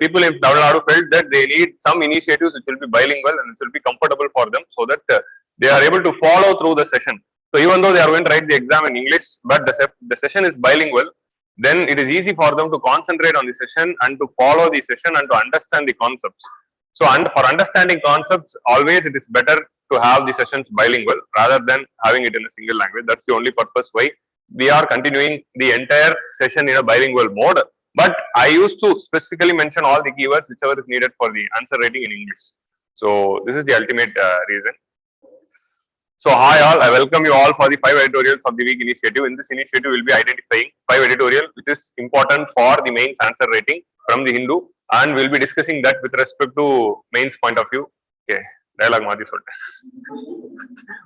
people in Tamil Nadu felt that they need some initiatives which will be bilingual and which will be comfortable for them, so that they are able to follow through the session. So even though they are going to write the exam in English, but the session is bilingual, then it is easy for them to concentrate on the session and to follow the session and to understand the concepts. So for understanding concepts, always it is better to have the sessions bilingual rather than having it in a single language. That's the only purpose why we are continuing the entire session in a bilingual mode. But I used to specifically mention all the keywords whichever is needed for the answer writing in English. So this is the ultimate reason. So hi all, I welcome you all for the 5 editorials of the week initiative. In this initiative, we'll be identifying 5 editorials which is important for the mains answer writing from the Hindu, and we'll be discussing that with respect to mains point of view. Okay, dialogue mathi solten.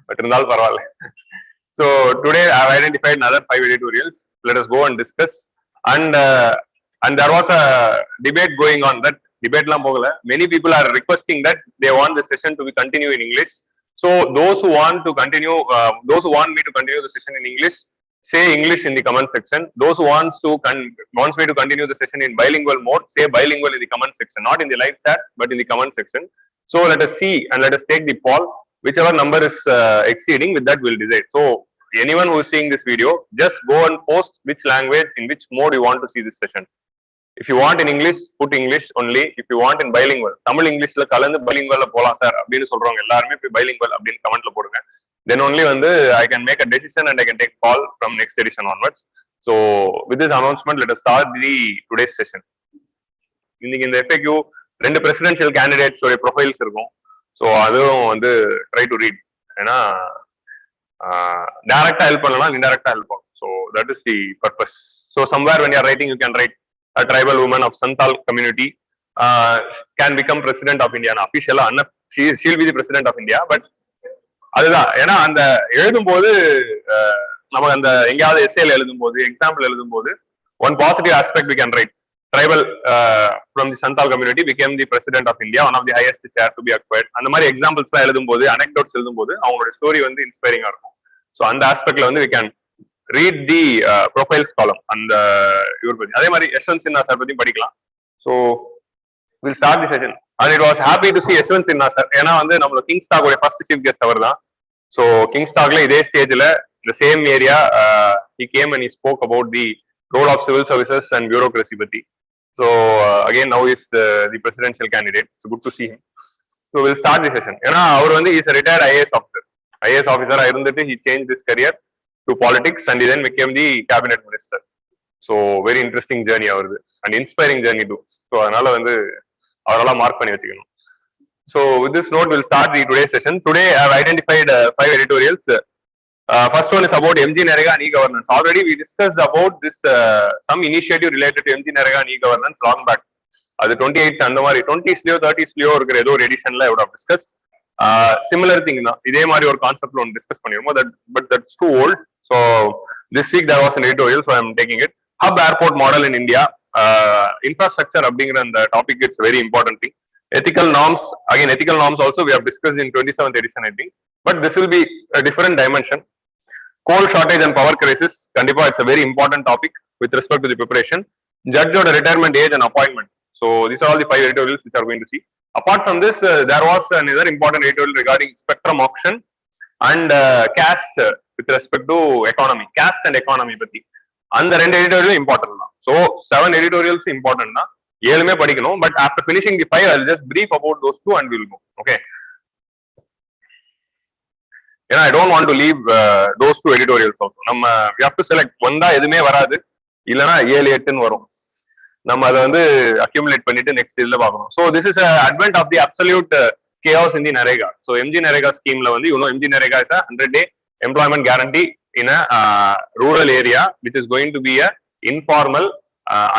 But irundal paravalle. So today I have identified another 5 editorials. Let us go and discuss. And there was a debate going on. That debate la pogala. Many people are requesting that they want the session to be continue in English. So those who want to continue, those who want me to continue the session in English, say English in the comment section. Those who wants me to continue the session in bilingual mode, say bilingual in the comment section, not in the live chat, but in the comment section. So let us see and let us take the poll. Whichever number is exceeding, with that we'll decide. So anyone who is seeing this video, just go and post which language, in which mode you want to see this session. If you want in English, put English only. If you want in bilingual, Tamil English la kalandu bilingual la pola sir அப்படினு சொல்றவங்க எல்லாரும் bilingual அப்படினு கமெண்ட்ல போடுங்க. Then only I can make a decision and I can take call from next edition onwards. So with this announcement, let us start the today's session. இன்னைக்கு இந்த FAQ ரெண்டு presidential candidates ஓட profiles இருக்கும். So அதுவும் try to read. ஏன்னா டைரக்டா help பண்ணலாம், இன்டைரக்டா ஹெல்ப் பண்ணும். So that is the purpose. So somewhere when you are writing, you can write a tribal woman of Santal community can become president of India. Officially, she'll be the president of India. But அதுதான், ஏன்னா அந்த எழுதும்போது நமக்கு அந்த எங்கேயாவது எஸ்ஏல எழுதும்போது, example எழுதும்போது, one positive aspect we can write. Tribal from the Santal community became the president of India, one of the highest chair to be acquired. அந்த மாதிரி எக்ஸாம்பிள்ஸ் எல்லாம் எழுதும்போது, anecdotes எழுதும்போது அவங்களோட ஸ்டோரி இன்ஸ்பைரிங்கா இருக்கும். ஸோ அந்த ஆஸ்பெக்ட்ல we can read the profiles column and இவர் பத்தி அதே மாதிரி யஷ்வந்த் சின்ஹா சார் பத்தி படிக்கலாம். So we'll start the session and it was happy to see Yashwant Sinha sir. ஏன்னா நம்மளோட கிங்ஸ் டாக் உடைய ஃபர்ஸ்ட் சீஃப் கெஸ்ட் அவர் தான். ஸோ கிங்ஸ் டாக்ல இதே ஸ்டேஜ்ல இந்த same area he came and he spoke about the role of civil services and bureaucracy பத்தி. So again now is the presidential candidate. It's good to see him. So we'll start the session. ஏன்னா அவர் is a retired IAS officer. IAS officer இருந்துட்டு he changed his career to politics and he then became the cabinet minister. So very interesting journey அவருது and inspiring journey too. So அதனால அவரெல்லாம் mark பண்ணி வச்சுக்கணும். So with this note, we'll start the today's session. Today I have identified 5 editorials. First one is about MG NREGA and e-governance. Already we discussed about this some initiative related to MG NREGA and e-governance long back. அது 28 அந்த மாதிரி 20s லயோ 30s லயோ இருக்கிற ஏதோ ஒரு எடிஷன்ல I would have discussed. Similar thing தான், இதே மாதிரி ஒரு கான்செப்ட்ல ஒன்று டிஸ்கஸ் பண்ணிருக்கோம். But that's too old. So this week there was an editorial, so I am taking it. Hub airport model in India. Infrastructure அப்படிங்கிற அந்த topic it's very important thing. Ethical norms, again ethical norms also we have discussed in 27th edition I think, but this will be a different dimension. Coal shortage and power crisis, kandipa it's a very important topic with respect to the preparation. Judge or retirement age and appointment. So these are all the 5 editorials which are going to see. Apart from this, there was another important editorial regarding spectrum auction and caste with respect to economy, caste and economy பத்தி. அந்த ரெண்டு editorials important தான். So 7 editorials important தான். ஏழுமே படிக்கணும். But after finishing the 5, I'll just brief about those 2 and we'll go. Okay. ஏன்னா I don't want to leave those 2 editorials also. We have to select. வந்தா எதுவுமே வராது, இல்லைன்னா 7, 8ன்னு வரும். நம்ம அதை அக்யூமுலேட் பண்ணிட்டு நெக்ஸ்ட் இதுல பார்க்கணும். So this is a advent of the absolute chaos in the NREGA. So MG NREGA scheme MG NREGA is a 100-day employment guarantee in a rural area, which is going to be a informal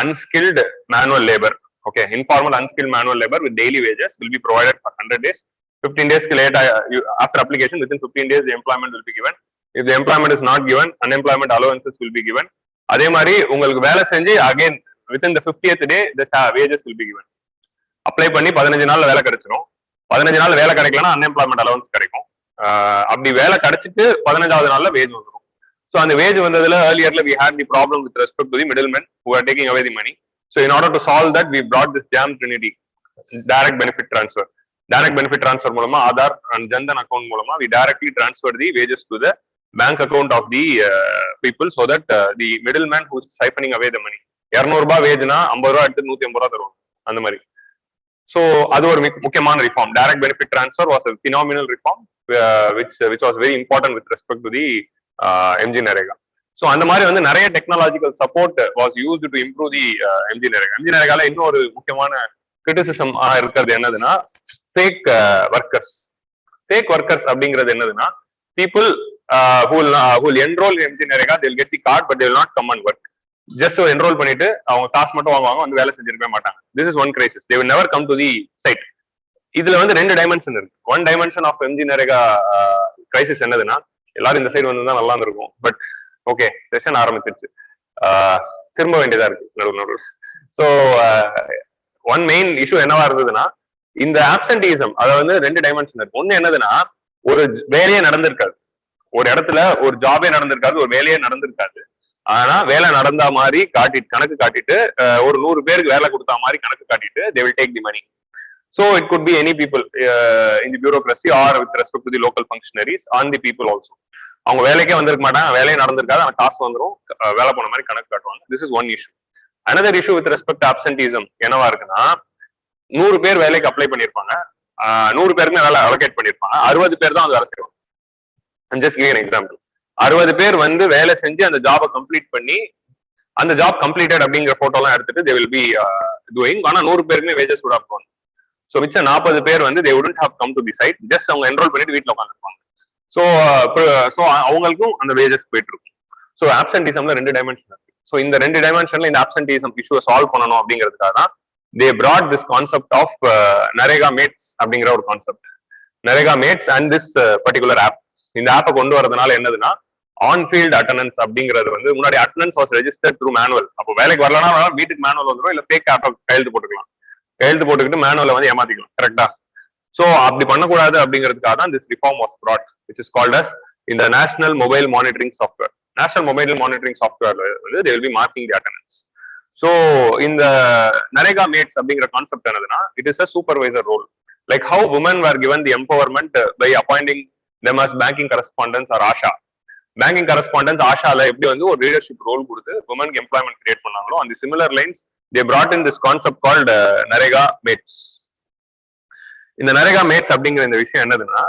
unskilled manual labor. Okay, informal unskilled manual labor with daily wages will be provided for 100 days. 15 days later, after application, within 15 days the employment will be given. If the employment is not given, unemployment allowances will be given. அதே மாதிரி உங்களுக்கு வேலை செஞ்சு again within the 50th day the wages will be given. Apply பண்ணி 15 நாள்ல வேலை கிடைச்சிடும். 15 நாள் வேலை கிடைக்கலன்னா அன்எம்ப்ளாய்மெண்ட் அலவன்ஸ் கிடைக்கும். அப்படி வேலை கிடைச்சிட்டு 15வது நாள்ல வேஜ் வந்துடும். ஸோ அந்த வேஜ் வந்ததுல earlierல we had the problem with respect to the middlemen who are taking away the money. So in order to solve that, we brought this jam trinity, direct benefit transfer. Direct benefit transfer மூலமா Aadhaar and Jandan account மூலமா we directly transfer the wages to the bank account of the people, so that the middleman who is siphoning away the money, 200 ரூபாய் வேஜ்னா 50 ரூபாய் எடுத்து 150 ரூபாய் தருவாங்க அந்த மாதிரி. So அது ஒரு முக்கியமான reform. Direct benefit transfer was a phenomenal reform which was very important with respect to the MG NREGA. So அந்த மாதிரி வந்து நிறைய technological support was used to improve the MG NREGA. MG NREGAல இன்னொரு முக்கியமான கிரிட்டிசிசம் இருக்கிறது என்னதுன்னா ஃபேக் ஒர்க்கர்ஸ். ஃபேக் ஒர்க்கர்ஸ் அப்படிங்கிறது என்னதுன்னா people who will enroll in MG NREGA, they will get the card but they will not come and work. Just enroll பண்ணிட்டு அவங்க காசு மட்டும் வாங்குவாங்க, வந்து வேலை செஞ்சிருக்கவே மாட்டாங்க. This is one crisis. They will never come to the site. இதுல வந்து ரெண்டு டைமென்ஷன் இருக்கு. One dimension of MG NREGA crisis என்னதுன்னா, எல்லாரும் இந்த சைடு வந்து தான் நல்லா இருக்கும், பட் ஓகே செஷன் ஆரம்பிச்சிருச்சு, திரும்ப வேண்டியதா இருக்கு நடுவு. ஸோ ஒன் மெயின் இஷ்யூ என்னவா இருந்ததுன்னா, இந்த ஆப்சன்டிசம் அதை வந்து ரெண்டு டைமென்ஷன் இருக்கு. ஒண்ணு என்னதுன்னா, ஒரு வேலையே நடந்திருக்காது, ஒரு இடத்துல ஒரு ஜாபே நடந்திருக்காது, ஒரு வேலையே நடந்திருக்காது. ஆனா வேலை நடந்த மாதிரி கணக்கு காட்டிட்டு ஒரு 100 பேருக்கு வேலை கொடுத்த மாதிரி கணக்கு காட்டிட்டு they will take the money. So it could be any people in the bureaucracy or with respect to the local functionaries on the people also. அவங்க வேலைக்கே வந்திருக்க மாட்டாங்க, வேலையே நடந்திருக்காது, ஆனா காசு வந்துடும், வேலை போன மாதிரி கணக்கு காட்டுவாங்க. This is one issue. Another issue with respect to absenteeism என்னவா இருக்குன்னா, 100 பேர் வேலைக்கு அப்ளை பண்ணிருப்பாங்க, 100 பேருமே வேலை அலோகேட் பண்ணிருப்பாங்க, 60 பேர் தான் வந்து வேலை செய்வாங்க. I'm just giving an example. 60 பேர் வந்து வேலை செஞ்சு அந்த ஜாபை கம்ப்ளீட் பண்ணி அந்த ஜாப் கம்ப்ளீட்டட் அப்படிங்கிற போட்டோ எல்லாம் எடுத்துட்டு they will be doing. ஆனா 100 பேருக்குமே wages would have gone. So மிச்சம் 40 பேர் வந்து they wouldn't have come to the site, just அவங்க என்ரோல் பண்ணிட்டு வீட்டில் உட்காந்துருப்பாங்க. ஸோ அவங்களுக்கும் அந்த வேஜஸ் போயிட்டு இருக்கும். ஸோ ஆப்சன்டிசம்ல ரெண்டு டைமென்ஷன் இருக்கு. ஸோ இந்த ரெண்டு டைமென்ஷன்ல இந்த ஆப்சன்டிசம் இஷ்யூவை சால்வ் பண்ணணும் அப்படிங்கிறதுக்காக தான் they brought this concept of NREGA mates அப்படிங்கிற ஒரு concept. NREGA mates and this particular app. இந்த ஆப்பை கொண்டு வரதுனால என்னதுன்னா, ஆன் ஃபீல்ட் அட்டண்டன்ஸ் அப்படிங்கிறது வந்து முன்னாடி attendance was registered through manual. அப்போ வேலைக்கு வரலன்னா வீட்டுக்கு மேனுவல் வந்துடும், இல்ல ஃபேக் ஆப்பை கையெழுத்து போட்டுக்கலாம், கையெழுத்து போட்டுக்கிட்டு மேனுவலை வந்து ஏமாத்திக்கலாம். கரெக்டா? ஸோ அப்படி பண்ணக்கூடாது அப்படிங்கிறதுக்காக தான் this reform was brought, which is called as இந்த national mobile monitoring software. National mobile monitoring சாஃப்ட்வேர்ல வந்து they will be marking the attendance. So இந்த NREGA mates அப்படிங்கிற கான்செப்ட் என்னதுன்னா, it is a supervisor role, like how women were given the empowerment by appointing them as banking correspondents or ASHA. Banking correspondents ஆஷால எப்படி வந்து ஒரு leadership role கொடுத்து உமனுக்கு employment create பண்ணாங்களோ, அந்த similar lines they brought in this concept called NREGA mates. இந்த NREGA mates அப்படிங்கிற இந்த விஷயம் என்னதுன்னா,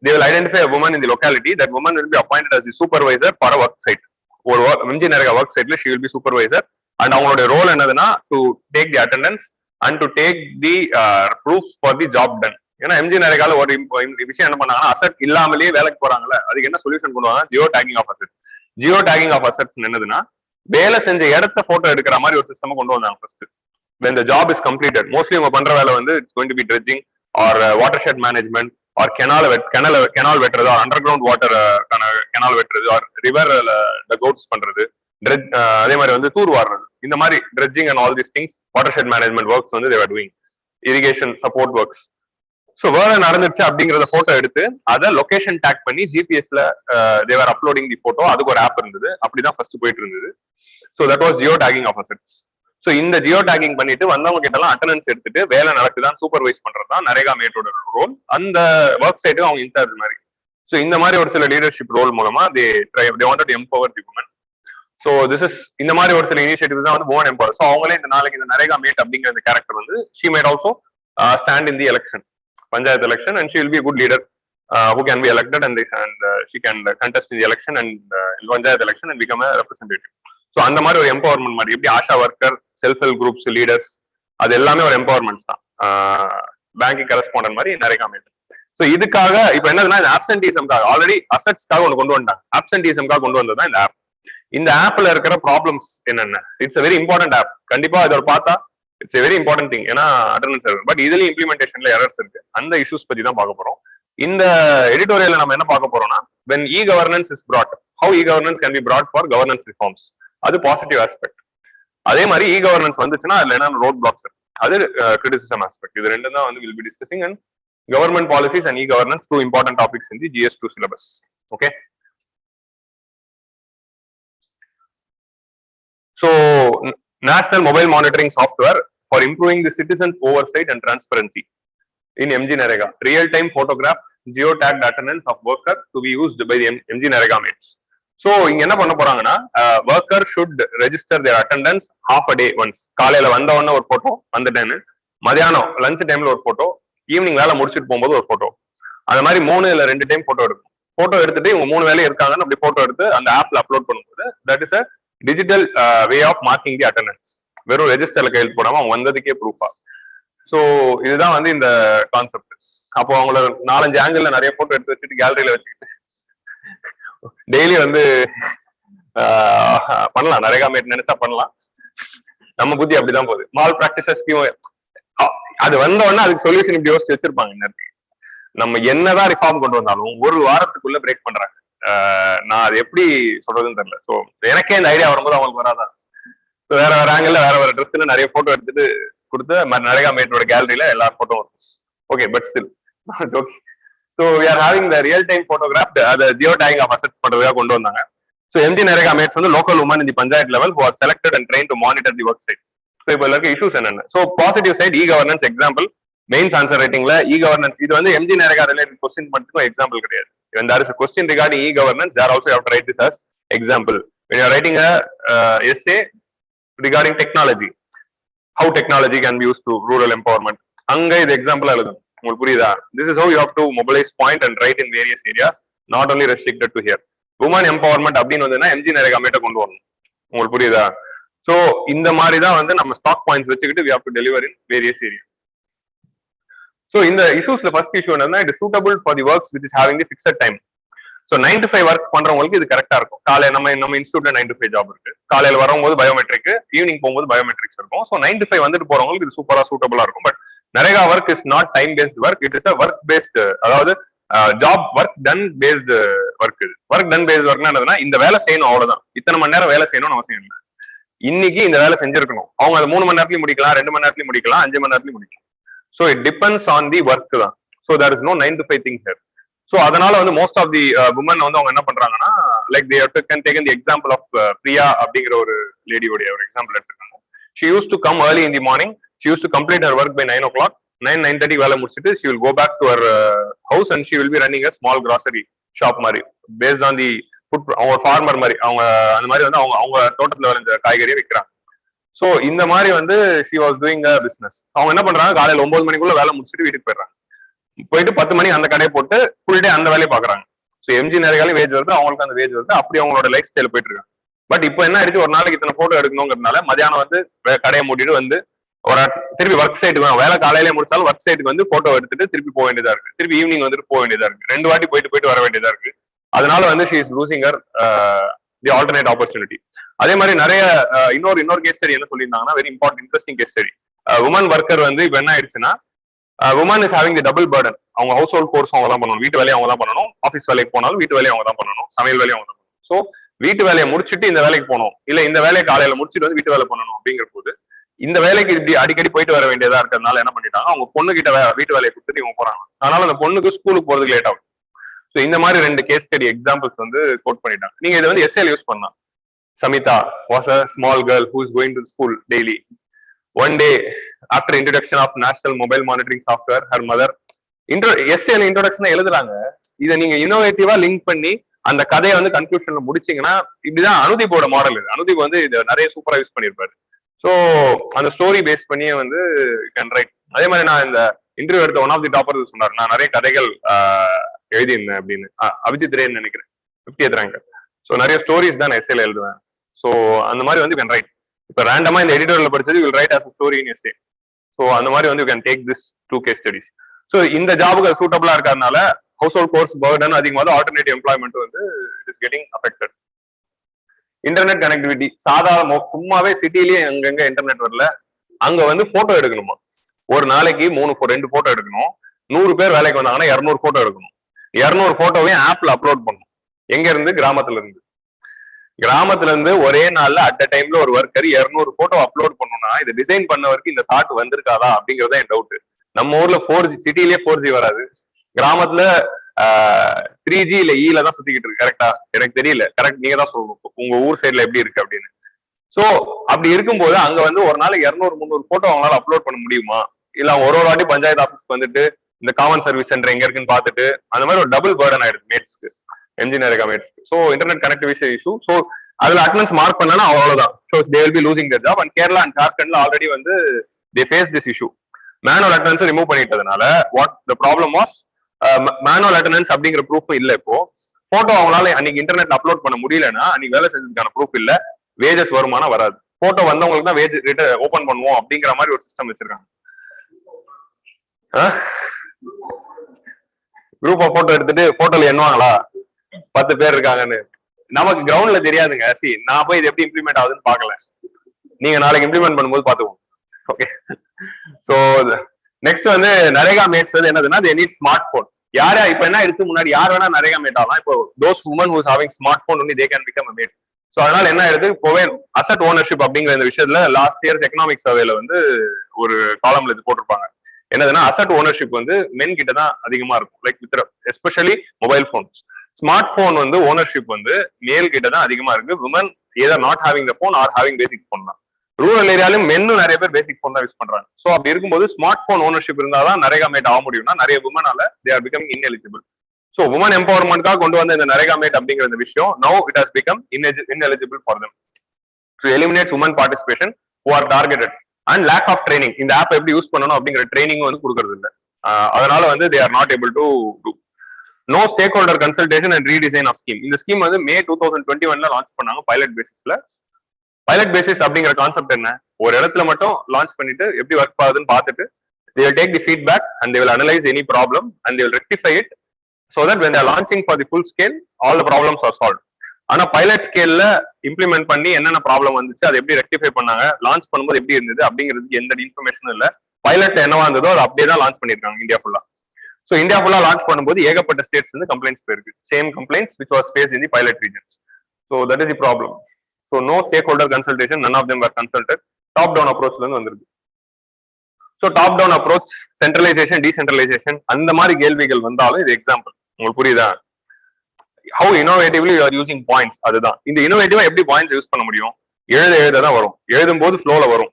they will identify a woman in the locality, that woman will be appointed as the supervisor for a work site. ஒரு MG NREGA work siteல she will be supervisor, and அவங்களோட role என்னதுன்னா to take the attendance and to take the proofs for the job done. ஏன்னா MG NREGAல ஒரு விஷயம் என்ன பண்ணாங்கன்னா, asset இல்லாமலேயே வேலைக்கு போறாங்கல்ல, அதுக்கு என்ன சொல்யூஷன் கொண்டு வாங்க, geo tagging of asset. Geo tagging of assets என்னதுன்னா, வேலை செஞ்ச இடத்த போட்டோ எடுக்கிற மாதிரி ஒரு சிஸ்டம் கொண்டு வந்தாங்க first. when the job is completed, mostly உங்க பண்ற வேலை வந்து it's going to be dredging or watershed management or canal வெட்டுறது, or underground water canal வெட்டுறது, or river the goats பண்றது, அதே மாதிரி வந்து தூர் வாடுறது, இந்த மாதிரி dredging and all these things, watershed management works வந்து they were doing, irrigation support works. So வேலை நடந்துச்சு அப்படிங்கிறத போட்டோ எடுத்து அதை லொகேஷன் டேக் பண்ணி ஜிபிஎஸ்ல தேவர் அப்லோடிங் தி போட்டோ. அதுக்கு ஒரு ஆப் இருந்தது, அப்படிதான் ஃபர்ஸ்ட் போயிட்டு இருந்தது. So that was geo tagging of assets. So இந்த ஜியோ டேகிங் பண்ணிட்டு வந்தவங்க கிட்ட எல்லாம் அட்டண்டன்ஸ் எடுத்துட்டு வேலை நடக்குதான் சூப்பர்வைஸ் பண்றது தான் NREGA மேட்டோட ரோல். அந்த ஒர்க் சைட்டு அவங்க இன்சார்ஜ் மாதிரி. ஸோ இந்த மாதிரி ஒரு சில லீடர்ஷிப் ரோல் மூலமா they wanted to empower the women. So this is இந்த மாதிரி ஒரு சில இனிஷியேட்டிவ்ஸ் தான் வந்து women empower. ஸோ அவங்களே இந்த நாளைக்கு இந்த NREGA மேட் அப்படிங்கிற இந்த கேரக்டர் வந்து she might also stand in the election, Panchayat election, and she will be a good leader who can be elected, and she can contest in the election and in Panchayat election and become a representative. So அந்த மாதிரி ஒரு empowerment மாதிரி, எப்படி Asha worker, self help groups, leaders, அது எல்லாமே ஒரு empowerments தான். Banking correspondent மாதிரி NREGA மேட். ஸோ இதுக்காக இப்ப என்னதுன்னா, இந்த ஆப்சன்டிசம்காக ஆல்ரெடி அசெட்ஸ்க்காக ஒன்று கொண்டு வந்தாங்க, ஆப்சன்டிசம்காக கொண்டு வந்தது தான் இந்த ஆப். இந்த ஆப்ல இருக்கிற ப்ராப்ளம்ஸ் என்னென்ன, இட்ஸ் வெரி இம்பார்ட்டன்ட் ஆப். கண்டிப்பா இதோட பார்த்தா இட்ஸ் வெரி இம்பார்ட்டன்ட் திங், ஏன்னா அட்டெண்டன்ஸ் இருக்கு. பட் இதுலயும் இம்ப்ளிமெண்டேஷன்ல எரர்ஸ் இருக்கு. அந்த இஷ்யூஸ் பத்தி தான் பார்க்க போறோம். இந்த எடிட்டோரியல்ல நம்ம என்ன பார்க்க போறோம்னா, when e-governance is brought, how e-governance can be brought for governance reforms. அது பாசிட்டிவ் ஆஸ்பெக்ட். அதே மாதிரி e-governance வந்துச்சுன்னா அதுல என்னென்ன ரோட் பிளாக்ஸ் இருக்கு, அது கிரிட்டிசிசம் ஆஸ்பெக்ட். இது ரெண்டும் தான் வந்து will be discussing and government policies and e-governance, two important topics in the GS2 syllabus. Okay. So National Mobile Monitoring Software for improving the citizen oversight and transparency in MG NREGA. Real-time photograph, geotagged attendance of worker to be used by the MG NREGA mates. So, இங்க என்ன பண்ண போறாங்கன்னா worker should register their attendance half a day once. காலையில வந்த உடனே ஒரு photo வந்துட்டேன்னு, மதியானம் லஞ்ச் டைம்ல ஒரு போட்டோ, ஈவினிங் வேலை முடிச்சுட்டு போகும்போது ஒரு போட்டோ, அந்த மாதிரி 3 இல்ல 2 டைம் போட்டோ எடுக்கும். போட்டோ எடுத்துட்டு இவங்க 3 வேலையும் இருக்காங்கன்னு அப்படி போட்டோ எடுத்து அந்த ஆப்ல அப்லோட் பண்ணும்போது that is a digital way of marking the attendance. வெறும் ரெஜிஸ்டர்ல கையெழுத்து போடாம அவங்க வந்ததுக்கே ப்ரூஃபா. ஸோ இதுதான் வந்து இந்த கான்செப்ட். அப்போ அவங்கள 4-5 ஆங்கிள் நிறைய போட்டோ எடுத்து வச்சுட்டு கேலரியில வச்சுக்கிட்டு டெய்லி வந்து பண்ணலாம். NREGA மேட் நினைச்சா பண்ணலாம். நம்ம புத்தி அப்படிதான் போகுது. மால் பிராக்டிசஸ் அது வந்த உடனே அதுக்கு சொல்யூஷன் இப்படி யோசிச்சு வச்சிருப்பாங்க. நம்ம என்னதான் ரிஃபார்ம் கொண்டு வந்தாலும் ஒரு வாரத்துக்குள்ள பிரேக் பண்றாங்க. நான் அது எப்படி சொல்றதுன்னு தெரியல. ஸோ எனக்கே இந்த ஐடியா வரும்போது அவங்களுக்கு வராதான். வேற வேற ஆங்கிள் வேற வேற ட்ரெஸ்ல நிறைய போட்டோ எடுத்துட்டு கொடுத்து NREGA மேட்டோட கேலரியில எல்லா போட்டோ வரும். Okay, but still okay. So we are having the real time photograph அதை ஜியோ டேகிங் ஆஃப் அசெட்ஸ் பண்றதுக்காக கொண்டு வந்தாங்க. ஸோ MG NREGA மேட்ஸ் வந்து லோக்கல் உமன் இந்த panchayat level who are selected and trained to monitor the work sites. So இப்போ இருக்க issues என்னென்ன? So positive side e governance example mains answer ரைட்டிங்ல இ-கவர்னன்ஸ் இது வந்து MG NREGA ரிலேட்டட் கொஸ்டின் மட்டும் example கிடையாது. When there is a question regarding e-governance, there also you have to write this as example. When you are writing a essay regarding technology, how technology can be used to rural empowerment, அங்க இது எக்ஸாம்பிளா எழுதணும். உங்களுக்கு புரியுதா? This is how you have to mobilize point and write in various areas, not only restricted to here. Women empowerment அப்படின்னு வந்ததுன்னா MG NREGA மேட்ட கொண்டு வரணும். உங்களுக்கு புரியுதா? ஸோ இந்த மாதிரி தான் வந்து நம்ம ஸ்டாக் பாயிண்ட்ஸ் வச்சுக்கிட்டு we have to deliver in various areas. So இந்த இஷ்யூஸ்ல ஃபர்ஸ்ட் இஷ்யூ என்னன்னா it is suitable for the works which is having the fixed time. So 9 to 5 work பண்றவங்களுக்கு இது கரெக்டா இருக்கும். காலையில நம்ம இன்ஸ்டியூட்ல 9 to 5 ஜாப் இருக்கு. காலையில வரும்போது பயோமெட்ரிக், ஈவினிங் போகும்போது பயோமெட்ரிக்ஸ் இருக்கும். ஸோ 9 to 5 வந்துட்டு போறவங்களுக்கு இது சூப்பரா சூட்டபிளா இருக்கும். But NREGA work is not time based work, it is a work based, அதாவது job work done based work. இது ஒர்க் டன் பேஸ்ட் ஒர்க்னா என்னதுன்னா இந்த வேலை செய்யணும், அவ்வளவுதான். இத்தனை மணி நேரம் வேலை செய்யணும்னு அவசியம் இல்லை. இன்னைக்கு இந்த வேலை செஞ்சிருக்கணும். அவங்க அதை 3 மணி நேரத்துலயும் முடிக்கலாம், 2 மணி நேரத்துலயும் முடிக்கலாம், 5 மணி நேரத்துலயும் முடிக்கலாம். So it depends on the work தான். So there is no 9 to 5 thing here. So அதனால வந்து most of the women வந்து அவங்க என்ன பண்றாங்கன்னா like they can take the example of Priya அப்படிங்கிற ஒரு லேடியோடைய ஒரு example எடுத்துக்காங்க. She used to come early in the morning. She used to complete her work by 9 o'clock. 9:30 வேலை முடிச்சிட்டு she will go back to her house and she will be running a small grocery shop மாதிரி based on the food. அவங்க farmer மாதிரி, அவங்க அந்த மாதிரி வந்து அவங்க தோட்டத்துல வர காய்கறியை விற்கிறாங்க. சோ இந்த மாதிரி வந்து she was doing a business. அவங்க என்ன பண்றாங்க, காலையில 9 மணிக்குள்ள வேலை முடிச்சுட்டு வீட்டுக்கு போயிடுறாங்க. போயிட்டு 10 மணி அந்த கடையை போட்டு ஃபுல் டே அந்த வேலையை பாக்குறாங்க. ஸோ MG NREGA வேஜ் வருது, அவங்களுக்கு அந்த வேஜ் வருது. அப்படி அவங்களோட லைஃப் ஸ்டைல் போயிட்டு இருக்காங்க. பட் இப்போ என்ன ஆயிடுச்சு, ஒரு நாளைக்கு இத்தனை போட்டோ எடுக்கணுங்கிறதுனால மதியானம் வந்து கடையை மூட்டிட்டு வந்து ஒரு திருப்பி ஒர்க் சைட்டுக்கு வேலை காலையிலே முடிச்சாலும் ஒர்க் சைட்டுக்கு வந்து போட்டோ எடுத்துட்டு திருப்பி போக வேண்டியதா இருக்கு. திருப்பி ஈவினிங் வந்துட்டு போக வேண்டியதா இருக்கு. 2 வாட்டி போயிட்டு வர வேண்டியதா இருக்கு. அதனால வந்து she is losing her the alternate opportunity. அதே மாதிரி நிறைய இன்னொரு கேஸ் ஸ்டடி என்ன சொல்லியிருந்தாங்கன்னா very important interesting case study. Woman worker வந்து இப்போ என்ன ஆயிடுச்சுன்னா woman is having the double burden. அவங்க ஹவுஸ் ஹோல்ட் கோர்ஸ் அவங்க தான் பண்ணணும், வீட்டு வேலையை அவங்க தான் பண்ணணும், ஆஃபீஸ் வேலைக்கு போனாலும் வீட்டு வேலையை அவங்க தான் பண்ணணும், சமையல் வேலையை அவங்க தான் பண்ணணும். ஸோ வீட்டு வேலையை முடிச்சுட்டு இந்த வேலைக்கு போகணும், இல்ல இந்த வேலையை காலையில முடிச்சுட்டு வந்து வீட்டு வேலை பண்ணணும் அப்படிங்கிற போது இந்த வேலைக்கு இப்படி அடிக்கடி போயிட்டு வர வேண்டியதா இருக்கிறதுனால என்ன பண்ணிட்டாங்க, அவங்க பொண்ணு கிட்ட வீட்டு வேலையை கொடுத்துட்டு இவங்க போறாங்க. அதனால அந்த பொண்ணுக்கு ஸ்கூலுக்கு போறதுக்கு லேட் ஆகும். ஸோ இந்த மாதிரி 2 கேஸ் ஸ்டடி எக்ஸாம்பிள்ஸ் வந்து கோட் பண்ணிட்டாங்க. நீங்க இதை வந்து எஸ்ஏல யூஸ் பண்ணலாம். Samita was a small girl who is going to school daily. One day, after introduction of national mobile monitoring software, her mother SL introduction எழுதுறாங்க. இதை நீங்க இன்னோவேட்டிவா லிங்க் பண்ணி அந்த கதையை வந்து கன்க்ளூஷன்ல முடிச்சீங்கன்னா இப்படிதான் அனுதீப்போட மாடல். இது அனுதீப் வந்து இது நிறைய சூப்பரா யூஸ் பண்ணிருப்பாரு. ஸோ அந்த ஸ்டோரி பேஸ் பண்ணியே வந்து கேன் ரைட். அதே மாதிரி நான் இந்த இன்டர்வியூ எடுத்த ஒன் ஆஃப் தி டாப்பர் சொன்னார், நான் நிறைய கதைகள் எழுதியிருந்தேன் அப்படின்னு. அபிஜித் ரேன்னு நினைக்கிறேன் 50th ரேங்க். ஸோ நிறைய ஸ்டோரிஸ் தான் நான் எஸ்ஏல எழுதுவேன். ஸோ அந்த மாதிரி வந்து யூ கேன் ரைட். இப்போ ரேண்டமா இந்த எடிட்டோரியல் படிச்சது will write as story in SA. So அந்த மாதிரி வந்து you can take this 2 case studies. So இந்த ஜாபுக்கு சூட்டபிளா இருக்கிறதுனால ஹவுஸ் ஹோல்ட் கோர்ஸ் பர்டன் அதிகமாக ஆல்டர்னேட்டிவ் எம்ப்ளாய்மெண்ட் வந்து it is getting affected. Internet connectivity சாதாரண சும்மாவே சிட்டிலேயே அங்கங்க இன்டர்நெட் வரல, அங்க வந்து போட்டோ எடுக்கணுமா, ஒரு நாளைக்கு 2 போட்டோ எடுக்கணும். 100 பேர் வேலைக்கு வந்தாங்கன்னா 200 போட்டோ எடுக்கணும். 200 போட்டோவையும் ஆப்ல அப்லோட் பண்ணணும். எங்க இருந்து? கிராமத்துல இருந்து ஒரே நாள்ல அட் அ டைம்ல ஒரு ஒர்க்கர் 200 போட்டோ அப்லோட் பண்ணணும்னா இது டிசைன் பண்ணவருக்கு இந்த தாட் வந்திருக்காதா அப்படிங்கறத என் டவுட். நம்ம ஊர்ல 4G, சிட்டிலேயே 4G வராது, கிராமத்துல 3G இல்ல ஈல தான் சுத்திக்கிட்டு இருக்கு. கரெக்டா? எனக்கு தெரியல, கரெக்ட் நீங்க தான் சொல்லணும் உங்க ஊர் சைட்ல எப்படி இருக்கு அப்படின்னு. சோ அப்படி இருக்கும்போது அங்க வந்து ஒரு நாளைக்கு 200-300 போட்டோ அவங்களால அப்லோட் பண்ண முடியுமா? இல்ல ஒரு வாட்டி பஞ்சாயத்து ஆபீஸ்க்கு வந்துட்டு இந்த காமன் சர்வீஸ் சென்டர் எங்க இருக்குன்னு பாத்துட்டு அந்த மாதிரி ஒரு டபுள் பேர்டன் ஆயிடுது மேட்ஸ்க்கு, எம்ஜி நரேகா மேட்ஸ்க்கு. So internet connectivity issue. So அதுல அட்டெண்டன்ஸ் மார்க் பண்ணா அவ்வளவுதான். So they will be losing the job. And Kerala and ஜார்க்கண்ட்ல ஆல்ரெடி வந்து they face this issue. Manual attendance remove பண்ணிட்டதுனால what the problem was, manual attendance அப்படிங்கிற proof இல்ல. இப்போ photo அவங்களால அன்னைக்கு இன்டர்நெட் அப்லோட் பண்ண முடியலன்னா அன்னைக்கு வேலை செஞ்சதுக்கான ப்ரூஃப் இல்ல, வேஜஸ் வருமானம் வராது. போட்டோ வந்தவங்களுக்கு தான் வேஜ் ஓபன் பண்ணுவோம் அப்படிங்கிற மாதிரி ஒரு சிஸ்டம் வச்சிருக்காங்க. குரூப் ஆஃப் போட்டோ எடுத்துட்டு போட்டோல எண்ணுவாங்களா 10 பேர் இருக்காங்கன்னு? நமக்கு கிரவுண்ட்ல தெரியாதுங்க. நான் போய் இது எப்படி இம்ப்ளிமெண்ட் ஆகுதுன்னு பாக்கல, நீங்க நாளைக்கு இம்ப்ளிமெண்ட் பண்ணும்போது பாத்துக்கோங்க. ஓகே. சோ நெக்ஸ்ட் வந்து நரேகா மேட்ஸ் வந்து என்னதுன்னா தே நீட் ஸ்மார்ட் போன். யாரா இப்ப என்ன எடுத்து முன்னாடி யார் வேணா நரேகா மேட் ஆகலாம். இப்போ those woman who's having smart phone only they can become a mate. So அதனால என்ன ஆயிடுது, இப்போவே அசட் ஓனர்ஷிப் அப்படிங்கிற இந்த விஷயத்துல லாஸ்ட் இயர் எக்கனாமிக் சர்வேல வந்து ஒரு காலம்ல இது போட்டிருப்பாங்க. என்னதுன்னா அசட் ஓனர்ஷிப் வந்து மென் கிட்ட தான் அதிகமா இருக்கும், like with especially mobile phones. Smart phone வந்து ஓனர்ஷிப் வந்து மேல் கிட்ட தான் அதிகமா இருக்கு. Women other not having the phone are having basic phone தான். ரூரல் ஏரியாலும் மென்னும் நிறைய பேர் பேசிக் போன் தான் யூஸ் பண்றாங்க. சோ அப்படி இருக்கும்போது ஸ்மார்ட் போன் ஓனர்ஷிப் இருந்தாதான் நரேகா மேட் ஆக முடியும்னா நிறைய விமனால they are becoming ineligible. So woman எம்பவர்மெண்ட்காக கொண்டு வந்த இந்த நரேகா மேட் அப்படிங்கிற இந்த விஷயம் now it has become ineligible for them to eliminate women participation who are targeted and lack of training. இந்த ஆப் எப்படி யூஸ் பண்ணணும் அப்படிங்கிற ட்ரைனிங் வந்து கொடுக்கறது இல்லை. அதனால வந்து they are not able to do. No stakeholder consultation and redesign of scheme. இந்த ஸ்கீம் வந்து மே 2021ல லான்ச் பண்ணாங்க பைலட் பேசிஸ்ல. பைலட் பேசிஸ் அப்படிங்கிற கான்செப்ட் என்ன, ஒரு இடத்துல மட்டும் லான்ச் பண்ணிட்டு எப்படி ஒர்க் ஆகுதுன்னு பார்த்துட்டு they will take the feedback and they will analyze any problem and they will rectify it so that when they are launching for the full scale all the problems are solved. ஆனா pilot ஸ்கேல்ல implement பண்ணி என்னென்ன problem வந்துச்சு, அதை எப்படி rectify பண்ணாங்க, launch பண்ணும்போது எப்படி இருந்தது அப்படிங்கிறதுக்கு எந்த இன்ஃபர்மேஷனும் இல்ல. பைலட் என்னவா இருந்ததோ அது அப்படியே தான் லான்ச் பண்ணிருக்காங்க இந்தியா ஃபுல்லா. சோ இந்தியா ஃபுல்லா லான்ச் பண்ணும்போது ஏகப்பட்ட ஸ்டேட்ஸ் வந்து கம்ப்ளைண்ட்ஸ் போயிருக்கு, same complaints which was faced in the pilot regions. So that is the problem. So no stakeholder consultation, none of them were consulted. Top down approach வந்து வந்திருக்கு. So top down approach, centralization, decentralization அந்த மாதிரி கேள்விகள் வந்தாலும் இது example. உங்களுக்கு புரியுதா? How innovatively you are using points. அதுதான் இந்த இன்னோவேட்டிவா எப்படி பாயிண்ட்ஸ் யூஸ் பண்ண முடியும், எழுத தான் வரும், எழுதும் போது ஃப்ளோல வரும்.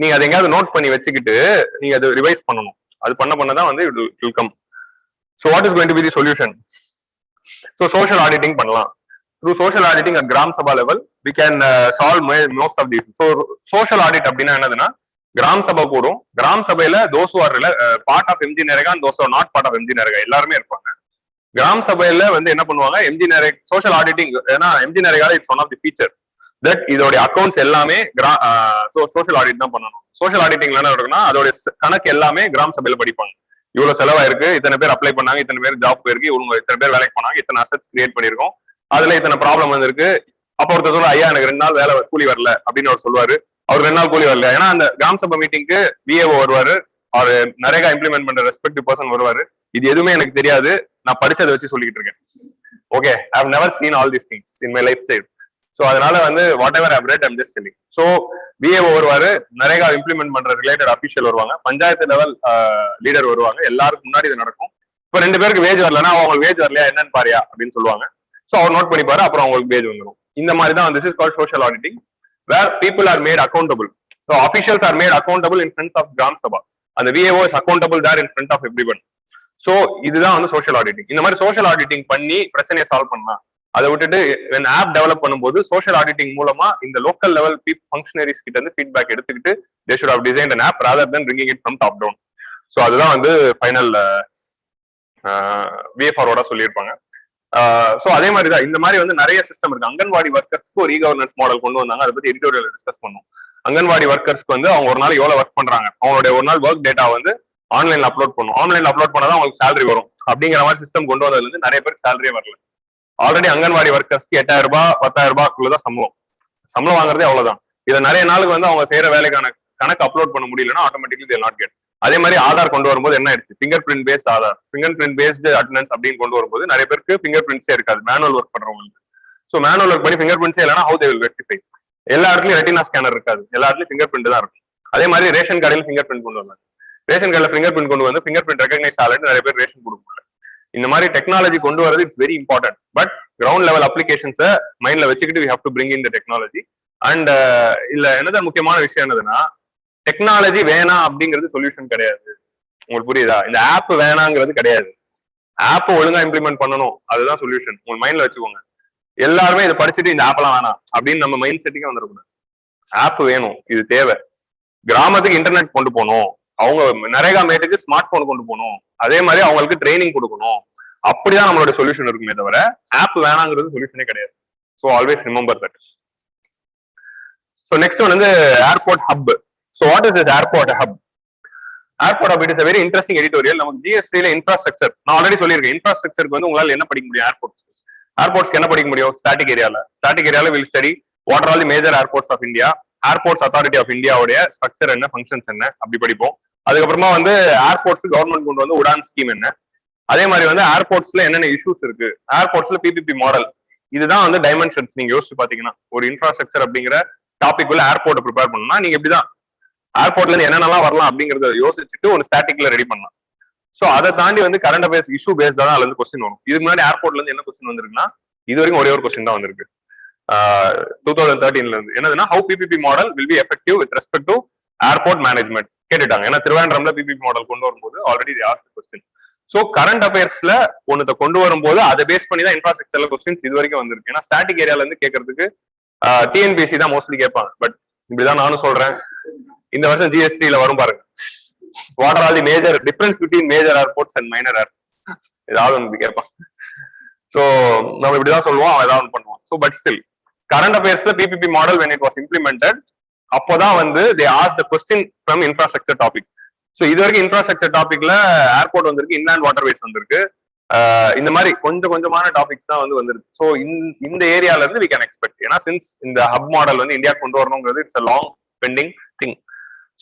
நீங்க அதை எங்கேயாவது நோட் பண்ணி வச்சுக்கிட்டு நீங்க அதை ரிவைஸ் பண்ணணும். அது பண்ணதான் வந்து it will come. So what is going to be the solution? So social auditing பண்ணலாம். Through social auditing at Gram Sabha level, we can solve most of these. So social audit அப்படின்னா என்னதுன்னா, gram சபா கூடும். Gram சபையில those who are part of MG NREGA and those who are not part of MG NREGA எல்லாருமே இருப்பாங்க. Gram சபையில வந்து என்ன பண்ணுவாங்க, MG NREGA சோஷியல் ஆடிட்டிங். ஏன்னா MG NREGA it's one of the feature that இதோட அக்கௌண்ட்ஸ் எல்லாமே சோஷியல் ஆடிட் தான் பண்ணணும். சோஷியல் ஆடிட்டிங்ல என்ன இருக்குன்னா அதோட கணக்கு எல்லாமே கிராம் சபையில படிப்பாங்க. இவ்வளவு செலவாயிருக்கு, இத்தனை பேர் அப்ளை பண்ணாங்க, இத்தனை பேர் ஜாப் போயிருக்கு, இவங்க இத்தனை பேர் வேலைக்கு போனாங்க, இத்தனை அசெட்ஸ் கிரியேட் பண்ணிருக்கோம், அதுல இத்தனை ப்ராப்ளம் வந்திருக்கு. அப்ப ஒருத்தர் சொல்ல, ஐயா எனக்கு 2 நாள் வேலை கூலி வரல அப்படின்னு அவர் சொல்லுவாரு. அவர் 2 நாள் கூலி வரல, ஏன்னா அந்த கிராம் சபா மீட்டிங்க்கு விஏஓ வருவாரு, அவர் நரேகா இம்ப்ளிமெண்ட் பண்ற ரெஸ்பெக்டிவ் பர்சன் வருவாரு. இது எதுவுமே எனக்கு தெரியாது, நான் படிச்சதை வச்சு சொல்லிட்டு இருக்கேன். Okay, I have never seen all these things in my lifestyle. So அதனால வந்து whatever I read I am just telling. So VAO வருவாரு, நரேகா இம்ப்ளிமெண்ட் பண்ற ரிலேட்டட் அபிஷியல் வருவாங்க, பஞ்சாயத்து லெவல் லீடர் வருவாங்க, எல்லாருக்கும் முன்னாடி இது நடக்கும். இப்ப 2 பேருக்கு வேஜ் வரலன்னா அவங்களுக்கு வேஜ் வரலையா என்னன்னு பாரியா அப்படின்னு சொல்லுவாங்க. சோ அவர் நோட் பண்ணிப்பாரு, அப்புறம் அவங்களுக்கு வேஜ் வந்துடும். இந்த மாதிரி தான் this is called social auditing, where people are made accountable. So officials are made accountable in front of Gram Sabha, அந்த VAO is accountable there in front of everyone. So இதுதான் வந்து சோஷியல் ஆடிட்டிங். இந்த மாதிரி சோஷியல் ஆடிட்டிங் பண்ணி பிரச்சனையை solve பண்ணலாம். அதை விட்டுட்டு ஆப் டெவலப் பண்ணும்போது சோஷியல் ஆடிட்டிங் மூலமா இந்த லோக்கல் லெவல் ஃபங்க்ஷனரிஸ் கிட்ட இருந்து ஃபீட்பேக் எடுத்துக்கிட்டு they should have designed an app rather than bringing it from top down. So அதுதான் வந்து ஃபைனல் வே ஃபார்வர்டா சொல்லியிருப்பாங்க. சோ அதே மாதிரி தான் இந்த மாதிரி வந்து நிறைய சிஸ்டம் இருக்கு. அங்கன்வாடி ஒர்க்கர்ஸ்க்கு ஒரு இ-கவர்னன்ஸ் மாடல் கொண்டு வந்தாங்க, அதை பத்தி எடிட்டோரியல் டிஸ்கஸ் பண்ணுவோம். அங்கன்வாடி ஒர்க்கர்ஸ்க்கு வந்து அவங்க ஒரு நாள் எவ்வளவு ஒர்க் பண்றாங்க, அவங்களுடைய ஒரு நாள் ஒர்க் டேட்டா வந்து ஆன்லைன்ல அப்லோட் பண்ணும். ஆன்லைன்ல அப்லோட் பண்ணாதான் அவங்களுக்கு சேலரி வரும் அப்படிங்கிற மாதிரி சிஸ்டம் கொண்டு வந்ததுல இருந்து நிறைய பேருக்கு சேலரியே வரல. ஆல்ரெடி அங்கன்வாடி ஒர்க்கர்ஸ்க்கு 8000 ரூபாய் 10,000 ரூபாய்க்குள்ளதான் சம்பளம் வாங்குறதே அவ்வளவுதான். இதை நிறைய நாளுக்கு வந்து அவங்க செய்யற வேலைக்கான கணக்கு அப்லோட் பண்ண முடியலன்னா ஆட்டோமேட்டிக்லி தே நாட் கெட். அதே மாதிரி ஆதார் கொண்டு வரும்போது என்ன ஆயிடுச்சு, fingerprint based Aadhaar, fingerprint based attendance அப்படின்னு கொண்டு வரும்போது நிறைய பேருக்கு ஃபிங்கர் பிரிண்ட்ஸே இருக்காது மேனுவல் ஒர்க் பண்றவங்களுக்கு. சோ மேனுவல் ஒர்க் பண்ணி ஃபிங்கர் பிரிண்ட்ஸே இல்லைன்னா ஹவு தே வில் ரெக்டிஃபை. எல்லா இடத்துலயும் ரெட்டினா ஸ்கேனர் இருக்காது, எல்லா இடத்துலயும் ஃபிங்கர் பிரிண்ட் தான் இருக்கும். அதே மாதிரி ரேஷன் கார்டில் ஃபிங்கர் பிரிண்ட் கொண்டு வந்தாங்க. ரேஷன் கார்டில் ஃபிங்கர் பிரிண்ட் கொண்டு வந்து ஃபிங்கர் பிரிண்ட் ரெகக்னைஸ் ஆகலன்னு நிறைய பேர் ரேஷன் கொடுக்க முடியல. இந்த மாதிரி டெக்னாலஜி கொண்டு வரது it's very important. But ground level அப்ளிகேஷன்ஸை மைண்ட்ல வச்சுக்கிட்டு we have to bring in the technology. And இல்ல என்னதான் முக்கியமான விஷயம் என்னதுன்னா, டெக்னாலஜி வேணாம் அப்படிங்கிறது சொல்யூஷன் கிடையாது. உங்களுக்கு புரியுதா? இந்த ஆப் வேணாங்கிறது கிடையாது. ஆப் ஒழுங்கா இம்ப்ளிமெண்ட் பண்ணணும், அதுதான் சொல்யூஷன். உங்க மைண்ட்ல வச்சுக்கோங்க. எல்லாருமே இதை படிச்சுட்டு இந்த ஆப்லாம் வேணாம் அப்படின்னு நம்ம மைண்ட் செட்டிங்கே வந்துடக்கூடாது. ஆப் வேணும், இது தேவை. கிராமத்துக்கு இன்டர்நெட் கொண்டு போகணும், அவங்க நரேகா மேட்டுக்கு ஸ்மார்ட் போன் கொண்டு போகணும், அதே மாதிரி அவங்களுக்கு ட்ரைனிங் கொடுக்கணும். அப்படிதான் நம்மளோட சொல்யூஷன் இருக்குமே தவிர ஆப் வேணாங்கிறது சொல்யூஷனே கிடையாது. So always remember that. So next one வந்து airport hub. So what is this airport hub? Airport hub it is very interesting editorial. நமக்கு ஜிஎஸ்டில இன்ஃப்ராஸ்ட்ரக்சர் நான் ஆல்ரெடி சொல்லியிருக்கேன். இன்ஃப்ராஸ்ட்ரக்சருக்கு வந்து உங்களால் என்ன படிக்க முடியும்? ஏர்போர்ட்ஸ்க்கு என்ன படிக்க முடியும்? ஸ்டாட்டிக் ஏரியால will study what are all the major airports of India, airports authority of இந்தியாவுடைய ஸ்ட்ரக்சர் என்ன, ஃபங்க்ஷன்ஸ் என்ன, அப்படி படிப்போம். அதுக்கப்புறமா வந்து ஏர்போர்ட்ஸ் கவர்மெண்ட் கொண்டு வந்து உடான் ஸ்கீம் என்ன, அதே மாதிரி வந்து ஏர்போர்ட்ஸ்ல என்னென்ன இஷ்யூஸ் இருக்கு, ஏர்போர்ட்ஸ்ல பிபிபி மாடல், இதுதான் வந்து டைமென்ஷன்ஸ். நீங்க யோசிச்சு பாத்தீங்கன்னா ஒரு இன்ஃப்ராஸ்ட்ரக்சர் அப்படிங்கிற டாபிக் உள்ள ஏர்போர்ட் ப்ரிப்பேர் பண்ணணும்னா நீங்க இப்படிதான் ஏர்போர்ட்ல இருந்து என்னென்னலாம் வரலாம் அப்படிங்கறத யோசிச்சுட்டு ஒரு ஸ்டாட்டிக்ல ரெடி பண்ணலாம். சோ அதை தாண்டி வந்து கரண்ட் அஃபேர்ஸ் இஷ்யூ பேஸ்டா தான் அதுல இருந்து கொஸ்டின் வரும். இதுக்கு முன்னாடி ஏர்போர்ட்ல இருந்து என்ன கொஸ்டின் வந்திருக்குன்னா, இது வரைக்கும் ஒரே ஒரு கொஸ்டின் தான் வந்திருக்கு 2013ல இருந்து. என்னதுன்னா, how PPP model will be effective with respect to airport management கேட்டுட்டாங்க. ஏன்னா திருவாண்டரம்ல பிபிபி மாடல் கொண்டு வரும்போது already ask question. So current அஃபேர்ஸ்ல ஒன்னத்தை கொண்டு வரும்போது அதை பேஸ் பண்ணி தான் இன்ஃப்ராஸ்ட்ரக்சர்ல கொஸ்டின்ஸ் இது வரைக்கும் வந்திருக்கு. ஏன்னா ஸ்டாட்டிக் ஏரியால இருந்து கேட்கறதுக்கு டிஎன்பிஎஸ்சி தான் மோஸ்ட்லி கேட்பாங்க. பட் இப்படிதான் நானும் சொல்றேன், இந்த வருஷம் ஜிஎஸ்டில வரும் பாருங்க, what are all the major difference between major airports and minor airports, ஏதாவது ஒன்று கேட்பான். சோ நம்ம இப்படிதான் சொல்லுவோம், அவன் ஏதாவது ஒன்று பண்ணுவான். சோ பட் ஸ்டில் கரண்ட் அஃபேர்ஸ்ல PPP model when it was implemented அப்போதான் வந்து they asked the question from infrastructure topic. So இது வரைக்கும் இன்ஃப்ராஸ்ட்ரக்சர் டாபிக்ல ஏர்போர்ட் வந்திருக்கு, இன்லேண்ட் வாட்டர்வேஸ் வந்திருக்கு, இந்த மாதிரி கொஞ்சம் கொஞ்சமான டாபிக்ஸ் தான் வந்து வந்திருக்கு. ஸோ இந்த ஏரியால இருந்து வி கேன் எக்ஸ்பெக்ட். ஏன்னா சின்ஸ் இந்த ஹப் மாடல் வந்து இந்தியா கொண்டு வரணுங்கிறது it's a long pending thing.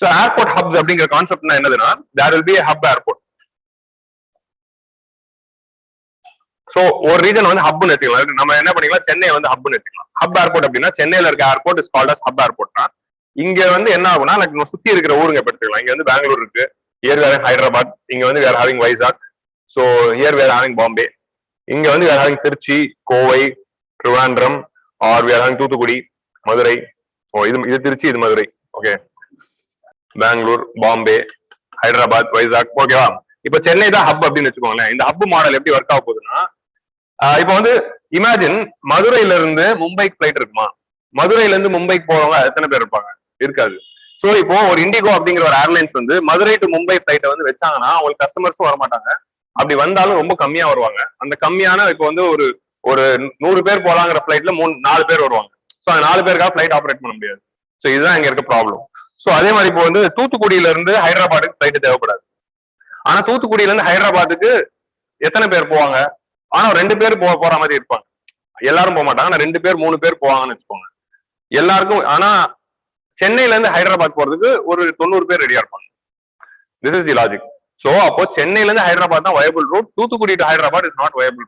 So airport hubs அப்படிங்கிற கான்செப்ட்னா என்னதுன்னா, there will be hub airport. So ஒரு ரீஜன் வந்து ஹப்னு வச்சுக்கலாம். நம்ம என்ன பண்ணிக்கலாம், சென்னை வந்து ஹப்னு வச்சுக்கலாம். ஹப் ஏர்போர்ட் அப்படின்னா சென்னையில இருக்க airport is called as hub airport தான். இங்க வந்து என்ன ஆகும்னா, நம்ம சுத்தி இருக்கிற ஊருங்க எடுத்துக்கலாம். இங்க வந்து பெங்களூர் இருக்கு, ஹியர் வேர் ஹைதராபாத், இங்க வந்து we're having Vizag, so here we're having Bombay, இங்க வந்து we're having Trichy, Kovai, Trivandrum, or we're having Thoothukudi, Madurai. Oh இது திருச்சி, இது மதுரை. ஓகே, பெங்களூர், பாம்பே, ஹைதராபாத், வைசாக். ஓகேவா? இப்ப சென்னை தான் ஹப் அப்படின்னு வச்சுக்கோங்களேன். இந்த ஹப் மாடல் எப்படி ஒர்க் ஆக போகுதுன்னா, இப்ப வந்து இமேஜின் மதுரையில இருந்து மும்பைக்கு பிளைட் இருக்குமா? மதுரையில இருந்து மும்பைக்கு போறவங்க எத்தனை பேர் இருப்பாங்க? இருக்காது. சோ இப்போ ஒரு இண்டிகோ அப்படிங்கிற ஒரு ஏர்லைன்ஸ் வந்து மதுரை டு மும்பை பிளைட்டை வந்து வச்சாங்கன்னா அவங்களுக்கு கஸ்டமர்ஸும் வரமாட்டாங்க. அப்படி வந்தாலும் ரொம்ப கம்மியா வருவாங்க. அந்த கம்மியான இப்போ வந்து ஒரு 100 பேர் போலாங்கிற பிளைட்ல 4 பேர் வருவாங்க. சோ அந்த 4 பேருக்காக பிளைட் ஆப்ரேட் பண்ண முடியாது. சோ இதுதான் இங்க இருக்க ப்ராப்ளம். சோ அதே மாதிரி இப்போ வந்து தூத்துக்குடியில இருந்து ஹைதராபாத்துக்கு பிளைட் தேவைப்படாது. ஆனா தூத்துக்குடியில இருந்து ஹைதராபாத்துக்கு எத்தனை பேர் போவாங்க? ஆனா 2 பேர் போற மாதிரி இருப்பாங்க. எல்லாரும் போக மாட்டாங்க, ஆனா 2 பேர் 3 பேர் போவாங்கன்னு வச்சுக்கோங்க எல்லாருக்கும். ஆனா சென்னையில இருந்து ஹைதராபாத் போறதுக்கு ஒரு 90 பேர் ரெடியா இருப்பாங்க. This is the logic. So அப்போ சென்னையில இருந்து ஹைதராபாத் தான் viable route, Thoothukudi to Hyderabad is not viable.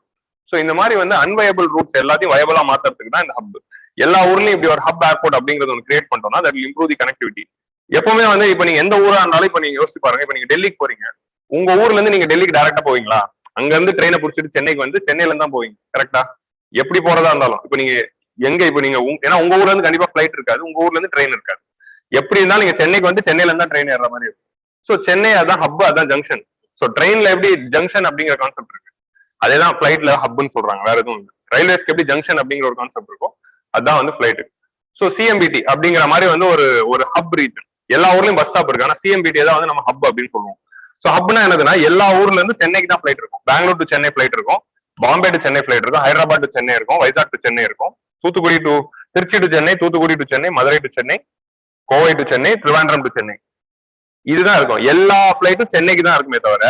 So இந்த மாதிரி வந்து அன்வயபிள் ரூட்ஸ் எல்லாத்தையும் வயபிளா மாத்துறதுக்கு தான் இந்த ஹப். எல்லா ஊர்லயும் இப்படி ஒரு ஹப் ஏர்போர்ட் அப்படிங்கிறது ஒன்று கிரியேட் பண்றோம்னா that will improve the connectivity. எப்பவுமே வந்து இப்ப நீங்க எந்த ஊரா இருந்தாலும் இப்ப நீங்க யோசிச்சு பாருங்க, இப்ப நீங்க டெல்லிக்கு போறீங்க, உங்க ஊர்ல இருந்து நீங்க டெல்லிக்கு டைரக்டா போவீங்களா? அங்க இருந்து ட்ரெயினை பிடிச்சிட்டு சென்னைக்கு வந்து சென்னையில இருந்து தான் போவீங்க, கரெக்டா? எப்படி போறதா இருந்தாலும் இப்ப நீங்க எங்க இப்ப நீங்க ஏன்னா உங்க ஊர்ல இருந்து கண்டிப்பா பிளைட் இருக்காது, உங்க ஊர்ல இருந்து ட்ரெயின் இருக்காது. எப்படி இருந்தாலும் நீங்க சென்னைக்கு வந்து சென்னையில இருந்தா ட்ரெயின் ஏற மாதிரி இருக்கும். சோ சென்னை அதான் ஹப், அதான் ஜங்ஷன். சோ ட்ரெயின்ல எப்படி ஜங்ஷன் அப்படிங்கிற கான்செப்ட் இருக்கு, அதேதான் பிளைட்ல ஹப்னு சொல்றாங்க, வேற எதுவும் இல்லை. ரயில்வேஸ்க்கு எப்படி ஜங்ஷன் அப்படிங்கிற ஒரு கான்செப்ட் இருக்கும், அதான் வந்து பிளைட். சோ சிஎம்பிடி அப்படிங்கிற மாதிரி வந்து ஒரு ஹப் ரீஜன். எல்லா ஊர்லயும் பஸ் ஸ்டாப் இருக்கு, ஆனா சிஎம்பிடி தான் வந்து நம்ம ஹப் அப்படின்னு சொல்லுவோம். சோ ஹப்னா என்னதுன்னா, எல்லா ஊர்ல இருந்து சென்னைக்கு தான் பிளைட் இருக்கும். பெங்களூர் டு சென்னை பிளைட் இருக்கும், பாம்பே டு சென்னை பிளைட் இருக்கும், ஹைதராபாத் டு சென்னை இருக்கும், வைசாக் டு சென்னை இருக்கும், Thoothukudi to Tiruchi to Chennai, Thoothukudi to Chennai, Madurai to Chennai, Kovai to Chennai, Trivandrum to Chennai, இதுதான் இருக்கும். எல்லா பிளைட்டும் சென்னைக்கு தான் இருக்குமே தவிர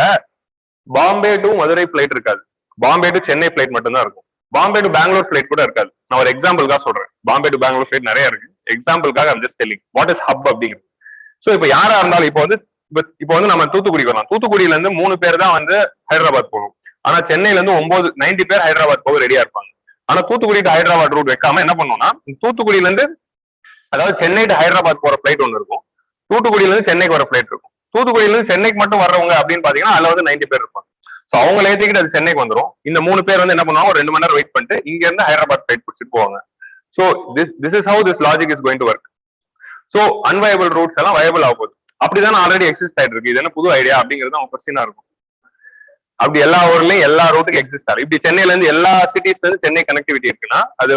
பாம்பே டு மதுரை பிளைட் இருக்காது. பாம்பே டு சென்னை பிளைட் மட்டும் தான் இருக்கும். பாம்பே டு பெங்களூர் பிளைட் கூட இருக்காது. நான் ஒரு எக்ஸாம்பிளுக்காக சொல்றேன், பாம்பே டு பெங்களூர் பிளைட் நிறைய இருக்கு. எக்ஸாம்பிளுக்காக I'm just telling what is hub அப்படிங்கிறது. சோ இப்ப யாரா இருந்தாலும் இப்போ வந்து நம்ம தூத்துக்குடிக்கு வரலாம். தூத்துக்குடியில இருந்து 3 பேர் தான் வந்து ஹைதராபாத் போகணும். ஆனா சென்னையில இருந்து 90 பேர் ஹைதராபாத் போக ரெடியா இருப்பாங்க. ஆனா தூத்துக்குடி டு ஹைதராபாத் ரூட் வைக்காம என்ன பண்ணோம்னா, தூத்துக்குடியில இருந்து அதாவது சென்னை டு ஹைதராபாத் போற பிளைட் ஒன்று இருக்கும், தூத்துக்குடியில இருந்து சென்னைக்கு வர பிளைட் இருக்கும். தூத்துக்குடியில இருந்து சென்னைக்கு மட்டும் வர்றவங்க அப்படின்னு பாத்தீங்கன்னா அதுல வந்து 90 பேர் இருப்பாங்க. சோ அவங்களை ஏத்திக்கிட்டு அது சென்னைக்கு வந்துடும். இந்த 3 பேர் வந்து என்ன பண்ணுவாங்க, ஒரு 2 மணி நேரம் வெயிட் பண்ணிட்டு இங்க இருந்து ஹைதராபாத் பிளைட் பிடிச்சிட்டு போவாங்க. So this is how this logic is going to work. So unviable routes எல்லாம் viable ஆக போகுது. அப்படிதான் ஆல்ரெடி எக்ஸிஸ்ட் ஆயிட்டு இருக்கு. இது என்ன புது ஐடியா அப்படிங்கிறது அவங்க கொஸ்டினா இருக்கும். அப்படி எல்லா ஊர்லயும் எல்லா ரூட்டுக்கும் எக்ஸிஸ்ட் ஆகும். இப்படி சென்னையில இருந்து எல்லா சிட்டிஸ்ல இருந்து சென்னை கனெக்டிவிட்டி இருக்குன்னா அது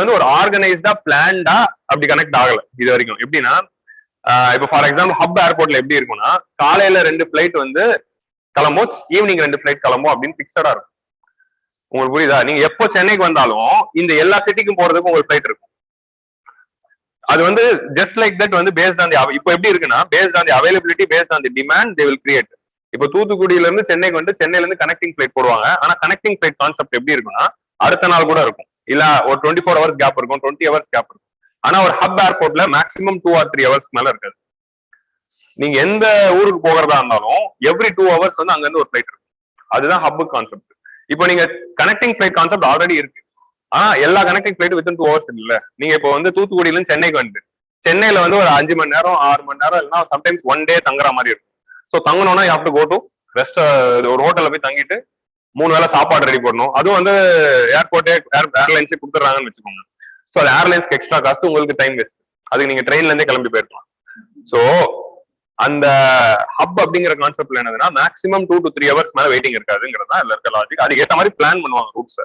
வந்து ஒரு ஆர்கனைஸ்டா பிளான்டா அப்படி கனெக்ட் ஆகல இது வரைக்கும். எப்படின்னா இப்போ ஃபார் எக்ஸாம்பிள் ஹப் ஏர்போர்ட்ல எப்படி இருக்கும்னா காலையில 2 ஃபிளைட் வந்து கிளம்பும், ஈவினிங் 2 ஃபிளைட் கிளம்பும் அப்படின்னு பிக்சடா இருக்கும். உங்களுக்கு புரியுதா? நீங்க எப்போ சென்னைக்கு வந்தாலும் இந்த எல்லா சிட்டிக்கும் போறதுக்கு உங்களுக்கு ஃபிளைட் இருக்கும். அது வந்து ஜஸ்ட் லைக் தட் வந்து பேஸ்ட் ஆன் தி இப்போ எப்படி இருக்குன்னா based on the availability, based on the demand they will create. இப்போ தூத்துக்குடியில இருந்து சென்னைக்கு வந்து சென்னையில இருந்து கனெக்டிங் ஃபிளைட் போடுவாங்க. ஆனா கனெக்டிங் ஃபிளைட் கான்செப்ட் எப்படி இருக்குன்னா அடுத்த நாள் கூட இருக்கும், இல்ல ஒரு 24 ஹவர்ஸ் கேப் இருக்கும், 20 ஹவர்ஸ் கேப் இருக்கும். ஆனா ஒரு ஹப் ஏர்போர்ட்ல மேக்ஸிமம் 2 or 3 ஹவர்ஸ் மேல இருக்காது. நீங்க எந்த ஊருக்கு போகிறதா இருந்தாலும் எவ்ரி 2 ஹவர்ஸ் வந்து அங்க இருந்து ஒரு ஃபிளைட் இருக்கும். அதுதான் ஹப் கான்செப்ட். இப்போ நீங்க கனெக்டிங் ஃபிளைட் கான்செப்ட் ஆல்ரெடி இருக்கு. ஆனா எல்லா கனெக்டிங் ஃபிளைட் வித்தின் 2 ஹவர்ஸ் இல்ல. நீங்க இப்போ வந்து தூத்துக்குடியில இருந்து சென்னைக்கு வந்து சென்னையில வந்து ஒரு 5 மணி நேரம் 6 மணி நேரம் இல்லைன்னா சம்டைம்ஸ் 1 டே தங்குற மாதிரி இருக்கும். ஸோ தங்கணும்னா you have to go to rest, ஒரு ஹோட்டல்ல போய் தங்கிட்டு 3 வேளை சாப்பாடு ரெடி பண்ணணும். அதுவும் வந்து ஏர்போர்ட்டே ஏர்லைன்ஸே கொடுத்துறாங்கன்னு வச்சுக்கோங்க. ஸோ அது ஏர்லைன்ஸ்க்கு எக்ஸ்ட்ரா காஸ்ட், உங்களுக்கு டைம் வேஸ்ட். அதுக்கு நீங்க ட்ரெயின்ல இருந்தே கிளம்பி போயிருக்கலாம். ஸோ அந்த ஹப் அப்படிங்கிற கான்செப்ட்ல என்னதுன்னா மேக்ஸிமம் 2 to 3 ஹவர்ஸ் மேல வெயிட்டிங் இருக்காதுங்கிறது தான் இருக்க லாஜிக். அதுக்கு ஏற்ற மாதிரி பிளான் பண்ணுவாங்க ரூட்ஸ்.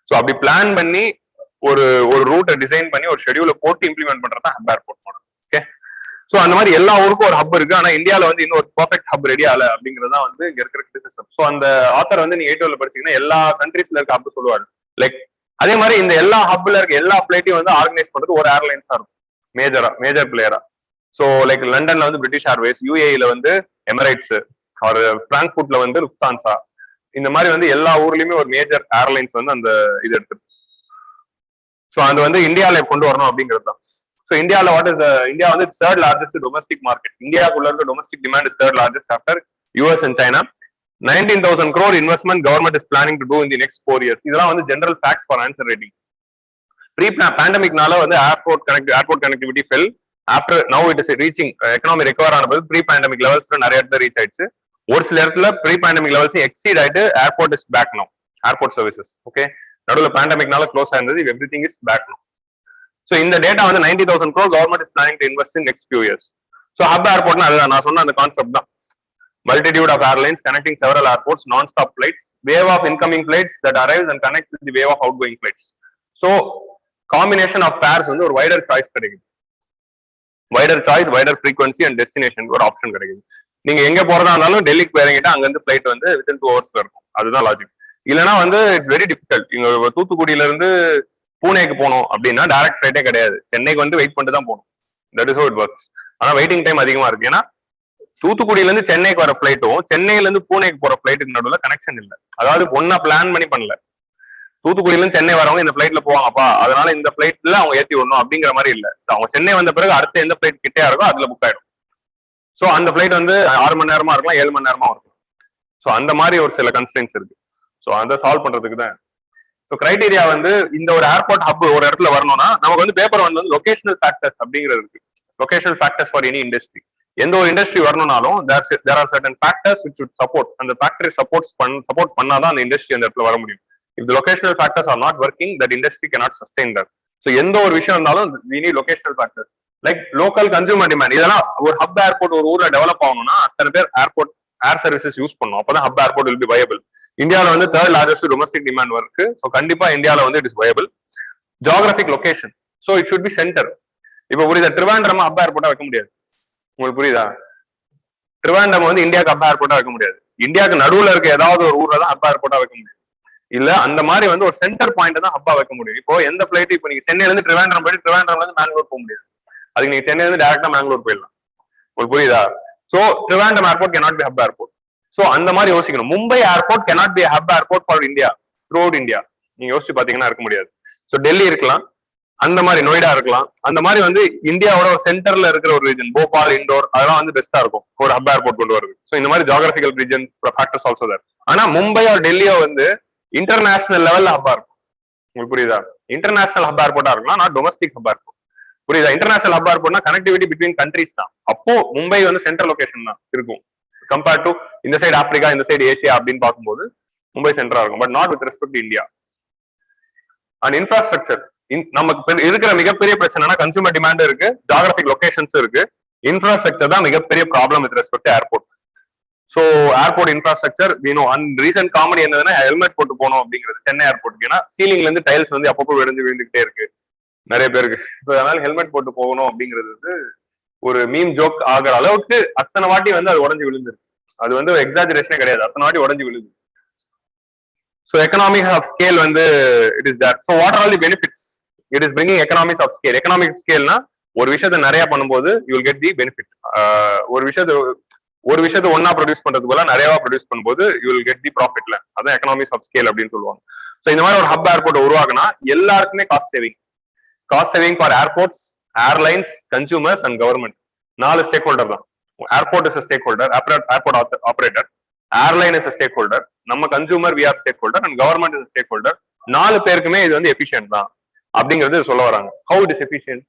ஸோ அப்படி பிளான் பண்ணி ஒரு ரூட்டை டிசைன் பண்ணி ஒரு ஷெடியூல போட்டு இம்ப்ளிமெண்ட் பண்றது தான் hub airport model. Okay, so அந்த மாதிரி எல்லா ஊருக்கும் ஒரு ஹப் இருக்கு. ஆனா இந்தியாவில வந்து இன்னும் ஒரு பர்ஃபெக்ட் ஹப் ரெடி ஆகல அப்படிங்கிறதா வந்து இங்க இருக்கிற கிரிட்டிசிசம். ஸோ அந்த ஆத்தர் வந்து நீங்க A2ல படிச்சீங்கன்னா எல்லா கண்ட்ரீஸ்ல இருக்க ஹப் சொல்லுவாரு. லைக் அதே மாதிரி இந்த எல்லா ஹப்ல இருக்க எல்லா பிளைட்டையும் வந்து ஆர்கனைஸ் பண்றது ஒரு ஏர்லைன்ஸா இருக்கும், மேஜர் பிளேயரா. ஸோ லைக் லண்டன்ல வந்து பிரிட்டிஷ் ஏர்வேஸ், UAEல வந்து எமிரேட்ஸ், ஒரு பிராங்க்ஃபுட்ல வந்து லுஃப்தான்சா. இந்த மாதிரி வந்து எல்லா ஊர்லயுமே ஒரு மேஜர் ஏர்லைன்ஸ் வந்து அந்த இது எடுத்து. ஸோ அது வந்து இந்தியாவில கொண்டு வரணும் அப்படிங்கிறது தான். ஸோ இந்தியாவில் இந்தியா வந்து தேர்ட் லார்ஜஸ்ட் டொமஸ்டிக் மார்க்கெட். இந்தியாவுக்குள்ள இருக்க domestic demand is third largest after US and China. 19,000 crore investment government is planning to do in the next 4 years. இதெல்லாம் வந்து general facts for answer writing. Pre பேண்டமிக்னால வந்து airport connectivity fell. After now it is reaching economy recover ஆனது pre pandemic levels நிறைய இடத்துல reach ஆயிடுச்சு. ஒரு சில இடத்துல ப்ரீ பேண்டமிக் லெவல்ஸ் எக்ஸீட் ஆயிட்டு airport is back now. Airport services okay, நடுவில் பேண்டமிக்னால க்ளோஸ் ஆயிருந்தது, everything is back now. So இந்த டேட்டா வந்து 90,000 crore government is planning to invest in next few years. So hub ஏர்போர்ட்னா அதுதான் நான் சொன்ன அந்த கான்செப்ட் தான். Multitude of airlines connecting several airports, non-stop flights, wave of incoming flights that arrives and connects with the wave of outgoing flights. So combination of pairs வந்து ஒரு wider choice கிடைக்குது. wider choice, wider frequency and destination ஒரு option கிடைக்குது. நீங்க எங்க போறதா இருந்தாலும் டெல்லிக்கு போறீங்கிட்ட அங்க இருந்து ஃபிளைட் வந்து வித்தின் 2 ஹவர்ஸ்ல இருக்கும். அதுதான் லாஜிக். இல்லைன்னா வந்து இட்ஸ் வெரி டிஃபிகல்ட். இங்க தூத்துக்குடியில இருந்து பூனேக்கு போகணும் அப்படின்னா டைரக்ட் ஃபிளைட்டே கிடையாது. சென்னைக்கு வந்து வெயிட் பண்ணிட்டு தான் போகணும். That is how it works. ஆனா வெயிட்டிங் டைம் அதிகமா இருக்கு. ஏன்னா தூத்துக்குடியில இருந்து சென்னைக்கு வர ஃபிளைட்டும் சென்னையில இருந்து பூனேக்கு போற ஃபிளைட்டுக்கு நடுவில் கனெக்ஷன் இல்லை. அதாவது ஒன்னா பிளான் பண்ணல. தூத்துக்குடியில இருந்து சென்னை வரவங்க இந்த ஃபிளைட்ல போவாங்கப்பா, அதனால இந்த ஃபிளைட்ல அவங்க ஏற்றி விடணும் அப்படிங்கிற மாதிரி இல்லை. அவங்க சென்னை வந்த பிறகு அடுத்த எந்த ஃபிளைட் கிட்டே இருக்கோ அதுல புக் ஆயிடும். ஸோ அந்த ஃபிளைட் வந்து 6 மணி நேரமா இருக்கலாம், 7 மணி நேரமா இருக்கும். ஸோ அந்த மாதிரி ஒரு சில கன்ஸ்ட்ரெயின்ஸ் இருக்கு. ஸோ அதை சால்வ் பண்றதுக்கு தான். ஸோ கிரைடீரியா வந்து இந்த ஒரு ஏர்போர்ட் ஹப் ஒரு இடத்துல வரணும்னா நமக்கு வந்து பேப்பர் வந்து லொகேஷனல் ஃபேக்டர்ஸ் அப்படிங்கிறது இருக்கு. Locational factors for any industry. எந்த ஒரு இண்டஸ்ட்ரி வரணும்னாலும் there are certain factors which should support. அந்த ஃபேக்டரி சப்போர்ட் பண்ணாதான் அந்த இண்டஸ்ட்ரி அந்த இடத்துல வர முடியும். if the locational factors are not working, that industry cannot sustain that. So எந்த ஒரு விஷயம் இருந்தாலும் we need locational factors like local consumer demand. இதெல்லாம் ஒரு ஹப் ஏர்போர்ட் ஒரு ஊர்ல டெவலப் ஆகணும்னா அத்தனை பேர் ஏர் சர்வீசஸ் யூஸ் பண்ணும். அப்பதான் hub airport will be viable. இந்தியாவில் வந்து தேர்ட் லார்ஜஸ்ட் டொமஸ்டிக் டிமாண்ட் இருக்கு. ஸோ கண்டிப்பா இந்தியாவில் வந்து it is viable. Geographic location, so it should be centre. இப்போ புரியுதா, ட்ரிவாண்ட்ரம் ஹப் ஏர்போர்ட்டா வைக்க முடியாது. உங்களுக்கு புரியுதா? ட்ரிவாண்டம் வந்து இந்தியாவுக்கு ஹப் ஏர்போர்ட்டா வைக்க முடியாது. இந்தியாவுக்கு நடுவுல இருக்க ஏதாவது ஒரு ஊர்ல தான் ஹப் ஏர்போர்ட்டா வைக்க முடியும். இல்ல அந்த மாதிரி வந்து ஒரு சென்டர் பாயிண்ட் தான் ஹப்பா வைக்க முடியும். இப்போ எந்த பிளைட் இப்போ நீங்க சென்னையில இருந்து ட்ரிவாண்டம் போயிட்டு ட்ரிவாண்டம்ல இருந்து மேங்களூர் போக முடியாது. அதுக்கு நீங்க சென்னையில இருந்து டேரக்டா மேங்களூர் போயிடலாம். உங்களுக்கு புரியுதா? So Trivandrum airport cannot be hub airport. So அந்த மாதிரி யோசிக்கணும். Mumbai airport cannot be a hub airport for India throughout India. நீங்க யோசிச்சு பாத்தீங்கன்னா இருக்க முடியாது. சோ டெல்லி இருக்கலாம், அந்த மாதிரி நொய்டா இருக்கலாம். அந்த மாதிரி வந்து இந்தியாவோட ஒரு சென்டர்ல இருக்கிற ஒரு ரீஜன் போபால், இண்டோர், அதெல்லாம் வந்து பெஸ்டா இருக்கும் ஒரு ஹப் ஏர்போர்ட் கொண்டு வருது. சோ இந்த மாதிரி ஜியோகிராபிக்கல் ரீஜன் ஃபேக்டர்ஸ் ஆல்சோ தேர். ஆனா மும்பை ஆர் டெல்லியோ வந்து இன்டர்நேஷனல் லெவல்ல ஹப்பா இருக்கும். உங்களுக்கு புரியுதா? இன்டர்நேஷனல் ஹப் ஏர்போர்ட்டா இருக்கலாம், நாட் டொமஸ்டிக் ஹப் ஏர்போர்ட். புரியுதா? இன்டர்நேஷனல் ஹப் ஏர்போர்ட்னா கனெக்டிவிட்டி பிட்வீன் கண்ட்ரீஸ் தான். அப்போ மும்பை வந்து சென்ட்ரல் லொகேஷன் தான் இருக்கும். கம்பேர்ட் டு இந்த சைடு ஆப்பிரிக்கா, இந்த சைடு ஏசியா அப்படின்னு பார்க்கும்போது மும்பை சென்டரா இருக்கும். But not with respect to India. And infrastructure. நமக்கு இருக்கிற மிகப்பெரிய பிரச்சனைனா கன்சூமர் டிமாண்ட் இருக்கு, ஜியோகிராபிக் லொகேஷன்ஸ் இருக்கு, இன்ஃப்ராஸ்ட்ரக்சர் தான் மிகப்பெரிய problem with respect airport. So airport infrastructure வீணும். அண்ட் ரீசென்ட் காமெடி என்னதுன்னா ஹெல்மெட் போட்டு போனோம் அப்படிங்கிறது சென்னை ஏர்போர்ட்டுக்கு. ஏன்னா சீலிங்ல இருந்து டைல்ஸ் வந்து அப்பப்போ விழுந்துகிட்டே இருக்கு நிறைய பேருக்கு. அதனால ஹெல்மெட் போட்டு போகணும் அப்படிங்கிறது வந்து ஒரு மீம் ஜோக் ஆகிற அளவுக்கு அத்தனை வாட்டி வந்து அது உடஞ்சு விழுந்துருக்கு. அது வந்து எக்ஸாஜரேஷனே கிடையாது, அத்தனை வாட்டி உடஞ்சு விழுது. ஸோ எக்கனாமிக்ஸ் ஆஃப் ஸ்கேல் வந்து it is that. So what are all the benefits? It is bringing economics of scale. Economic ஸ்கேல்னா ஒரு விஷயத்தை நிறைய பண்ணும்போது you will get the benefit. ஒரு விஷயத்தை ஒன்னா ப்ரொடியூஸ் பண்றது போல நிறையவா ப்ரொடியூஸ் பண்ணும்போது யூ வில் கெட் தி ப்ராஃபிட்ல. அதான் எக்கனாமிக்ஸ் ஆஃப் ஸ்கேல் அப்படின்னு சொல்லுவாங்க. ஸோ இந்த மாதிரி ஒரு ஹப் ஏர்போர்ட் உருவாக்குனா எல்லாருக்குமே cost saving for airports, airlines, consumers and government. 4 stakeholder தான். Airport is stakeholder, airport operator, airline is stakeholder, நம்ம consumer we are stakeholder and government is stakeholder. 4 பேருக்குமே இது வந்து efficient தான் அப்படிங்கிறது சொல்ல வராங்க. How it is efficient?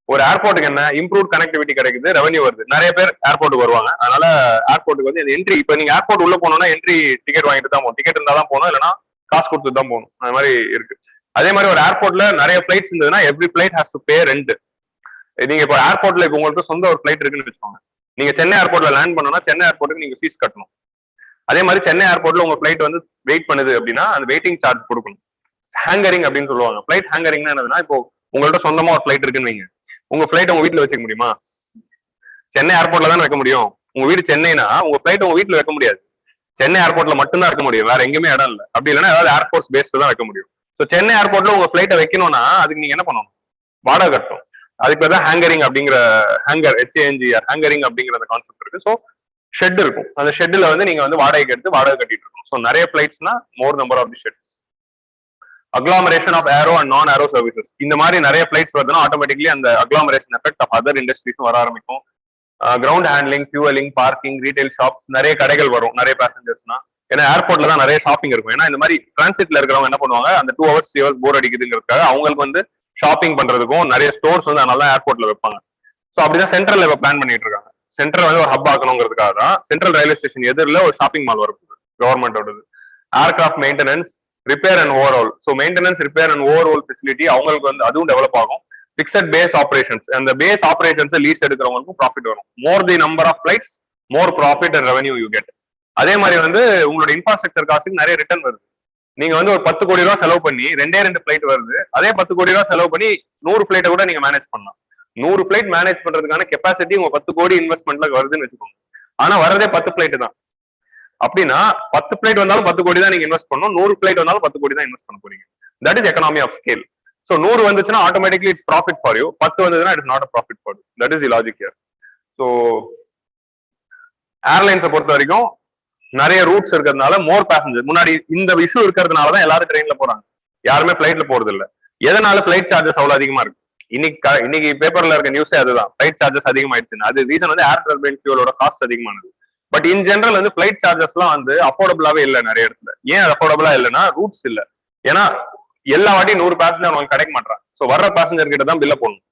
ஒரு ஏர்போர்ட்டுக்கு என்ன இம்ப்ரூவ் கனெக்டிவிட்டி கிடைக்குது, ரெவன்யூ வருது, நிறைய பேர் ஏர்போர்ட்டுக்கு வருவாங்க. அதனால ஏர்போர்ட்டுக்கு வந்து என்ட்ரி, இப்ப நீங்க ஏர்போர்ட் உள்ள போனோம்னா என்ட்ரி டிக்கெட் வாங்கிட்டு தான் போகணும், டிக்கெட் இருந்தா தான் போகணும், இல்லைன்னா காசு கொடுத்து தான் போகணும். அது மாதிரி இருக்கு. அதே மாதிரி ஒரு ஏர்போர்ட்ல நிறைய பிளைட்ஸ் இருந்ததுன்னா every flight has to pay rent. நீங்க இப்போ ஏர்போர்ட்ல இப்போ உங்களுக்கு சொந்த ஒரு பிளைட் இருக்குன்னு வச்சுக்கோங்க, நீங்க சென்னை ஏர்போர்ட்ல லேண்ட் பண்ணணும்னா சென்னை ஏர்போர்ட்டுக்கு நீங்க ஃபீஸ் கட்டணும். அதே மாதிரி சென்னை ஏர்போர்ட்ல உங்க பிளைட் வந்து வெயிட் பண்ணுது அப்படின்னா அந்த வெயிட்டிங் சார்ஜ் கொடுக்கணும். ஹேங்கரிங் அப்படின்னு சொல்லுவாங்க. பிளைட் ஹேங்கரிங்னா என்னதுன்னா, இப்போ உங்கள்ட்ட சொந்தமா ஒரு பிளைட் இருக்குன்னு வைங்க, உங்க பிளைட் உங்க வீட்டுல வச்சுக்க முடியுமா? சென்னை ஏர்போர்ட்ல தான் வைக்க முடியும். உங்க வீடு சென்னைனா உங்க பிளைட் உங்க வீட்டுல வைக்க முடியாது, சென்னை ஏர்போர்ட்ல மட்டும்தான் வைக்க முடியும், வேற எங்கேயுமே இடம் இல்லை. அப்படி இல்லைன்னா ஏதாவது ஏர்போர்ட்ஸ் பேஸ்ல தான் வைக்க முடியும். ஸோ சென்னை ஏர்போர்ட்ல உங்க பிளைட்டை வைக்கணும்னா அதுக்கு நீங்க என்ன பண்ணணும்? வாடகை கட்டணும். அதுக்கு தான் ஹேங்கரிங் அப்படிங்கிற ஹேங்கரிங் அப்படிங்கிற அந்த கான்செப்ட் இருக்கு. ஸோ ஷெட் இருக்கும், அந்த ஷெட்ல வந்து நீங்க வந்து வாடகைக்கு எடுத்து வாடகை கட்டிட்டு இருக்கணும். ஸோ நிறைய பிளைட்ஸ்னா more number of the sheds. Agglomeration of aero and non aero services. இந்த மாதிரி நிறைய பிளைட்ஸ் வருதுன்னா ஆட்டோமேட்டிக்லி அந்த அக்ளாமரேஷன் எஃபெக்ட் ஆஃப் அதர் இண்டஸ்ட்ரீஸும் வர ஆரம்பிக்கும். Ground handling, fueling, parking, retail shops, நிறைய கடைகள் வரும் நிறைய பேசஞ்சர்ஸ்னா. ஏன்னா ஏர்போர்ட்ல தான் நிறைய ஷாப்பிங் இருக்கும். ஏன்னா இந்த மாதிரி டிரான்சிட்ல இருக்கிறவங்க என்ன பண்ணுவாங்க, அந்த 2 hours 3 hours போர் அடிக்குதுங்கிறதுக்காக அவங்களுக்கு வந்து ஷாப்பிங் பண்றதுக்கும் நிறைய ஸ்டோர்ஸ் வந்து அதனால ஏர்போர்ட்ல வைப்பாங்க. ஸோ அப்படிதான் சென்ட்ரல் இப்ப பிளான் பண்ணிட்டு இருக்காங்க. சென்ட்ரல் வந்து ஒரு ஹப் ஆக்கணுங்கிறதுக்காக தான் சென்ட்ரல் ரயில்வே ஸ்டேஷன் எதிரில் ஒரு ஷாப்பிங் மால் வரப்போகுது கவர்மெண்டோடது. Aircraft maintenance, repair and overhaul. So maintenance, repair and overhaul facility அவங்களுக்கு வந்து அதுவும் டெவலப் ஆகும். பிக்சட் பேஸ் ஆபரேஷன்ஸ், அந்த பேஸ் ஆபரேஷன்ஸ் லீஸ் எடுக்கிறவங்களுக்கும் ப்ராஃபிட் வரும். More the number of flights more profit and revenue you get. அதே மாதிரி வந்து உங்களோட இன்ஃப்ராஸ்ட்ரக்சர் காசுக்கு நிறைய ரிட்டர்ன் வருது. நீங்க வந்து ஒரு 10 கோடி ரூபாய் செலவு பண்ணி 2 பிளைட் வருது, அதே 10 கோடி ரூபாய் செலவு பண்ணி 100 பிளைட்டை கூட நீங்க மேனேஜ் பண்ணலாம். 100 பிளைட் மேனேஜ் பண்றதுக்கான கெப்பாசிட்டி உங்க 10 கோடி இன்வெஸ்ட்மெண்ட்ல வருதுன்னு வச்சுக்கோங்க. ஆனா வரதே 10 பிளைட் தான். அப்படின்னா 10 பிளைட் வந்தாலும் 10 கோடி தான் நீங்க இன்வெஸ்ட் பண்ணணும், 100 பிளைட் வந்தாலும் 10 கோடி தான் இன்வெஸ்ட் பண்ண போறீங்க. That is economy of scale. So 100 வந்துச்சுன்னா automatically it's profit for you, 10 வந்ததுன்னா it's not a profit for you. That is the logic here. So ஏர்லைன்ஸை பொறுத்த வரைக்கும் நிறைய ரூட்ஸ் இருக்கிறதுனால மோர் பேசஞ்சர். முன்னாடி இந்த இஷ்யூ இருக்கிறதுனால தான் எல்லாரும் ட்ரெயின்ல போறாங்க, யாருமே பிளைட்ல போறது இல்லை. எதனால பிளைட் சார்ஜஸ் அவ்வளவு அதிகமா இருக்கு? இன்னைக்கு பேப்பர்ல இருக்க நியூஸே அதுதான், பிளைட் சார்ஜஸ் அதிகமாயிடுச்சு. அது ரீசன் வந்து ஏர் டர்பைன் ஃபியூலோட காஸ்ட் அதிகமானது. பட் இன் ஜெனரல் வந்து பிளைட் சார்ஜஸ் எல்லாம் வந்து அஃபோர்டபுளாவே இல்லை நிறைய இடத்துல. ஏன் அஃபோர்டபுளா இல்லைன்னா ரூட்ஸ் இல்ல. ஏன்னா எல்லா வாட்டியும் 100 பேசஞ்சர் அவங்க கிடைக்க மாட்டாங்க. ஸோ வர்ற பேசஞ்சர் கிட்ட தான் பில்ல போடணும்.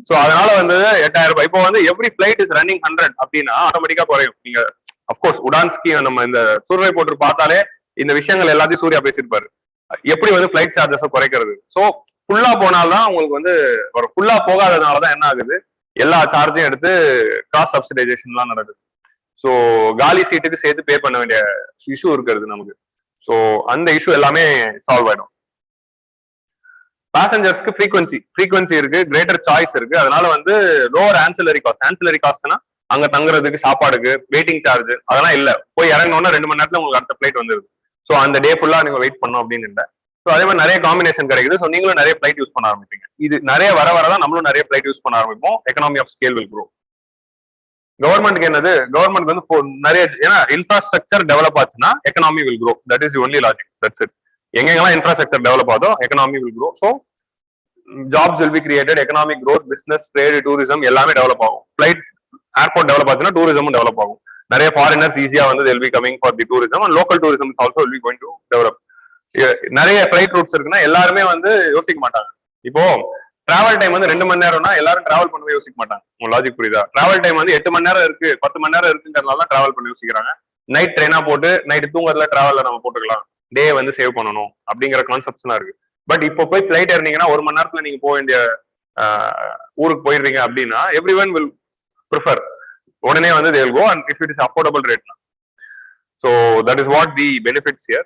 ஸோ அதனால வந்து 8000 ரூபாய். இப்போ வந்து எவ்ரி பிளைட் இஸ் ரன்னிங் 100 அப்படின்னா ஆட்டோமேட்டிக்கா குறையும். நீங்க அப்கோர்ஸ் உடான்ஸ்கி நம்ம இந்த சூரிய போட்டு பார்த்தாலே இந்த விஷயங்கள் எல்லாத்தையும் சூர்யா பேசியிருப்பாரு, எப்படி வந்து பிளைட் சார்ஜஸை குறைக்கிறது. ஸோ ஃபுல்லா போனால்தான் உங்களுக்கு வந்து ஒரு ஃபுல்லா போகாததுனாலதான் என்ன ஆகுது, எல்லா சார்ஜையும் எடுத்து காஸ்ட் சப்சிடைசேஷன் எல்லாம் நடக்குது. ஸோ காலி சீட்டுக்கு சேர்த்து பே பண்ண வேண்டிய இஷ்யூ இருக்கிறது நமக்கு. ஸோ அந்த இஷ்யூ எல்லாமே சால்வ் ஆயிடும். பேசஞ்சர்ஸ்க்கு ஃப்ரீக்வன்சி இருக்கு, கிரேட்டர் சாய்ஸ் இருக்கு. அதனால வந்து லோவர் ஆன்சிலரி காஸ்ட். ஆன்சிலரி காஸ்ட்னா அங்க தங்குறதுக்கு, சாப்பாடுக்கு, வெயிட்டிங் சார்ஜ் அதெல்லாம் இல்ல. போய் இறங்கணும்னா 2 மணி நேரத்துல உங்களுக்கு அடுத்த பிளைட் வந்துருது. ஸோ அந்த டே ஃபுல்லா நீங்க வெயிட் பண்ணணும் அப்படின்னு இல்லை. ஸோ அதே மாதிரி நிறைய காம்பினேஷன் கிடைக்குது. ஸோ நீங்களும் நிறைய பிளைட் யூஸ் பண்ண ஆரம்பிப்பீங்க. இது நிறைய வரதான் நம்மளும் நிறைய பிளைட் யூஸ் பண்ண ஆரம்பிப்போம். Economy of scale will grow. கவர்மெண்ட்க்கு என்னது, கவர்மெண்ட் வந்து நிறைய, ஏன்னா இன்ஃப்ராஸ்ட்ரக்சர் டெவலப் ஆச்சுன்னா economy will grow. That is only logic. That's it. எங்கெல்லாம் இன்ஃப்ராஸ்ட்ரக்சர் டெவலப் ஆகுதோ economy will grow. So jobs will be created, economic growth, business, trade, tourism எல்லாமே develop ஆகும். பிளைட் ஏர்போர்ட் டெவலப் ஆச்சுன்னா டூரிசமும் டெவலப் ஆகும். நிறைய foreigners ஈஸியா வந்து they'll be coming for the tourism and local tourism is also will be going to develop. நிறைய flight roots இருக்குன்னா எல்லாருமே வந்து யோசிக்க மாட்டாங்க. இப்போ டிராவல் டைம் வந்து 2 மணி நேரம்னா எல்லாரும் டிராவல் பண்ணவே யோசிக்க மாட்டாங்க. உங்க லாஜிக் புரியுதா? டிராவல் டைம் வந்து 8 மணி நேரம் இருக்கு, 10 மணி நேரம் இருக்குங்கிறதுனால தான் டிராவல் பண்ணி யோசிக்கிறாங்க. நைட் ட்ரெயினா போட்டு நைட் தூங்குறதுல டிராவல்ல நம்ம போட்டுக்கலாம், டே வந்து சேவ் பண்ணணும் அப்படிங்கிற கான்செப்ட்ஸ்லாம் இருக்கு. பட் இப்போ போய் ஃபிளைட் ஏறினீங்கன்னா 1 மணி நேரத்துல நீங்க போக வேண்டிய ஊருக்கு போயிடுறீங்க அப்படின்னா எவ்ரி ஒன் வில் ப்ரிஃபர் உடனே வந்து they will go and if it is affordable rate. So that is what the benefits here.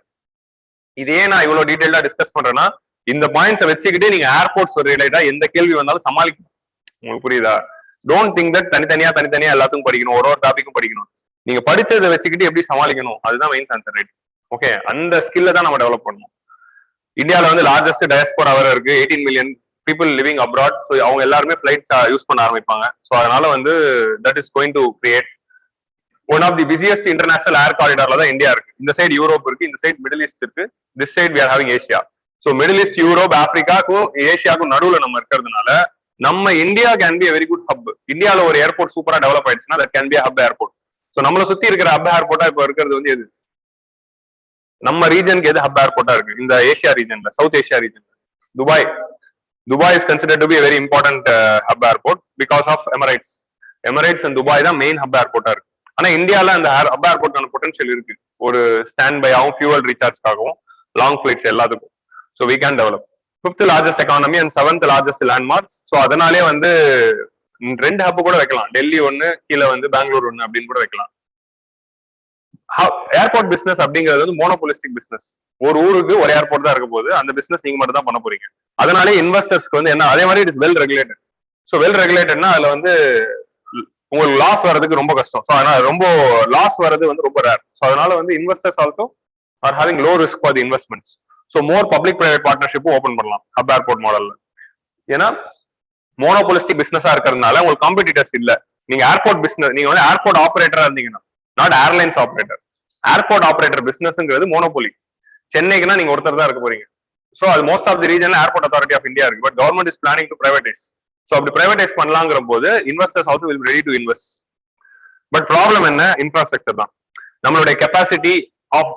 இதே நான் இவ்வளவு டீடைல்டா டிஸ்கஸ் பண்றேன்னா இந்த பாயிண்ட்ஸை வச்சுக்கிட்டு நீங்க ஏர்போர்ட்ஸ் ரிலேட்டடா எந்த கேள்வி வந்தாலும் சமாளிக்கணும். உங்களுக்கு புரியுதா? டோன்ட் திங்க் தட் தனித்தனியா எல்லாத்துக்கும் படிக்கணும், ஒரு டாபிக்கும் படிக்கணும். நீங்க படிச்சதை வச்சுக்கிட்டு எப்படி சமாளிக்கணும் அதுதான் மெயின் ஆன்சர், ரைட்? ஓகே, அந்த ஸ்கில்ல தான் நம்ம டெவலப் பண்ணணும். இந்தியாவில வந்து லார்ஜஸ்ட் டயஸ்போரா வேற இருக்கு, 18 million people living abroad. So அவங்க எல்லாருமே ஃபிளைட்ஸ் யூஸ் பண்ண ஆரம்பிப்பாங்க. ஸோ அதனால வந்து that is going to create one of the busiest international air காரிடார்ல தான் இந்தியா இருக்கு. இந்த சைடு யூரோப் இருக்கு, இந்த சைடு மிடில் ஈஸ்ட் இருக்கு, this side we are having Asia. So middle east, Europe, ஆப்பிரிக்காக்கும் ஏஷியாவுக்கும் நடுவுல நம்ம இருக்கிறதுனால நம்ம India can be very good hub. இந்தியாவில ஒரு ஏர்போர்ட் சூப்பரா டெவலப் ஆயிடுச்சுன்னா that can be hub airport. So நம்மளை சுத்தி இருக்கிற ஹப் ஏர்போர்ட்டா இப்போ இருக்கிறது வந்து எது? நம்ம ரீஜனுக்கு எது ஹப் ஏர்போர்ட்டா இருக்கு? இந்த ஏஷியா ரீஜன்ல, சவுத் ஏஷியா ரீஜன்ல Dubai. Dubai is considered to be very important hub airport because of Emirates. Emirates and Dubai தான் மெயின் ஹப் ஏர்போர்ட்டா இருக்கு. ஆனா இந்தியால அந்த ஹப் ஏர்போர்ட்டான பொட்டன்ஷியல் இருக்கு, ஒரு ஸ்டாண்ட் பை ஆகும், ஃபியூவல் ரீசார்ஜ்க்காகவும், லாங் ஃபிளைட்ஸ் எல்லாத்துக்கும். So we can develop. 5th largest economy and 7th largest landmark. So அதனாலே வந்து 2 ஹப் கூட வைக்கலாம், டெல்லி ஒன்னு, கீழே வந்து பெங்களூர் ஒன்னு அப்படின்னு கூட வைக்கலாம். ஏர்போர்ட் பிசினஸ் அப்படிங்கிறது வந்து மோனோபோலிஸ்டிக் பிசினஸ். ஒரு ஊருக்கு ஒரு ஏர்போர்ட் தான் இருக்க போது, அந்த பிசினஸ் நீங்க மட்டும் தான் பண்ண போறீங்க. அதனாலே இன்வெஸ்டர்ஸ்க்கு வந்து என்ன, அதே மாதிரி it is well regulated. So well ரெகுலேட்டட்னா அதுல வந்து உங்களுக்கு லாஸ் வர்றதுக்கு ரொம்ப கஷ்டம். ஸோ அதனால ரொம்ப லாஸ் வர்றது வந்து ரொம்ப ரேர். ஸோ அதனால வந்து investors also are having low risk for the investments. So more public private பார்ட்னர்ஷிப்பும் ஓப்பன் பண்ணலாம் ஹப் ஏர்போர்ட் மாடல்ல. ஏன்னா மோனோபோலிஸ்டிக் பிசினஸா இருக்கிறதுனால உங்களுக்கு காம்படிட்டர்ஸ் இல்ல. நீங்க ஏர்போர்ட் பிசினஸ், நீங்க வந்து ஏர்போர்ட் ஆபரேட்டரா இருந்தீங்கன்னா, not airlines operator. Airport operator பிசினஸ்ங்கிறது மோனோபோலி. சென்னைக்குன்னா நீங்க ஒருத்தர் தான் இருக்க போறீங்க. ஸோ அது மோஸ்ட் ஆஃப் தி ரீஜன்ல ஏர்போர்ட் அத்தாரிட்டி ஆஃப் இந்தியா இருக்கு. But government is planning to privatize. So அப்படி பிரைவேடைஸ் பண்ணலாங்கிற போது investors also will be ready to invest. But problem என்ன? இன்ஃப்ராஸ்ட்ரக்சர் தான். நம்மளுடைய capacity of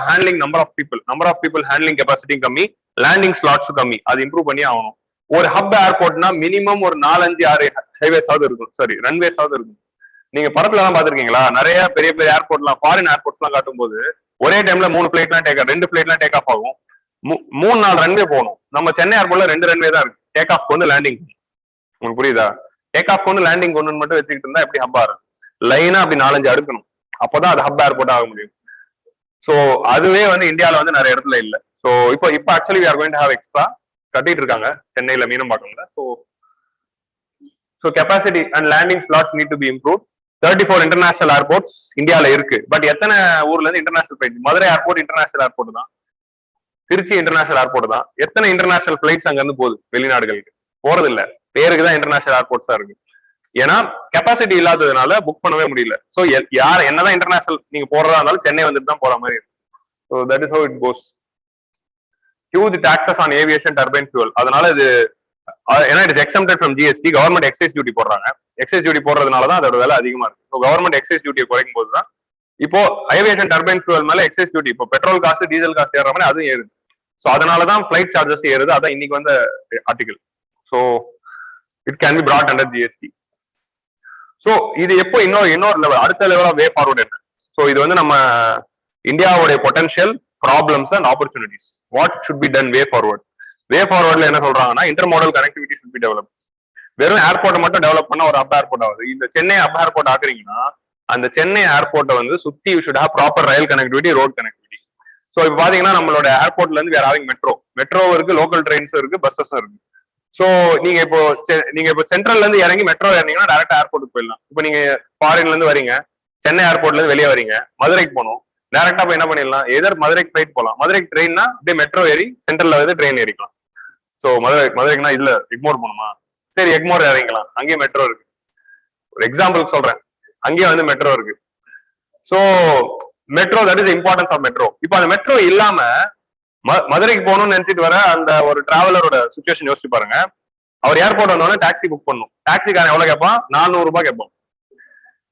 handling number of people handling capacity கம்மி, landing slots கம்மி. அது இம்ப்ரூவ் பண்ணி ஆகணும். ஒரு ஹப் ஏர்போர்ட்னா மினிமம் ஒரு 4-5-6 ஹைவேஸாவது இருக்கும், சாரி ரன்வேஸாவது இருக்கும். நீங்க படத்துல எல்லாம் பாத்திருக்கீங்களா? நிறைய பெரிய பெரிய ஏர்போர்ட்லாம், ஃபாரின் ஏர்போர்ட்ஸ் எல்லாம் காட்டும் போது ஒரே டைம்ல 3 ஃபிளைட்லாம் 2 ஃபிளைட்லாம் டேக் ஆஃப் ஆகும். 3-4 ரன்வே போகணும். நம்ம சென்னை ஏர்போர்ட்ல 2 ரன்வே தான் இருக்கு. டேக் ஆஃப் வந்து லேண்டிங். உங்களுக்கு புரியுதா? டேக் ஆஃப் வந்து லேண்டிங் ஒன்று மட்டும் வச்சுக்கிட்டு இருந்தா எப்படி ஹப் ஆகும்? லைனா அப்படி 4-5 அடுக்கணும், அப்பதான் அது ஹப் ஏர்போர்ட் ஆக முடியும். சோ அதுவே வந்து இந்தியாவில வந்து நிறைய இடத்துல இல்ல. சோ இப்போ actually we are going to have extra கட்டிட்டு இருக்காங்க சென்னையில, மீனம்பாக்கம்ல. So capacity and landing slots need to be improve. 34 international airports இந்தியாவில இருக்கு. பட் எத்தனை ஊர்ல இருந்து international flight? Madurai airport international airport தான், திருச்சி இன்டர்நேஷனல் ஏர்போர்ட் தான். எத்தனை இன்டர்நேஷனல் ஃபிளைட்ஸ் அங்க இருந்து போகுது வெளிநாடுகளுக்கு? போறது இல்ல, பேருக்கு தான் இன்டர்நேஷனல் ஏர்போர்ட்ஸ் தான் இருக்கு. ஏன்னா கெப்பாசிட்டி இல்லாததுனால புக் பண்ணவே முடியல. சோ யார் என்னதான் இன்டர்நேஷனல் நீங்க போறதா இருந்தாலும் சென்னை வந்துட்டு தான் போற மாதிரி இருக்கு. So that is how it goes. Huge taxes on aviation turbine fuel. அதனால இது ஏன்னா it is exempted from GST. Government excise duty போடுறாங்க. எக்ஸைஸ் டியூட்டி போடுறதுனால தான் அதோட விலை அதிகமா இருக்கு. ஸோ கவர்மெண்ட் எக்ஸைஸ் டியூட்டியை குறைக்கும் போது தான் இப்போ ஏவியேஷன் டர்பைன் ஃபியூல் மேல எக்ஸைஸ் டியூட்டி, இப்போ பெட்ரோல் காசு டீசல் காசு ஏற மாதிரி அதுவும் ஏறுது. ஸோ அதனாலதான் ஃபிளைட் சார்ஜஸ் ஏறுது. அதான் இன்னைக்கு வந்த article. So it can be brought under GST. So இது எப்போ இன்னொரு லெவல், அடுத்த லெவல் ஆஃப் வே ஃபார்வர்ட் என்ன? ஸோ இது வந்து நம்ம இந்தியாவுடைய potential, problems and opportunities. What should be done way forward? Way ஃபார்வர்ட்ல என்ன சொல்றாங்கன்னா, intermodal connectivity should be develop. வெறும் ஏர்போர்ட்டை மட்டும் டெவலப் பண்ண ஒரு ஹப் ஏர்போர்ட் ஆகுது. இந்த சென்னை ஹப் ஏர்போர்ட் ஆக்குறீங்கன்னா அந்த சென்னை ஏர்போர்ட்டை வந்து சுத்தி you should have proper rail connectivity, road connectivity. So இப்போ பாத்தீங்கன்னா நம்மளோட ஏர்போர்ட்ல இருந்து வேற ஹேவிங் மெட்ரோ இருக்கு, லோக்கல் ட்ரெயின்ஸும் இருக்கு, பஸ்ஸஸும் இருக்கு. சோ நீங்க இப்போ சென்ட்ரல்ல இருந்து இறங்கி மெட்ரோ இறங்கிங்கன்னா டேரக்டா ஏர்போர்ட்டுக்கு போயிடலாம். இப்போ நீங்க ஃபாரின்ல இருந்து வரீங்க, சென்னை ஏர்போர்ட்ல இருந்து வெளியே வரீங்க, மதுரைக்கு போகணும், டேரக்டா போய் என்ன பண்ணிடலாம்? எதர் மதுரைக்கு ஃபிளைட் போகலாம், மதுரைக்கு ட்ரெயின்னா அப்படியே மெட்ரோ ஏறி சென்ட்ரல்ல வந்து ட்ரெயின் ஏறிக்கலாம். சோ மதுரைக்குன்னா இல்ல எக்மோர் போகணுமா, சரி எக்மோர் இறங்கிக்கலாம், அங்கேயே மெட்ரோ இருக்கு. ஒரு எக்ஸாம்பிளுக்கு சொல்றேன், அங்கேயே வந்து மெட்ரோ இருக்கு. So metro, that is importance of metro. இப்போ அந்த மெட்ரோ இல்லாம மதுரைக்கு போகணும்னு நினைச்சிட்டு வர அந்த ஒரு டிராவலரோட சுச்சுவேஷன் யோசிச்சு பாருங்க. அவர் ஏர்போர்ட் வந்தோடனே டாக்ஸி புக் பண்ணும். டாக்ஸிக்காரன் எவ்வளவு கேட்பான்? 400 ரூபாய் கேட்பான்.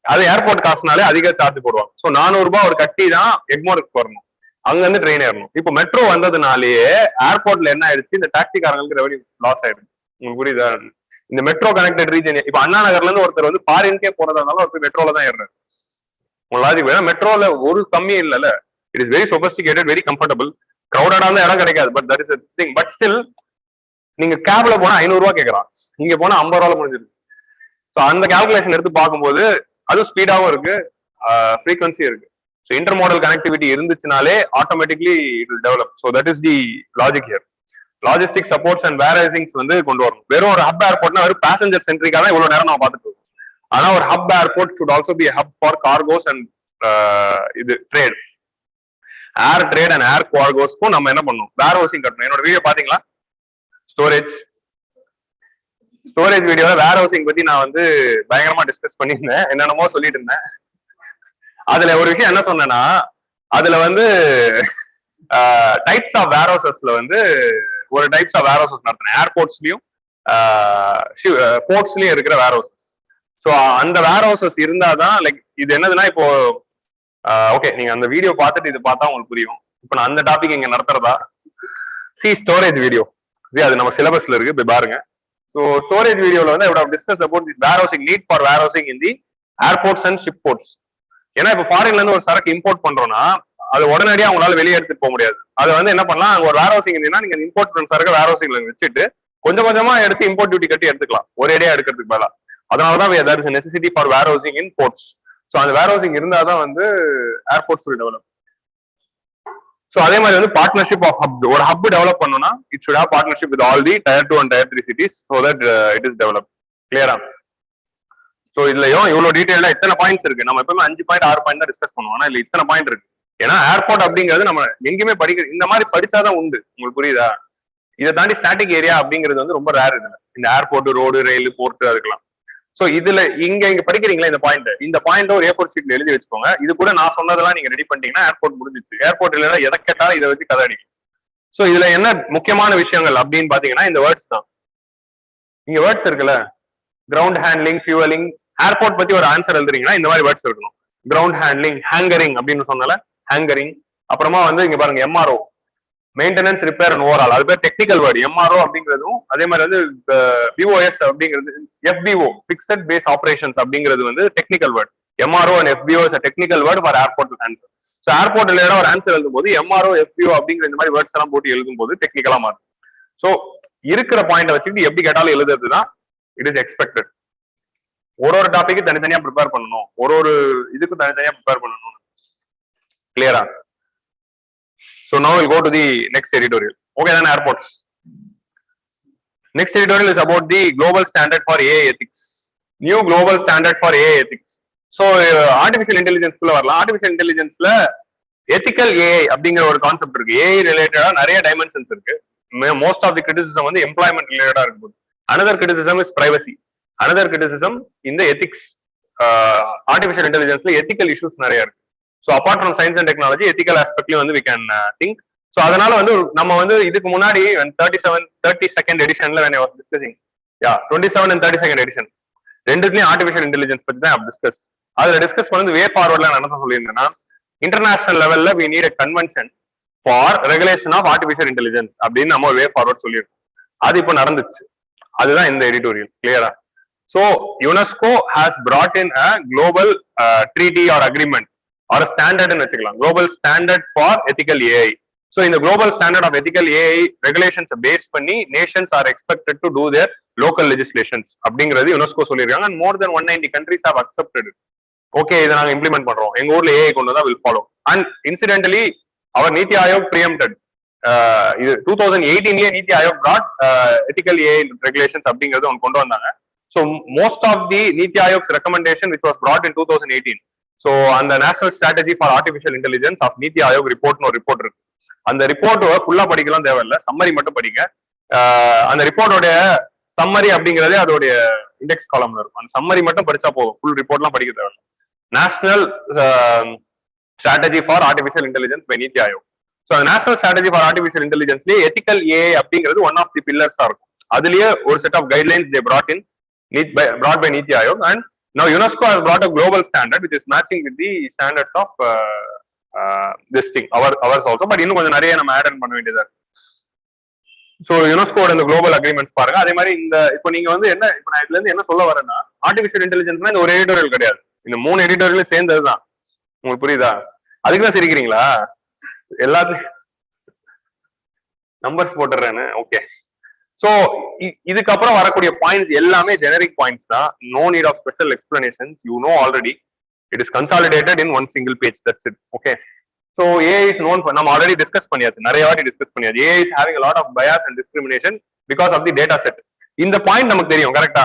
அது ஏர்போர்ட் காசுனாலே அதிக சார்ஜ் போடுவாங்க. சோ 400 ரூபாய் அவர் கட்டி தான் எக்மோருக்கு வரணும், அங்க இருந்து ட்ரெயின் ஏறணும். இப்போ மெட்ரோ வந்ததுனாலேயே ஏர்போர்ட்ல என்ன ஆயிடுச்சு? இந்த டாக்ஸிக்காரங்களுக்கு ரெவன்யூ லாஸ் ஆயிடுச்சு. உங்களுக்கு புரியுதா? இந்த மெட்ரோ கனெக்டட் ரீஜன், இப்ப அண்ணா நகர்ல இருந்து ஒருத்தர் வந்து ஃபாரின்கே போறதானாலும் ஒருத்தர் மெட்ரோல தான் ஏறாரு. உங்க லாஜிக் மெட்ரோல ஒரு கம்மியும் இல்லைல்ல. It is very sophisticated, very comfortable. கிரௌடடான இடம் கிடைக்காது, but that is a thing. But still நீங்க கேப்ல போனா 500 ரூபாய் கேட்கறான், இங்க போனா 50 ரூபாய் முடிஞ்சிருக்கு. ஸோ அந்த கால்குலேஷன் எடுத்து பார்க்கும்போது அது ஸ்பீடாவும் இருக்கு, ஃப்ரீக்வன்சி இருக்கு. ஸோ இன்டர்மோடல் கனெக்டிவிட்டி இருந்துச்சுனாலே automatically it will develop. So that is the logic here. Logistic supports and warehousings வந்து கொண்டு வரணும். வெறும் ஒரு ஹப் ஏர்போர்ட்னா வெறும் பேசஞ்சர் சென்ட்ரிக்கா தான் இவ்வளவு நேரம் நம்ம பார்த்துட்டு இருக்கோம். ஆனா ஒரு hub airport should also be a hub for cargos and இது trade, air trade and air கார்கோஸ்க்கும் நம்ம என்ன பண்ணணும், வேர் ஹவுசிங் கட்டணும். என்னோட வீடியோ பாத்தீங்களா, ஸ்டோரேஜ் வீடியோல வேர் ஹவுசிங் பத்தி நான் வந்து பயங்கரமா டிஸ்கஸ் பண்ணியிருந்தேன், என்னென்னமோ சொல்லிட்டு இருந்தேன். அதுல ஒரு விஷயம் என்ன சொன்னேன்னா, அதுல வந்து டைப்ஸ் ஆஃப் வேர் ஹவுசஸ்ல வந்து ஒரு டைப்ஸ் ஆஃப் வேர் ஹவுசஸ் நடத்தினேன், ஏர்போர்ட்ஸ்லயும் போர்ட்ஸ்லயும் இருக்கிற வேர் ஹவுசஸ். ஸோ அந்த வேர் ஹவுசஸ் இருந்தாதான் லைக் இது என்னதுன்னா, இப்போ ஓகே நீங்க அந்த வீடியோ பார்த்துட்டு இது பார்த்தா உங்களுக்கு புரியும். இப்போ நான் அந்த டாபிக் இங்க நடத்துறதா, ஸ்டோரேஜ் வீடியோ அது நம்ம சிலபஸ்ல இருக்கு, போய் பாருங்க. ஸோ ஸ்டோரேஜ் வீடியோல வந்து I would have discussed about the warehousing, need for warehousing in the airports and ship ports. ஏன்னா இப்போ ஃபாரின்ல இருந்து ஒரு சரக்கு இம்போர்ட் பண்றோம்னா அது உடனடியாக அவங்களால வெளியே எடுத்துட்டு போக முடியாது. அதை வந்து என்ன பண்ணலாம், அங்க ஒரு வேர் ஹவுசிங் இருந்தீங்கன்னா நீங்க இம்போர்ட் பண்ண சரக்கு வேர் ஹவுசிங்ல வச்சுட்டு கொஞ்சம் கொஞ்சமா எடுத்து இம்போர்ட் டியூட்டி கட்டி எடுத்துக்கலாம், ஒரேடியா எடுக்கிறதுக்கு மேல. அதனாலதான் there is a necessity for warehousing in ports. So அந்த வேர் ஹவுசிங் இருந்தாதான் வந்து ஏர்போர்ட்ஸ் will develop. ஸோ அதே மாதிரி வந்து பார்ட்னர்ஷிப் ஆஃப் ஹப்ஸ், ஒரு ஹப் டெவலப் பண்ணணும்னா it should have partnership with all the tier 2 and tier 3 cities so that it is developed. கிளியரா? So இதுலயும் இவ்வளவு டீடைல்டா இத்தனை பாயிண்ட்ஸ் இருக்கு. நம்ம எப்பவுமே 5 பாயிண்ட் 6 பாயிண்ட் தான் டிஸ்கஸ் பண்ணுவோம், ஆனா இல்ல இத்தனை பாயிண்ட் இருக்கு. ஏன்னா ஏர்போர்ட் அப்படிங்கிறது நம்ம எங்கேயுமே படிக்கிற இந்த மாதிரி படிச்சாதான் உண்டு, உங்களுக்கு புரியுதா? இதை தாண்டி ஸ்டாட்டிக் ஏரியா அப்படிங்கிறது வந்து ரொம்ப ரேர் இதுல, இந்த ஏர்போர்ட், ரோடு, ரயில், போர்ட் அதுக்கெல்லாம். சோ இதுல இங்க படிக்கிறீங்களா இந்த பாயிண்ட் ஒரு ஏர்போர்ட் ஷீட்ல எழுதி வச்சுக்கோங்க. இது கூட நான் சொன்னதெல்லாம் நீங்க ரெடி பண்ணிட்டீங்கன்னா ஏர்போர்ட் முடிஞ்சிச்சு. ஏர்போர்ட் இல்லைன்னா எதை கேட்டாலும் இதை வச்சு கதை அடிக்கும். சோ இதுல என்ன முக்கியமான விஷயங்கள் அப்படின்னு பாத்தீங்கன்னா இந்த வேர்ட்ஸ் தான். இங்க வேர்ட்ஸ் இருக்குல்ல, கிரவுண்ட் ஹேண்ட்லிங், ஃபியூவலிங். ஏர்போர்ட் பத்தி ஒரு ஆன்சர் எழுதுறீங்கன்னா இந்த மாதிரி வேர்ட்ஸ் இருக்கணும். கிரவுண்ட் ஹேண்ட்லிங், ஹேங்கரிங் அப்படின்னு சொன்னால ஹேங்கரிங். அப்புறமா வந்து இங்க பாருங்க MRO, maintenance, repair and overall, அது பேர் டெக்னிக்கல் வேர்டு. எம்ஆர்ஓ அப்படிங்கிறதும் அதே மாதிரி வந்து பிஓஎஸ் அப்படிங்கிறது, எஃபிஓ பிக்சட் பேஸ் ஆபரேஷன்ஸ் அப்படிங்கிறது வந்து technical word. MRO and எஃபிஓ is technical word for airport answer. So airport ரிலேட்டடா ஒரு ஆன்சர் எழுதும் போது எம்ஆர்ஓ, எஃபிஓ அப்படிங்கிற இந்த மாதிரி வேர்ட்ஸ் எல்லாம் போட்டு எழுதும் போது டெக்னிக்கலா மாறும். ஸோ இருக்கிற பாயிண்ட் வச்சுட்டு எப்படி கேட்டாலும் எழுதுறது தான் இட் இஸ் எக்ஸ்பெக்டட். ஒரு டாபிக் தனித்தனியா ப்ரிப்பேர் பண்ணணும், ஒரு இதுக்கு தனித்தனியா ப்ரிப்பேர் பண்ணணும். கிளியரா? So now we'll go to the next editorial. Okay, then airports. Next editorial is about the global standard for AI ethics. New global standard for AI ethics. So artificial intelligence குள்ள வரலாம். artificial intelligenceல ethical AI அப்படிங்கிற ஒரு concept இருக்கு. AI ரிலேட்டடா நிறைய dimensions இருக்கு. Most of the criticism வந்து employment ரிலேட்டடா இருக்கு. another criticism is privacy. another criticism in the ethics. artificial intelligenceல ethical issues நிறைய இருக்கு. So apart from science and technology, ethical aspectலயும் வந்து we can think. So அதனால வந்து நம்ம வந்து இதுக்கு முன்னாடி 32nd editionல when I was discussing, 27 and 32nd edition ரெண்டுத்துலயும் artificial intelligence பத்தி தான் டிஸ்கஸ். அதுல டிஸ்கஸ் பண்ணது வே ஃபார்வர்ட்ல நான் என்ன சொல்லியிருந்தேன்னா, இன்டர்நேஷனல் லெவல்ல we need a convention for regulation of artificial intelligence அப்படின்னு நம்ம வே ஃபார்வர்ட் சொல்லியிருக்கோம். அது இப்போ நடந்துச்சு, அதுதான் இந்த எடிட்டோரியல். கிளியரா? So UNESCO has brought in a global treaty or agreement or a standard ன்னு வச்சுக்கலாம், global standard for ethical AI. So in the global standard of ethical AI regulations based பண்ணி nations are expected to do their local legislations அப்படிங்கிறது UNESCO சொல்லியிருக்காங்க. and more than 190 countries have accepted it. Okay, இதை நாங்க implement பண்றோம், எங்க ஊர்ல AI கொண்டு வந்தா will follow. and incidentally our Niti Aayog preempted இது 2018லயே Niti Aayog brought ethical AI regulations அப்படிங்கிறது அவங்க கொண்டு வந்தாங்க. So most of the Niti Aayog's recommendation which was brought in 2018. So அந்த national strategy for artificial intelligence of Niti Aayog ரிப்போர்ட்னு ஒரு report இருக்கு. அந்த ரிப்போர்ட் ஃபுல்லா படிக்கலாம் தேவையில்லை, சம்மரி மட்டும் படிங்க. அந்த ரிப்போர்ட்டோட சம்மரி அப்படிங்கிறதே அதோடைய இண்டெக்ஸ் காலம்ல இருக்கும். அந்த சம்மரி மட்டும் படிச்சா போதும், ஃபுல் ரிப்போர்ட்லாம் படிக்க தேவையில்லை. National strategy for artificial intelligence by Niti Aayog. So அந்த நேஷனல் ஸ்ட்ராட்டஜி ஃபார் ஆர்டிஃபிஷியல் இன்டெலிஜென்ஸ்லயே எத்திக்கல் ஏஐ அப்படிங்கிறது ஒன் ஆஃப் தி பில்லர்ஸா இருக்கும். அதுலயே ஒரு set of guidelines they brought by Niti Aayog, and now UNESCO has brought a global standard which is matching with the standards of this thing, ours also, but இன்னும் கொஞ்சம் நிறைய நம்ம add on பண்ண வேண்டியதா இருக்கு. ஸோ யுனெஸ்கோட இந்த global agreements பாருங்க. அதே மாதிரி இந்த இப்போ நீங்க வந்து என்ன, இப்போ நான் இதுல இருந்து என்ன சொல்ல வரேன்னா, ஆர்டிஃபிஷியல் இன்டெலிஜென்ஸ்னா இந்த ஒரு எடிட்டோரியல் கிடையாது, இந்த 3 எடிட்டோரியலும் சேர்ந்ததுதான். உங்களுக்கு புரியுதா? அதுக்குதான் சிரிக்கிறீங்களா? எல்லாத்தையும் நம்பர்ஸ் போட்டுறேன்னு. ஓகே. சோ இதுக்கப்புறம் வரக்கூடிய பாயிண்ட்ஸ் எல்லாமே ஜெனரிக் பாயிண்ட்ஸ் தான். No need of special explanations, you know already. It is consolidated in one single page, that's it. Okay. So AI is known for, நம்ம ஆல்ரெடி டிஸ்கஸ் பண்ணியாச்சு, நிறைய வாட்டி discuss பண்ணியாச்சு. AI is having a lot of bias and discrimination because of the data set. இந்த point நமக்கு தெரியும் கரெக்டா.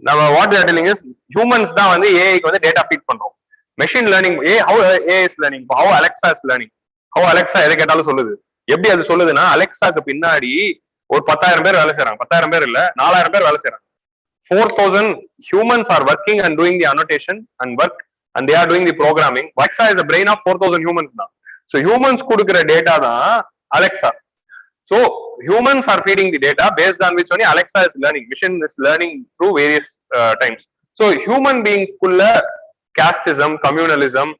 நம்ம what we are telling is humans தான் வந்து AI க்கு வந்து டேட்டா ஃபீட் பண்றோம். Machine learning how AI is learning, how Alexa is learning, how Alexa எதை கேட்டாலும் சொல்லுது. எப்படி அது சொல்லுதுன்னா, அலெக்சாக்கு பின்னாடி ஒரு 10,000 பேர் வேலை செய்யறாங்க. 10,000 பேர் இல்ல, 4,000 பேர் வேலை செய்யறாங்க. 4,000 humans are working and doing the annotation and work, and they are doing the programming. Alexa is the brain of 4,000 humans now. So humans கொடுக்கிற data தான் Alexa. So humans are feeding the data based on which only Alexa is learning. Machine is learning through various times. So human beings kulla casteism, communalism,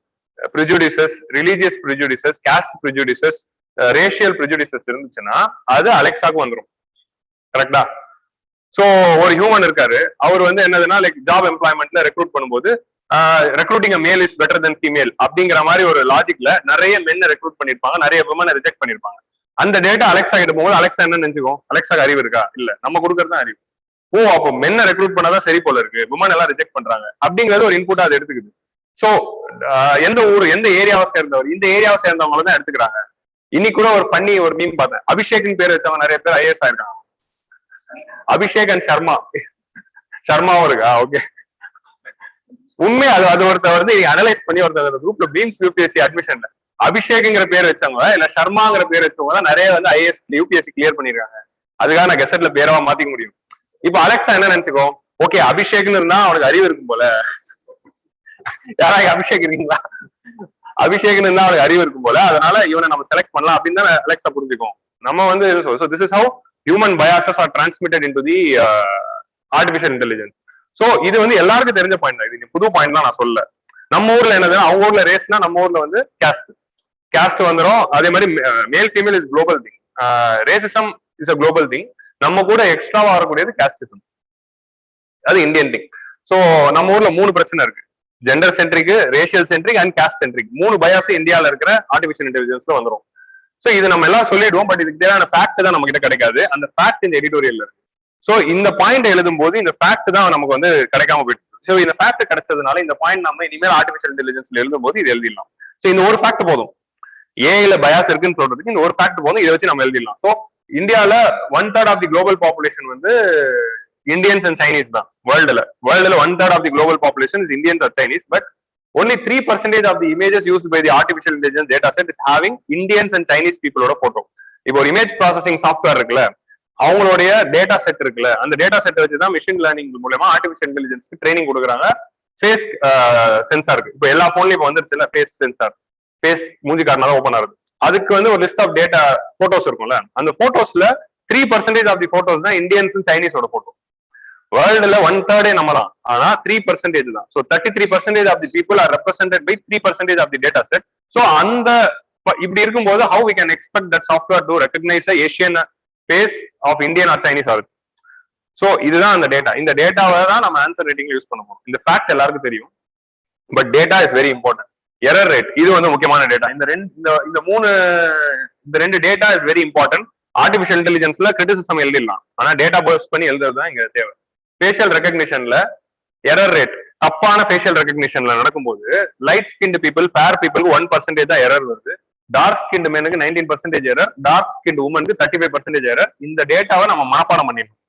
prejudices, religious prejudices, caste prejudices, racial prejudices இருந்துச்சுன்னா அது அலெக்சாக்கு வந்துரும். கரெக்டா? So ஒரு human இருக்காரு, அவர் வந்து என்னதுன்னா like job எம்ப்ளாய்மெண்ட்ல recruit பண்ணும்போது recruiting மேல் இஸ் பெட்டர் தென் ஃபீமேல் அப்படிங்கிற மாதிரி ஒரு லாஜிக்ல நிறைய மென்னை ரெக்ரூட் பண்ணிருப்பாங்க, நிறைய விமனை ரிஜெக்ட் பண்ணிருப்பாங்க. அந்த டேட்டா அலெக்சா கிட்ட போகும்போது அலெக்சா என்ன நினைச்சுக்கோம், அலெக்சாக்கு அறிவு இருக்கா? இல்ல, நம்ம கொடுக்கறது தான் அறிவு. ஓ அப்போ மென்னை ரெக்ரூட் பண்ணாதான் சரி போல இருக்கு, விமன் எல்லாம் ரிஜெக்ட் பண்றாங்க அப்படிங்கிறது ஒரு இன்புட்டா அது எடுத்துக்குது. சோ எந்த ஊர், எந்த ஏரியாவை சேர்ந்தவர், இந்த ஏரியாவை சேர்ந்தவங்க தான் எடுத்துக்கிறாங்க. இன்னைக்கு கூட ஒரு பண்ணி ஒரு மீம் பார்த்தேன், அபிஷேக்னு பேர் வச்சவங்க நிறைய பேர் ஐஏஎஸ் ஆயிருக்காங்க. அபிஷேக் அண்ட் சர்மா, சர்மாவும் இருக்கா? ஓகே. உண்மை அது ஒருத்தர் வந்து அனலைஸ் பண்ணி ஒருத்தர் குரூப்ல பீம்ஸ் யூபிஎஸ்சி அட்மிஷன்ல அபிஷேக்ங்கிற பேர் வச்சவங்க இல்ல சர்மாங்கிற பேர் வச்சவங்க தான் நிறைய வந்து ஐஏஎஸ் யூபிஎஸ்சி கிளியர் பண்ணிருக்காங்க. அதுக்காக நான் கெசட்ல பேரவா மாத்திக்க முடியும். இப்ப அலெக்சா என்ன நினைச்சுக்கோ, ஓகே அபிஷேக்னு இருந்தா அவனுக்கு அறிவு இருக்கும் போல. யாராவது அபிஷேக் இருக்கீங்களா? அபிஷேக்னு இருந்தா அவனுக்கு அறிவு இருக்கும் போல, அதனால இவனை நம்ம செலக்ட் பண்ணலாம் அப்படின்னு தான் அலெக்சா புரிஞ்சுக்கும். நம்ம வந்து this is how human biases are transmitted into the artificial intelligence. So இது வந்து எல்லாருக்கும் தெரிஞ்ச பாயிண்ட் தான், இது புது பாயிண்ட் தான் நான் சொல்ல. நம்ம ஊர்ல என்னதுன்னா, அவங்க ஊர்ல ரேஸ்னா நம்ம ஊர்ல வந்து கேஸ்ட் வந்துடும். அதே மாதிரி male female is global thing, racism is a global thing. நம்ம கூட எக்ஸ்ட்ராவா வரக்கூடியது கேஸ்டிசம், அது இந்தியன் திங். சோ நம்ம ஊர்ல 3 பிரச்சனை இருக்கு, gender centric, racial centric and caste centric. 3 bias இந்தியாவில இருக்கிற ஆர்டிபிஷியல் இன்டெலிஜென்ஸ்ல வந்துடும். சோ இது நம்ம எல்லாம் சொல்லிடுவோம், பட் இதுக்கு தேவையான ஃபேக்ட் தான் நம்ம கிட்ட கிடைக்காது. அந்த ஃபேக்ட் இந்த எடிட்டோரியல்ல இருக்கு. சோ இந்த பாயிண்ட் எழுதும் போது இந்த ஃபேக்ட் தான் நமக்கு வந்து கிடைக்காம போயிட்டு. சோ இந்த ஃபேக்ட் கிடைச்சதுனால இந்த பாயிண்ட் நம்ம இனிமேல் ஆர்டிபிஷியல் இன்டெலிஜென்ஸ்ல எழுதும் போது இது எழுதிடலாம். சோ இந்த ஒரு ஃபேக்ட் போதும், ஏஐல பயாஸ் இருக்குன்னு சொல்றதுக்கு இந்த ஒரு ஃபேக்ட் போதும், இதை வச்சு நம்ம எழுதிடலாம். சோ இந்தியால 1/3 ஆஃப் தி குளோபல் பாப்புலேஷன் வந்து இந்தியன்ஸ் அண்ட் சைனீஸ் தான். வேர்ல்டுல 1/3 of the global population is Indians and Chinese. But only 3% of the images used by the artificial intelligence data set is having Indians and Chinese people ஓட photo. இப்போ ஒரு image processing software இருக்குல்ல, அவங்களுடைய data set இருக்குல்ல, அந்த data set வச்சுதான் machine learning மூலமா artificial இன்டெலிஜென்ஸ்க்கு training கொடுக்குறாங்க. ஃபேஸ் சென்சாருக்கு இப்போ எல்லா போன்லயும் இப்போ வந்துருச்சுல ஃபேஸ் சென்சார், ஃபேஸ் மூஞ்சி காரணம் ஓப்பன் ஆகுது. அதுக்கு வந்து ஒரு லிஸ்ட் ஆஃப் டேட்டா போட்டோஸ் இருக்கும்ல, அந்த போட்டோஸ்ல 3% ஆஃப் தி போட்டோஸ் தான் இந்தியன்ஸ் அண்ட் சைனீஸோட போட்டோ. வேர்ல்டுல 1/3 நம்ம தான், ஆனா 3% தான். So 33% of the people are represented by 3% of the data set. So அந்த இப்படி இருக்கும்போது how we can expect that software to recognize the Asian face of Indian or Chinese ஆகுது. So இதுதான் அந்த டேட்டா. இந்த டேட்டாவை தான் நம்ம ஆன்சர் ரைட்டிங்ல யூஸ் பண்ணுவோம். இந்த ஃபேக்ட் எல்லாருக்கும் தெரியும், but data is very important. Error rate இது வந்து முக்கியமான டேட்டா. இந்த ரெண்டு data is very important. Artificial இன்டெலிஜென்ஸ்ல கிரிட்டிசிசம் எழுதிடலாம், ஆனா டேட்டா பேஸ் பண்ணி எழுதுறது தான் இங்க தேவை. ஃபேஷியல் ரெகக்னிஷன்ல எரர் ரேட், தப்பான ஃபேஷியல் ரெகக்னிஷன்ல நடக்கும்போது லைட் ஸ்கின்டு பீப்புள், ஃபேர் பீப்புளுக்கு 1% தான் எரர் வருது. டார்க் ஸ்கின்டு மேனுக்கு 19% எரர், டார்க் ஸ்கின்டு உமனுக்கு 35% எரர். இந்த டேட்டாவை நம்ம மனப்பாடம் பண்ணிடணும்.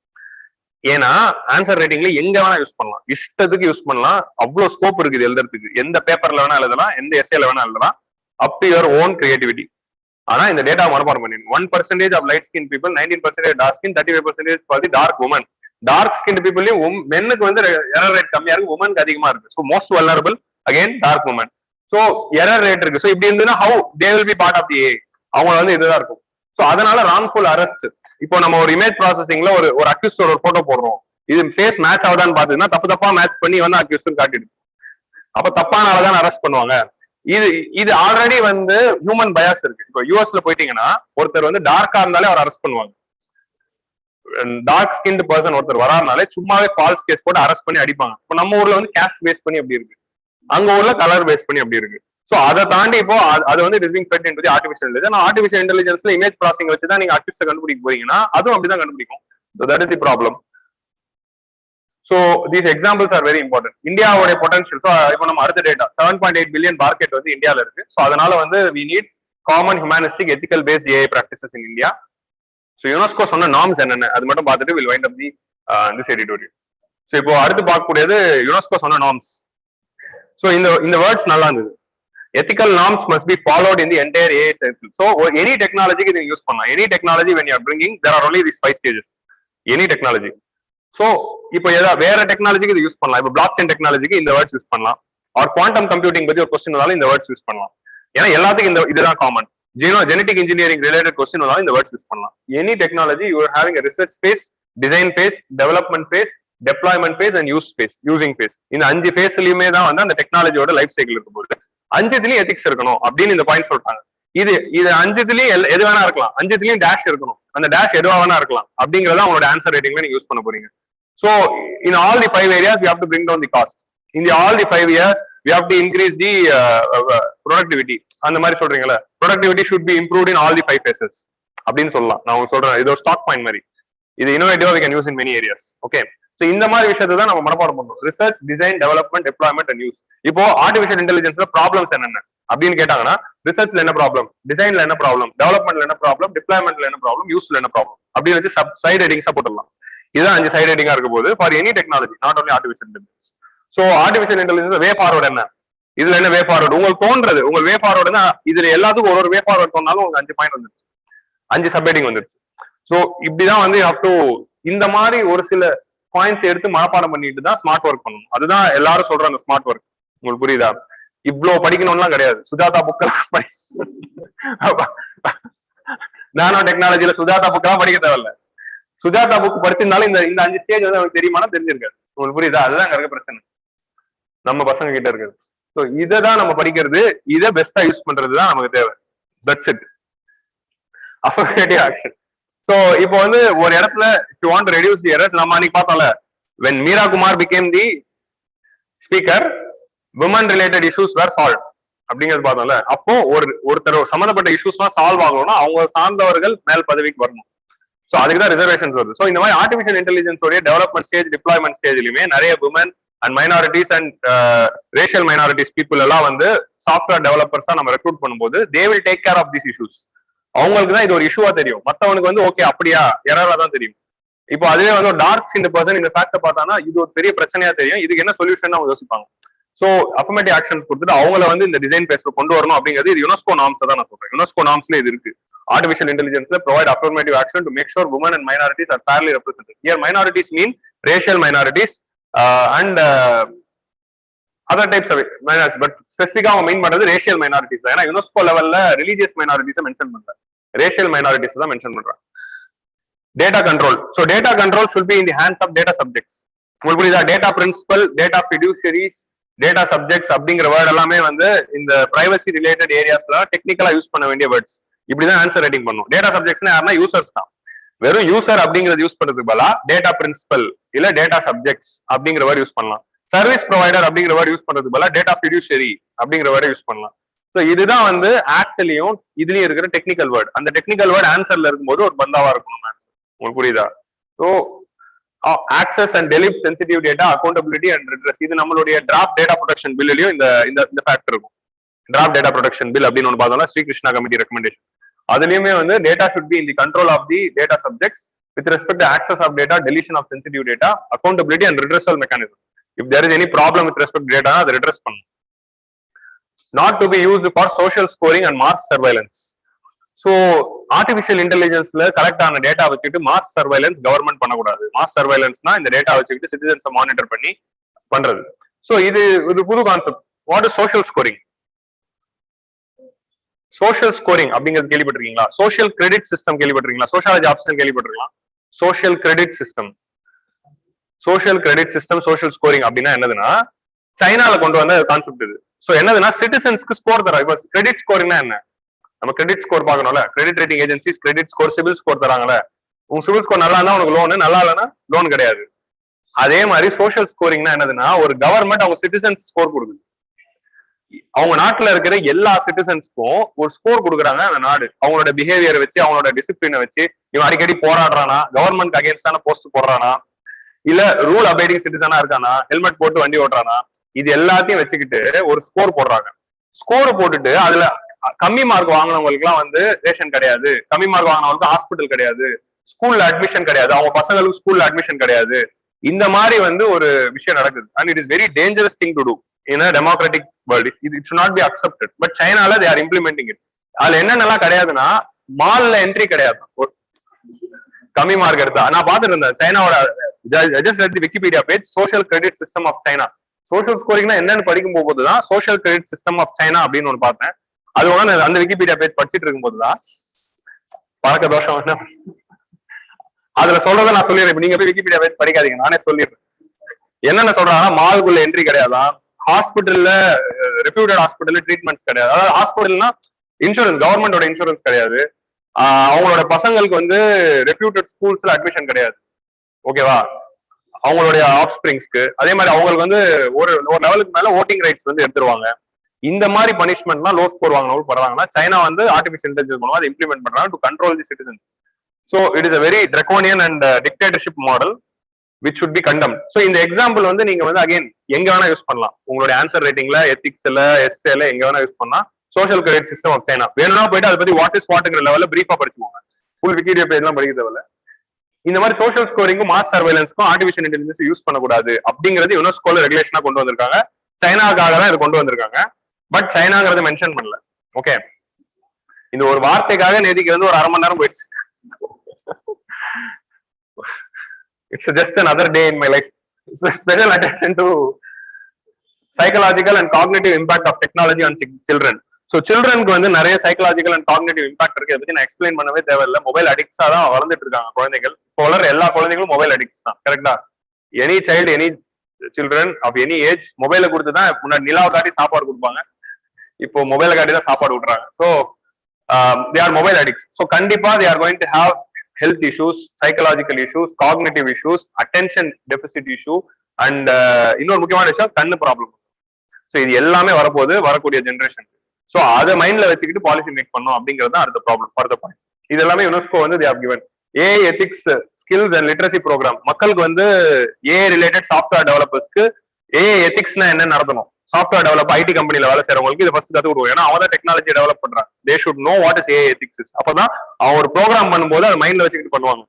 ஏன்னா ஆன்சர் ரைட்டிங்ல எங்க வேணா யூஸ் பண்ணலாம், இஷ்டத்துக்கு யூஸ் பண்ணலாம். அவ்வளவு ஸ்கோப் இருக்குது எழுதுறதுக்கு. எந்த பேப்பர்ல வேணா எழுதலாம், எந்த எஸ்ஏல வேணா எழுதலாம், up to your own creativity. ஆனா இந்த டேட்டா மனப்பாடம் பண்ணிடணும். 1% of light skin people, 19% dark skin, 35% for the dark women. Dark skin பீப்புள்லயும் மென்னுக்கு வந்து எரர் ரேட் கம்மியா இருக்கு, உமனுக்கு அதிகமா இருக்கு. So most vulnerable again dark women. So error rate இருக்கு. ஸோ இப்படி இருந்ததுன்னா how they will be part of the AI, அவங்க வந்து இதுதான் இருக்கும். ஸோ அதனால ராங்ஃபுல் அரெஸ்ட். இப்போ நம்ம ஒரு இமேஜ் ப்ராசஸிங்ல ஒரு அக்யூஸ்டோட ஒரு போட்டோ போடுறோம், இது ஃபேஸ் மேட்ச் ஆகுதான்னு பாத்தீங்கன்னா தப்பா மேட்ச் பண்ணி வந்து அக்யூஸ்ட் காட்டிடுது. அப்ப தப்பான ஆளதான் அரெஸ்ட் பண்ணுவாங்க. இது ஆல்ரெடி வந்து ஹியூமன் பயாஸ் இருக்கு. இப்போ யூஎஸ்ல போயிட்டீங்கன்னா ஒருத்தர் வந்து டார்க்கா இருந்தாலே அவர் அரெஸ்ட் பண்ணுவாங்க. டார்க் ஸ்கின்டு பர்சன் ஒருத்தர் வராதுனாலே சும்மாவே ஃபால்ஸ் கேஸ் போட்டு அரெஸ்ட் பண்ணி அடிப்பாங்க. இப்போ நம்ம ஊர்ல வந்து கேஸ்ட் பேஸ் பண்ணி அப்படி இருக்கு, அங்க ஊர்ல கலர் பேஸ் பண்ணி அப்படி இருக்கு. சோ அதை தாண்டி இப்போ அது வந்து it is being fed into the artificial intelligence. Artificial இன்டெலிஜென்ஸ்ல இமேஜ் ப்ராசஸிங் வச்சு தான் நீங்க அக்யூஸ்ட் கண்டுபிடிக்க போறீங்கன்னா அதுவும் அப்படிதான் கண்டுபிடிக்கும். So that is the problem. So these examples are very important. இந்தியாவோட பொட்டன்ஷியல். ஸோ இப்போ நம்ம அடுத்த டேட்டா 7.8 பில்லியன் மார்க்கெட் வந்து இந்தியாவில் இருக்கு. ஸோ அதனால வந்து we need common humanistic ethical based AI practices in India. So UNESCO சொன்ன நார்ம்ஸ் என்னென்ன அது மட்டும் பார்த்துட்டு will wind up the this editorial. So இப்போ அடுத்து பார்க்கக்கூடியது யுனெஸ்கோ சொன்ன நார்ம்ஸ். ஸோ இந்த வேர்ட்ஸ் நல்லா இருந்தது. ethical norms must be followed in the entire AI cycle. So any technology இதை யூஸ் பண்ணலாம். Any technology when you are bringing there are only these 5 stages. Any technology. So இப்போ ஏதாவது வேற டெக்னாலஜிக்கு இது use பண்ணலாம். இப்போ பிளாக் செயின் டெக்னாலஜிக்கு இந்த words use பண்ணலாம். ஆர் குவாண்டம் கம்ப்யூட்டிங் பத்தி ஒரு கொஸ்டின் வந்தாலும் இந்த வேர்ட்ஸ் யூஸ் பண்ணலாம். ஏன்னா எல்லாத்துக்கும் இதுதான் common. Genetic engineering related question வந்தாலும் இந்த வேர்ட்ஸ் யூஸ் பண்ணலாம். Any technology you are having research phase, design phase, development phase, deployment phase and using phase. இந்த 5 ஃபேஸ்லயுமே தான் வந்து அந்த டெக்னாலஜியோட லைஃப் சைக்கிள் இருக்கும் போது 5துலயும் எத்திக்ஸ் இருக்கணும் அப்படின்னு இந்த பாயிண்ட் சொல்றாங்க. இது 5துலயும் எது வேணா இருக்கலாம். 5துலயும் டேஷ் இருக்கணும். அந்த டேஷ் எதுவா வேணா இருக்கலாம் அப்படிங்கறத அவங்களோட ஆன்சர் ரைட்டிங்ல நீங்க யூஸ் பண்ண போறீங்க. So in all the 5 areas we have to bring down the cost. In all the 5 years we have to increase the productivity. அந்த மாதிரி சொல்றீங்களா, productivity should be improved in all the 5 phases அப்படின்னு சொல்லலாம். நான் உங்களுக்கு சொல்றேன், இது ஒரு ஸ்டாக் பாயிண்ட் மாதிரி. இது இன்னோவேட்டிவா we can use in many areas. Okay, so இந்த மாதிரி விஷயத்தை தான் நம்ம மனப்பாடம் பண்றோம். Research, design, development, deployment and use. இப்போ ஆர்டிஃபிஷியல் இன்டெலிஜென்ஸ்ல ப்ராப்ளம்ஸ் என்னென்ன அப்படின்னு கேட்டாங்கன்னா ரிசர்ச்ல என்ன ப்ராப்ளம், டிசைன்ல என்ன ப்ராப்ளம், டெவலப்மெண்ட்ல என்ன ப்ராப்ளம், டிப்ளாய்மெண்ட்ல என்ன ப்ராப்ளம், யூஸ்ல என்ன ப்ராப்ளம் அப்படின்னு வச்சு சைட் ஹெட்டிங்ஸா போட்டுடலாம். இதுதான் 5 சைட் ஹெட்டிங்கா இருக்க போது for any technology, not only artificial intelligence. So artificial intelligence way forward என்ன, இதுல என்ன வே ஃபார்வர்ட் உங்களுக்கு தோன்றது, உங்க வே ஃபார்வர்டுனா இதுல எல்லாத்துக்கும் ஒரு வே ஃபார்வர்ட் சொன்னாலும் உங்களுக்கு 5 பாயிண்ட் வந்துருச்சு, 5 சப்ஹெட்டிங் வந்துருச்சு. ஸோ இப்படிதான் வந்து அப் டு இந்த மாதிரி ஒரு சில பாயிண்ட்ஸ் எடுத்து மனப்பாடம் பண்ணிட்டு தான் ஸ்மார்ட் ஒர்க் பண்ணணும். அதுதான் எல்லாரும் சொல்ற அந்த ஸ்மார்ட் ஒர்க். உங்களுக்கு புரியுதா? இவ்வளவு படிக்கணும்லாம் கிடையாது. சுஜாதா புக்கெல்லாம் நானோ டெக்னாலஜில சுஜாதா புக்கெல்லாம் படிக்க தேவையில்ல. சுஜாதா புக் படிச்சிருந்தாலும் இந்த 5 ஸ்டேஜ் வந்து அவங்களுக்கு தெரியுமானா தெரிஞ்சிருக்காது. உங்களுக்கு புரியுதா? அதுதான் இருக்க பிரச்சனை நம்ம பசங்க கிட்ட இருக்குது. ஸோ இதை தான் நம்ம படிக்கிறது, இதை பெஸ்டா யூஸ் பண்றதுதான் நமக்கு தேவை. That's it. Affirmative action. So இப்போ வந்து ஒரு இடத்துல if you want to reduce the errors, நம்ம அன்னைக்கு பார்த்தோம்ல, when Meera Kumar became the speaker, women related issues were solved அப்படிங்கிறது பார்த்தோம்ல. அப்போ ஒருத்தர் சம்பந்தப்பட்ட இஷ்யூஸ்லாம் சால்வ் ஆகணும்னா அவங்க சார்ந்தவர்கள் மேல் பதவிக்கு வரணும். ஸோ அதுக்கு தான் ரிசர்வேஷன்ஸ் வருது. ஸோ இந்த மாதிரி ஆர்டிஃபிஷியல் இன்டெலிஜென்ஸோடைய டெவலப்மெண்ட் ஸ்டேஜ், டிப்ளாய்மெண்ட் ஸ்டேஜ்லயுமே நிறைய women and minorities and racial minorities people எல்லாம் வந்து சாஃப்ட்வேர் டெவலப்பர்ஸா நம்ம ரெக்ரூட் பண்ணும்போது they will take care of this issues. அவங்களுக்கு தான் இது ஒரு இஷ்யூவா தெரியும், மத்தவனுக்கு வந்து ஓகே அப்படியா எரரா தான் தெரியும். இப்போ அதுவே வந்து ஒரு டார்க் ஸ்கின் பர்சன் இந்த ஃபேக்டை பார்த்தானா இது ஒரு பெரிய பிரச்சனையா தெரியும், இதுக்கு என்ன சொல்யூஷன் அவங்க யோசிப்பாங்க. ஸோ அஃபர்மேட்டிவ் ஆக்ஷன்ஸ் கொடுத்துட்டு அவங்கள வந்து இந்த டிசைன் பேஸ்ல கொண்டு வரணும் அப்படிங்கிறது இது யுனெஸ்கோ நார்ம்ஸ் தான் நான் சொல்றேன். யுனெஸ்கோ நார்ம்ஸ்ல இது இருக்கு. Artificial intelligence provide affirmative action to make sure women and minorities are fairly represented. Here minorities mean racial minorities and other types of minorities, but specifically அவங்க மீன் பண்றது racial minorities. ஏன்னா UNESCO லெவல்ல religious minorities mention பண்றாங்க, racial minorities தான் mention பண்றாங்க. Data control. So data control should be in the hands of data subjects. உங்களுக்கு புரியுதா? data principal, data fiduciaries, data subjects அப்படிங்கிற வேர்ட் எல்லாமே வந்து இந்த பிரைவசி ரிலேட்டட் ஏரியாஸ்ல டெக்னிக்கலா யூஸ் பண்ண வேண்டிய வேர்ட்ஸ். இப்படிதான் ஆன்சர் ரைட்டிங் பண்ணும். டேட்டா சப்ஜெக்ட்ஸ்னா யாருன்னா யூசர்ஸ் தான். வெறும் யூசர் அப்படிங்கறது யூஸ் பண்றதுக்கு பதிலா டேட்டா பிரின்சிபல் இல்ல டேட்டா சப்ஜெக்ட்ஸ் அப்படிங்கிற வேர்ட் யூஸ் பண்ணலாம். சர்வீஸ் ப்ரொவைடர் அப்படிங்கிற வேர்ட் யூஸ் பண்றதுக்கு பதிலா டேட்டா ஃபிடியூஷரி அப்படிங்கிற வேர்டை யூஸ் பண்ணலாம். ஸோ இதுதான் வந்து ஆக்ட்லயும் இதுலயும் இருக்கிற டெக்னிக்கல் வேர்ட். அந்த டெக்னிக்கல் வேர்ட் ஆன்சர்ல இருக்கும்போது ஒரு பந்தாவா இருக்கணும் ஆன்சர். உங்களுக்கு புரியுதா? So access and delete sensitive data, accountability and redress, இது நம்மளுடைய டிராஃப்ட் டேட்டா ப்ரொடெக்ஷன் பில்லையும் இந்த ஃபேக்டர் இருக்கும். டிராஃப்ட் டேட்டா ப்ரொடெக்ஷன் பில் அப்படின்னு ஒன்று பார்த்தோம்னா ஸ்ரீகிருஷ்ணா கமிட்டி ரெக்கமெண்டேஷன். அதுலயுமே வந்து data should be in the control of the data subjects with respect to access of data, deletion of sensitive data, accountability and redressal mechanism. If there is any problem with respect to data, அதை redress பண்ணணும். Not to be used for social scoring and mass surveillance. So artificial intelligenceல கரெக்டான data வச்சுக்கிட்டு mass surveillance government பண்ணக்கூடாது. Mass சர்வைலன்ஸ்னா இந்த data வச்சுக்கிட்டு சிட்டிசன்ஸை monitor பண்ணி பண்றது. So இது ஒரு புது concept. What is social scoring? Social scoring அப்படிங்கிறது கேள்விப்பட்டிருக்கீங்களா? சோஷியல் கிரெடிட் சிஸ்டம் கேள்விப்பட்டிருக்கீங்களா? சோஷியாலஜி ஆப்ஷன் கேள்விப்பட்டிருக்கலாம். Social credit system, social scoring அப்படின்னா என்னதுன்னா சைனால கொண்டு வந்த கான்செப்ட் இது. ஸோ என்னதுன்னா சிட்டிசன்ஸ்க்கு ஸ்கோர் தராங்க. இப்போ கிரெடிட் ஸ்கோரிங்னா என்ன? நம்ம கிரெடிட் ஸ்கோர் பார்க்கணும்ல, credit rating agencies credit score, CIBIL score தராங்கல்ல. உங்க சிவில் ஸ்கோர் நல்லா இருந்தா உனக்கு லோனு, நல்லா இல்லைன்னா லோன் கிடையாது. அதே மாதிரி சோஷியல் ஸ்கோரிங்னா என்னதுன்னா ஒரு கவர்மெண்ட் அவங்க சிட்டிசன்ஸ் ஸ்கோர் கொடுக்குது. அவங்க நாட்டுல இருக்கிற எல்லா சிட்டிசன்ஸ்க்கும் ஒரு ஸ்கோர் கொடுக்குறாங்க அந்த நாடு, அவங்களோட பிஹேவியரை வச்சு, அவங்களோட டிசிப்ளினை வச்சு. இவன் அடிக்கடி போராடுறானா, கவர்மெண்ட் அகேன்ஸ்டான போஸ்ட் போடுறானா, இல்ல ரூல் அபைடிங் சிட்டிசனா இருக்கானா, ஹெல்மெட் போட்டு வண்டி ஓட்டுறானா, இது எல்லாத்தையும் வச்சுக்கிட்டு ஒரு ஸ்கோர் போடுறாங்க. ஸ்கோர் போட்டுட்டு அதுல கம்மி மார்க் வாங்கினவங்களுக்கு எல்லாம் வந்து ரேஷன் கிடையாது, கம்மி மார்க் வாங்கினவங்களுக்கு ஹாஸ்பிட்டல் கிடையாது, ஸ்கூல்ல அட்மிஷன் கிடையாது, அவங்க பசங்களுக்கு ஸ்கூல்ல அட்மிஷன் கிடையாது. இந்த மாதிரி வந்து ஒரு விஷயம் நடக்குது. And it is very dangerous thing to do in a democratic world. It should not be accepted. But சைனால தே ஆர் இம்ப்ளிமெண்டிங் இட். அதுல என்னென்னலாம் கிடையாதுன்னா, மால்ல என்ட்ரி கிடையாது கம்மி மார்க் எடுத்தா. நான் பாத்துட்டு இருந்தேன் சைனாவோட Wikipedia page, social credit system of China. Social ஸ்கோரிங்னா என்னன்னு படிக்கும் போதுதான் social credit system of China அப்படின்னு ஒன்று பார்த்தேன். அது ஒண்ணு அந்த விக்கிபீடியா பேஜ் படிச்சுட்டு இருக்கும் போதுதான் பழக்க தோஷம் என்ன அதுல சொல்றதை நான் சொல்லிடுறேன். இப்ப நீங்க போய் விக்கிபீடியா பேஜ் படிக்காதீங்க, நானே சொல்லிடுறேன். என்னென்ன சொல்றாங்கன்னா, மால்குள்ள என்ட்ரி கிடையாதான், ஹாஸ்பிட்டல்ல ரெப்யூட்டட் ஹாஸ்பிட்டல்ல ட்ரீட்மெண்ட்ஸ் கிடையாது. அதாவது ஹாஸ்பிட்டல்னா இன்சூரன்ஸ், கவர்மெண்டோட இன்சூரன்ஸ் கிடையாது. அவங்களோட பசங்களுக்கு வந்து ரெப்யூட்டட் ஸ்கூல்ஸ்ல அட்மிஷன் கிடையாது. ஓகேவா? அவங்களுடைய ஆஃப் ஸ்பிரிங்ஸ்க்கு. அதே மாதிரி அவங்களுக்கு வந்து ஒரு லெவலுக்கு மேல ஓட்டிங் ரைட்ஸ் வந்து எடுத்துருவாங்க. இந்த மாதிரி பனிஷ்மெண்ட்லாம் லோ ஸ்கோர் வாங்கினவங்க பண்றாங்கன்னா, சைனா வந்து ஆர்டிபிஷியல் இன்டெலிஜென்ஸ் மூலமா அதை இம்ப்ளிமெண்ட் பண்றாங்க to control the citizens. So it is a very draconian and dictatorship model which should be condemn. So இந்த எக்ஸாம்பிள் வந்து நீங்க வந்து அகைன் எங்க வேணா யூஸ் பண்ணலாம். உங்களுடைய ஆன்சர் ரைட்டிங்ல, எத்திக்ஸ்ல, எஸ்ஏல எங்க வேணா யூஸ் பண்ணலாம். Social credit system of China வேணும்னா போயிட்டு அதை பத்தி வாட் இஸ் வாட்ங்கிற லெவலில் பிரீஃபா படிச்சுக்கோங்க. ஃபுல் விக்கிபீடியா பேஜ் எல்லாம் படிக்க தேவையில்ல. இந்த மாதிரி சோஷியல் ஸ்கோரிங்கும் மாஸ் சர்வைலன்ஸ்க்கும் ஆர்டிபிஷியல் இன்டெலிஜென்ஸ் யூஸ் பண்ணக்கூடாது அப்படிங்கிறது யுனெஸ்கோல ரெகுலேஷனா கொண்டு வந்திருக்காங்க. சைனாக்காக தான் இது கொண்டு வந்திருக்காங்க. பட் சைனாங்கிறத மென்ஷன் பண்ணல. ஓகே, இந்த ஒரு வார்த்தைக்காக நேதிக்கு வந்து ஒரு அரை மணி நேரம் போயிடுச்சு. It's just another day in my life. It's a special attention to psychological and cognitive impact of technology on children. So சில்ட்ரனுக்கு வந்து நிறைய சைக்கலாஜிக்கல் அண்ட் காக்னேட்டிவ் இம்பாக்ட் இருக்கு. அதை பத்தி நான் எக்ஸ்பிளைன் பண்ணவே தேவையில்லை. மொபைல் அடிக்ட்ஸா தான் வளர்ந்துட்டு இருக்காங்க குழந்தைகள். இப்போ வளர எல்லா குழந்தைகளும் மொபைல் அடிக்ட்ஸ் தான். கரெக்டா? Any child, any children of any age மொபைலை கொடுத்து தான் முன்னாடி நிலாவை காட்டி சாப்பாடு கொடுப்பாங்க, இப்போ மொபைலை காட்டி தான் சாப்பாடு விட்டுறாங்க. So they are mobile addicts. So கண்டிப்பா they are going to have health issues, psychological issues, cognitive issues, attention deficit issue, and இன்னொரு முக்கியமான விஷயம் கண்ணு ப்ராப்ளம். ஸோ இது எல்லாமே வரப்போகுது வரக்கூடிய ஜென்ரேஷன். ஸோ அதை மைண்ட்ல வச்சுக்கிட்டு பாலிசி மேக் பண்ணும் அப்படிங்கிறது தான் அடுத்த ப்ராப்ளம், அடுத்த பாயிண்ட். இது எல்லாமே யுனெஸ்கோ வந்து they have given. AI ethics skills and literacy program. மக்களுக்கு வந்து ஏஐ ரிலேட்டட் சாஃப்ட்வேர் டெவலப்பர்ஸ்க்கு ஏஐ எத்திக்ஸ்னா என்ன நடத்தணும், சாஃப்ட்வேர் டெவலப் ஐடி கம்பெனில வேலை செய்யறவங்களுக்கு இதை ஃபர்ஸ்ட் கத்து கொடுக்கும். ஏன்னா அவங்க தான் டெக்னாலஜி டெவலப் பண்றாங்க. They should know what is AI ethics. அப்பதான் அவங்க ஒரு ப்ரோக்ராம் பண்ணும்போது அதை மைண்ட்ல வச்சுக்கிட்டு பண்ணுவாங்க.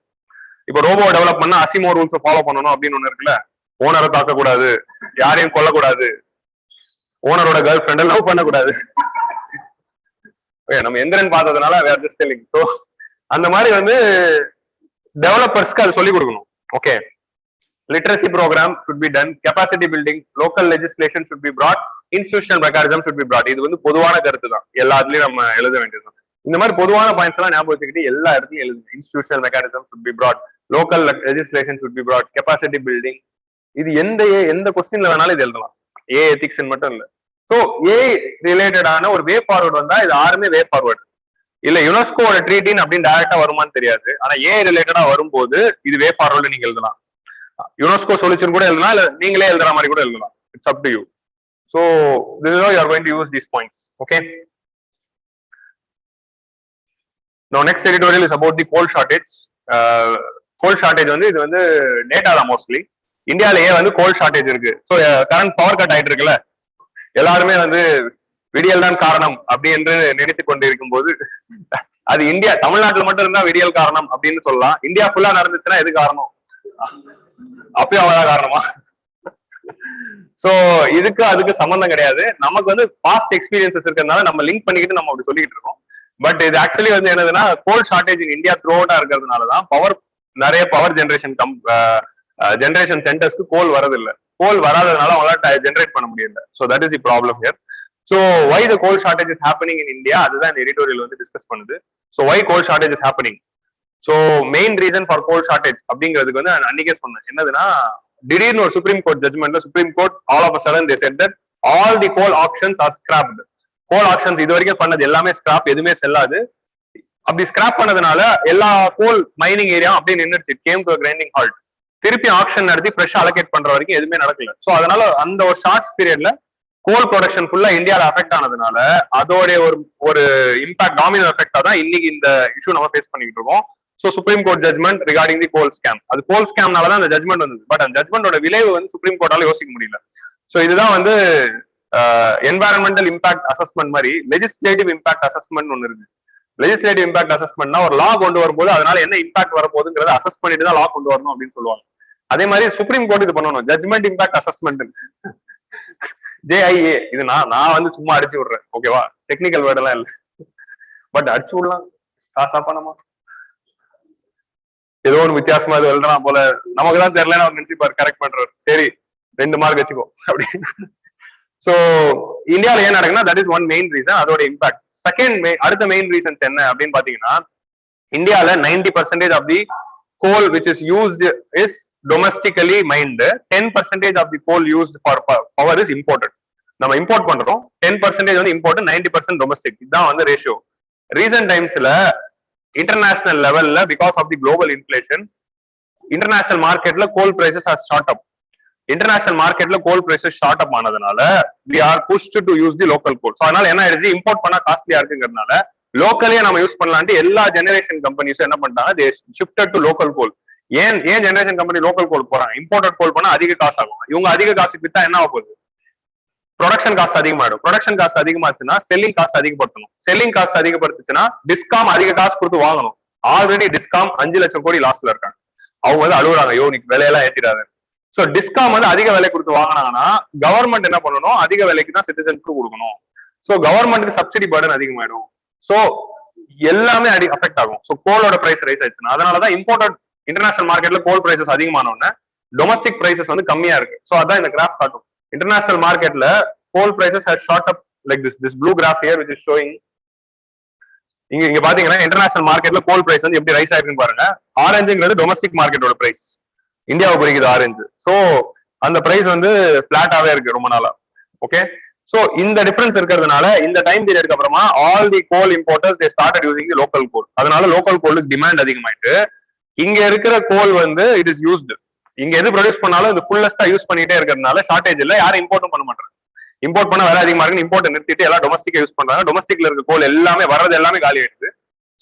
இப்போ ரோபோ டெவலப் பண்ணா அசிமோ ரூல்ஸ் ஃபாலோ பண்ணணும் அப்படின்னு ஒண்ணு இருக்குல்ல. ஓனரை தாக்கக்கூடாது, யாரையும் கொல்லக்கூடாது, ஓனரோட கேர்ள் ஃப்ரெண்ட் லவ் பண்ணக்கூடாது. நம்ம எந்திரன் பார்த்ததுனால வேற ஜஸ்ட் டெல்லிங். ஸோ அந்த மாதிரி வந்து டெவலப்பர்ஸ்க்கு அது சொல்லிக் கொடுக்கணும். Okay, literacy program should be done, capacity building, local legislation should be brought, institutional mechanism should be brought. இது வந்து பொதுவான கருத்து தான், எல்லாத்துலயும் நம்ம எழுத வேண்டியது. இந்த மாதிரி பொதுவான பாயிண்ட்ஸ் எல்லாம் ஞாபகம் வச்சுக்கிட்டு எல்லா இடத்துலயும் எழுதுங்க. institutional mechanism should be brought, local legislation should be brought, capacity building. இது எந்த கொஸ்டின்ல வேணாலும் இது எழுதலாம், ஏ எத்திக்ஸ் மட்டும் இல்ல. ஸோ ஏ ரிலேட்டடான ஒரு வே ஃபார்வர்டு வந்தா இது யாருமே வே ஃபார்வர்டு இல்ல யுனெஸ்கோட ட்ரீட்டின் அப்படின்னு டைரக்டா வருமானு தெரியாது. ஆனா ஏ ரிலேட்டடா வரும்போது இது வே ஃபார்வர்டு நீங்க எழுதலாம். யுனெஸ்கோ சொல்யூஷன் கூட எழுதலாம், இல்ல நீங்களே எழுதுற மாதிரி கூட எழுதலாம். It's up to you. So this is how you are going to use these points. Okay, no next editorial is about the coal shortage. Coal shortage வந்து இது வந்து டேட்டா தான் மோஸ்ட்லி. இந்தியாவிலேயே வந்து கோல் ஷார்டேஜ் இருக்கு. ஸோ கரண்ட் பவர் கட் ஆயிட்டு இருக்குல்ல, எல்லாருமே வந்து விடியல் தான் காரணம் அப்படி என்று நினைத்து கொண்டு இருக்கும் போது அது இந்தியா தமிழ்நாட்டுல மட்டும் இருந்தா விடியல் காரணம் அப்படின்னு சொல்லலாம். இந்தியா ஃபுல்லா நடந்துச்சுன்னா எது காரணம்? அப்பயும் அவதான் காரணமா? சோ இதுக்கு அதுக்கு சம்பந்தம் கிடையாது. நமக்கு வந்து பாஸ்ட் எக்ஸ்பீரியன்சஸ் இருக்கிறதுனால நம்ம லிங்க் பண்ணிக்கிட்டு நம்ம அப்படி சொல்லிட்டு இருக்கோம். பட் இது ஆக்சுவலி வந்து என்னதுன்னா, கோல் ஷார்டேஜ் இன் இந்தியா த்ரூ அவுட்டா இருக்கிறதுனாலதான் நிறைய பவர் ஜென்ரேஷன் சென்டர்ஸ்க்கு கோல் வரதில்லை. கோல் வராததுனால அவங்களால ஜென்ரேட் பண்ண முடியல. So that is the problem here. So why the coal shortage is happening in India, அதுதான் இந்த எடிட்டோரியல் வந்து டிஸ்கஸ் பண்ணுது. So why coal shortage is happening. So main reason for coal shortage அப்படிங்கிறதுக்கு வந்து அன்னைக்கே சொன்னேன். என்னதுன்னா, திடீர்னு ஒரு சுப்ரீம் கோர்ட் ஜட்மெண்ட்ல supreme court all of a sudden they said that all the coal auctions are scrapped. Coal auctions இது வரைக்கும் பண்ணது எல்லாமே ஸ்கிராப், எதுவுமே செல்லாது. அப்படி ஸ்கிராப் பண்ணதுனால எல்லா கோல் மைனிங் ஏரியா அப்படியே நின்றுச்சு. Came to grinding halt. திருப்பி ஆக்ஷன் நடத்தி ஃப்ரெஷ் அலோகேட் பண்ற வரைக்கும் எதுவுமே நடக்கல. ஸோ அதனால அந்த ஒரு ஷார்ட்ஸ் பீரியட்ல கோல் ப்ரொடக்ஷன் ஃபுல்லா இந்தியாவில் அஃபெக்ட் ஆனதுனால அதோடைய ஒரு இம்பாக்ட் டாமினோ எஃபெக்டா தான் இன்னைக்கு இந்த இஷ்யூ நம்ம ஃபேஸ் பண்ணிட்டு இருக்கோம். So supreme court judgement regarding the coal scam, அது கோல் ஸ்கேம்னால தான் அந்த ஜட்மெண்ட் வந்தது. பட் அந்த ஜட்மெண்டோட விளைவு வந்து சுப்ரீம் கோர்ட்டால யோசிக்க முடியல. ஸோ இதுதான் வந்து என்வாரன்மெண்டல் இம்பாக்ட் அசஸ்மெண்ட் மாதிரி லெஜிஸ்லேட்டிவ் இம்பாக்ட் அசஸ்மெண்ட் ஒன்று இருக்கு. லெஜிஸ்லேட்டிவ் இம்பாக்ட் அசஸ்மெண்ட்னா ஒரு லா கொண்டு வரும்போது அதனால என்ன இம்பாக்ட் வரப்போகுதுங்கிறத அசஸ் பண்ணிட்டு தான் லா கொண்டு வரணும் அப்படின்னு சொல்லுவாங்க. அதே மாதிரி சுப்ரீம் கோர்ட் இது பண்ணணும், ஜட்மெண்ட் இம்பாக்ட் அசஸ்மெண்ட் JIA. இது நான் வந்து சும்மா அடிச்சு விடுறேன், ஓகேவா? டெக்னிக்கல் வேர்ட் எல்லாம் இல்ல, பட் அடிச்சு விடலாம். காசா பணமா ஏதோ ஒரு வித்தியாசமா இது எழுதலாம் போல, நமக்கு தான் தெரியலன்னு அவர் நினைச்சுப்பாரு, கரெக்ட் பண்றாரு. சரி 2 மார்க் வச்சுக்கோ அப்படி. சோ இந்தியாவில ஏன் நடக்குன்னா that is one main reason, அதோட இம்பாக்ட். செகண்ட் அடுத்த மெயின் ரீசன்ஸ் என்ன அப்படின்னு பாத்தீங்கன்னா, இந்தியாவில 90% of the coal which is used is domestically mined. 10% of the coal used for power is imported. நம்ம இம்போர்ட் பண்றோம், 10% வந்து இம்போர்ட், 90% டொமஸ்டிக். இதுதான் வந்து ரேஷியோ. ரீசன்ட் டைம்ஸ்ல இன்டர்நேஷனல் லெவல்ல because of the global inflation international மார்க்கெட்ல coal prices has shot up. International மார்க்கெட்ல coal prices shot up ஆனதுனால we are pushed to use the local coal. So அதனால என்ன ஆயிடுச்சு, இம்போர்ட் பண்ணா காஸ்ட்லியா இருக்குங்கிறதுனால லோக்கலே நம்ம யூஸ் பண்ணலான்ட்டு எல்லா ஜெனரேஷன் கம்பெனிஸும் என்ன பண்ணிட்டாங்க, they shifted to local coal. ஏன் ஜெனரேஷன் கம்பெனி லோக்கல் கோல் போறாங்க? இம்போர்ட்டட் கோல் பண்ணா அதிக காசு ஆகும். இவங்க அதிக காசு வித்தா என்ன ஆக போகுது, ப்ரொடக்ஷன் காஸ்ட் அதிகமாயிடும். ப்ரொடக்ஷன் காஸ்ட் அதிகமாச்சுன்னா செல்லிங் காஸ்ட் அதிகப்படுத்தணும். செல்லிங் காஸ்ட் அதிகப்படுத்துச்சுன்னா டிஸ்காம் அதிக காசு கொடுத்து வாங்கணும். ஆல்ரெடி டிஸ்காம் 5 லட்சம் கோடி லாஸ்ல இருக்காங்க. அவங்க வந்து அழுகுறாங்க, யோ நீ விலையெல்லாம் ஏற்றிடாது. சோ டிஸ்காம் வந்து அதிக விலை கொடுத்து வாங்கினாங்கன்னா கவர்மெண்ட் என்ன பண்ணணும், அதிக விலைக்கு தான் சிட்டிசனுக்கு கொடுக்கணும். சோ கவர்மெண்ட்டுக்கு சப்சிடி பர்டன் அதிகமாயிடும். சோ எல்லாமே அஃபெக்ட் ஆகும். சோ கோலோட பிரைஸ் ரைஸ் ஆயிடுச்சுன்னா, அதனாலதான் இம்போர்ட்டட் இன்டர்நேஷனல் மார்க்கெட்ல கோல் பிரைசஸ் அதிகமான உடனே டொமஸ்டிக் பிரைசஸ் வந்து கம்மியா இருக்கு. சோ அதான் இந்த கிராஃப் காட்டும். இன்டர்நேஷனல் மார்க்கெட்ல coal prices has shot up like this blue graph here which is showing. இங்க பாத்தீங்கன்னா இன்டர்நேஷனல் மார்க்கெட்ல கோல் பிரைஸ் வந்து எப்படி ரைஸ் ஆயிருக்குன்னு பாருங்க. ஆரஞ்சுங்கிறது டொமஸ்டிக் மார்க்கெட்டோட பிரைஸ், இந்தியாவை குறிக்குது ஆரஞ்சு. சோ அந்த பிரைஸ் வந்து பிளாட்டாவே இருக்கு ரொம்ப நாளா. ஓகே, சோ இந்த டிஃபரன்ஸ் இருக்கிறதுனால இந்த டைம் பீரியடுக்கு அப்புறமா all the coal importers they started using the local coal. அதனால லோக்கல் கோலுக்கு டிமாண்ட் அதிகமாயிட்டு இங்க இருக்கிற கோல் வந்து இட் இஸ் யூஸ்டு. இங்க எது ப்ரொடியூஸ் பண்ணாலும் இது ஃபுல்லஸ்டா யூஸ் பண்ணிட்டே இருக்கிறதுனால ஷார்டேஜ் இல்ல, யாரும் இம்போர்ட்டும் பண்ண மாட்டாங்க. இம்போர்ட் பண்ண வேலை அதிகமா இருக்கு, இம்போர்ட் நிறுத்திட்டு எல்லாம் டொமஸ்டிக்கா யூஸ் பண்றாங்க. டொமஸ்டிக்ல இருக்க கோல் எல்லாமே வர்றது எல்லாமே காலி ஆயிடுது.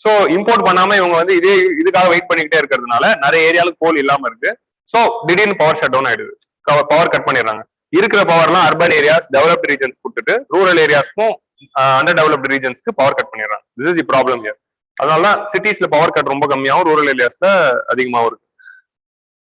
சோ இம்போர்ட் பண்ணாம இவங்க வந்து இதுக்காக வெயிட் பண்ணிக்கிட்டே இருக்கிறதுனால நிறைய ஏரியால கோல் இல்லாம இருக்கு. சோ திடீர்னு பவர் ஷட் டவுன் ஆயிடுது, பவர் கட் பண்ணிடுறாங்க. இருக்கிற பவர்லாம் அர்பன் ஏரியாஸ் டெவலப்டு ரீஜன்ஸ் கொடுத்துட்டு ரூரல் ஏரியாஸ்க்கும் அண்டர் டெவலப்டு ரீஜன்ஸ்க்கு பவர் கட் பண்ணிடுறாங்க. This is the problem here. அதனாலதான் சிட்டிஸ்ல பவர் கட் ரொம்ப கம்மியாகவும் ரூரல் ஏரியாஸ்ல அதிகமாகவும் இருக்கு.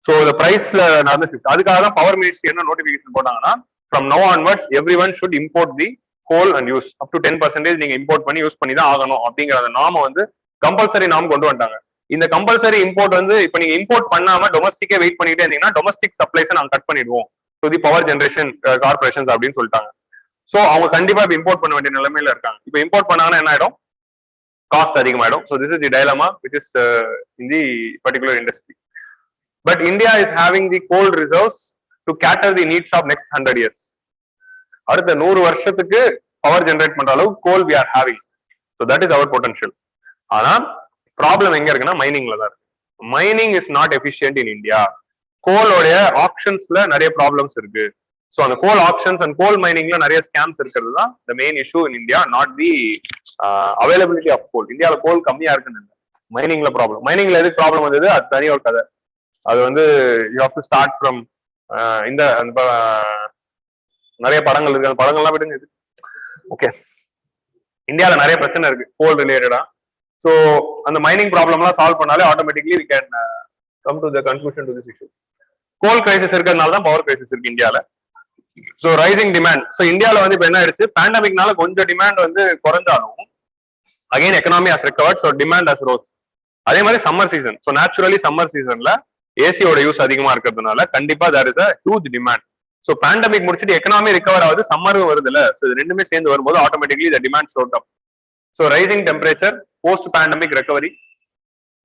ஸோ இந்த பிரைஸ்ல நடந்த ஷிஃப்ட். அதுக்காக தான் பவர் மினிஸ்ட்ரி என்ன நோட்டிபிகேஷன் போட்டாங்கன்னா, from now onwards every one should import the goal and use up to 10% நீங்க இம்போர்ட் பண்ணி யூஸ் பண்ணி தான் ஆகணும் அப்படிங்கிற அந்த நாம வந்து கம்பல்சரி நாம கொண்டு வந்துட்டாங்க. இந்த கம்பல்சரி இம்போர்ட் வந்து இப்ப நீங்க இம்போர்ட் பண்ணாம டொமஸ்டிக்கே வெயிட் பண்ணிட்டே இருந்தீங்கன்னா டொமஸ்டிக் சப்ளைஸை நாங்க கட் பண்ணிடுவோம் to the power generation corporations அப்படின்னு சொல்லிட்டாங்க. சோ அவங்க கண்டிப்பா இப்ப இம்போர்ட் பண்ண வேண்டிய நிலைமையில இருக்காங்க. இப்ப இம்போர்ட் பண்ணாங்கன்னா என்ன ஆயிடும், cost அதிகமாயிடும். So this is the dilemma which is in the particular industry. But India is having the coal reserves to cater the needs of next 100 years. அடுத்த 100 வருஷத்துக்கு பவர் ஜெனரேட் பண்ற அளவு coal we are having. So that is our potential. ஆனா problem எங்க இருக்குன்னா மைனிங்ல தான் இருக்கு. Mining is not efficient in India. கோலோடைய ஆப்ஷன்ஸ்ல நிறைய ப்ராப்ளம்ஸ் இருக்கு. ஸோ அந்த கோல் ஆப்ஷன்ஸ் அண்ட் கோல் மைனிங்ல நிறைய ஸ்கேம்ஸ் இருக்கிறது தான் the main issue in India, not the availability of coal. இந்தியாவில் கோல் கம்மியா இருக்குன்னு இல்லை, மைனிங்ல ப்ராப்ளம். மைனிங்ல எதுக்கு ப்ராப்ளம் வந்தது அது தனி ஒரு கதை. அது வந்து you have to start from இந்த நிறைய படங்கள் இருக்கு, அந்த படங்கள்லாம் விடுங்க. இது ஓகே, இந்தியாவில் நிறைய பிரச்சனை இருக்கு கோல் ரிலேட்டடா. ஸோ அந்த மைனிங் ப்ராப்ளம்லாம் சால்வ் பண்ணாலே automatically we can come to the conclusion to this issue. Coal crisis இருக்கிறதுனால தான் பவர் கிரைசிஸ் இருக்கு இந்தியாவில். So rising demand. ஸோ இந்தியாவில் வந்து இப்போ என்ன ஆயிடுச்சு, பேண்டமிக்னால கொஞ்சம் டிமாண்ட் வந்து குறைஞ்சாலும் again economy has recovered. So demand has rose. அதே மாதிரி summer season. So naturally summer சீசன்ல ஏசியோட யூஸ் அதிகமா இருக்கிறதுனால கண்டிப்பா there is a huge demand. So pandemic முடிச்சுட்டு எக்கனாமி ரிகவர் ஆகுது, சம்மரும் வருது இல்ல. ஸோ இது ரெண்டுமே சேர்ந்து வரும்போது automatically the demand shot up. So rising temperature, post pandemic recovery.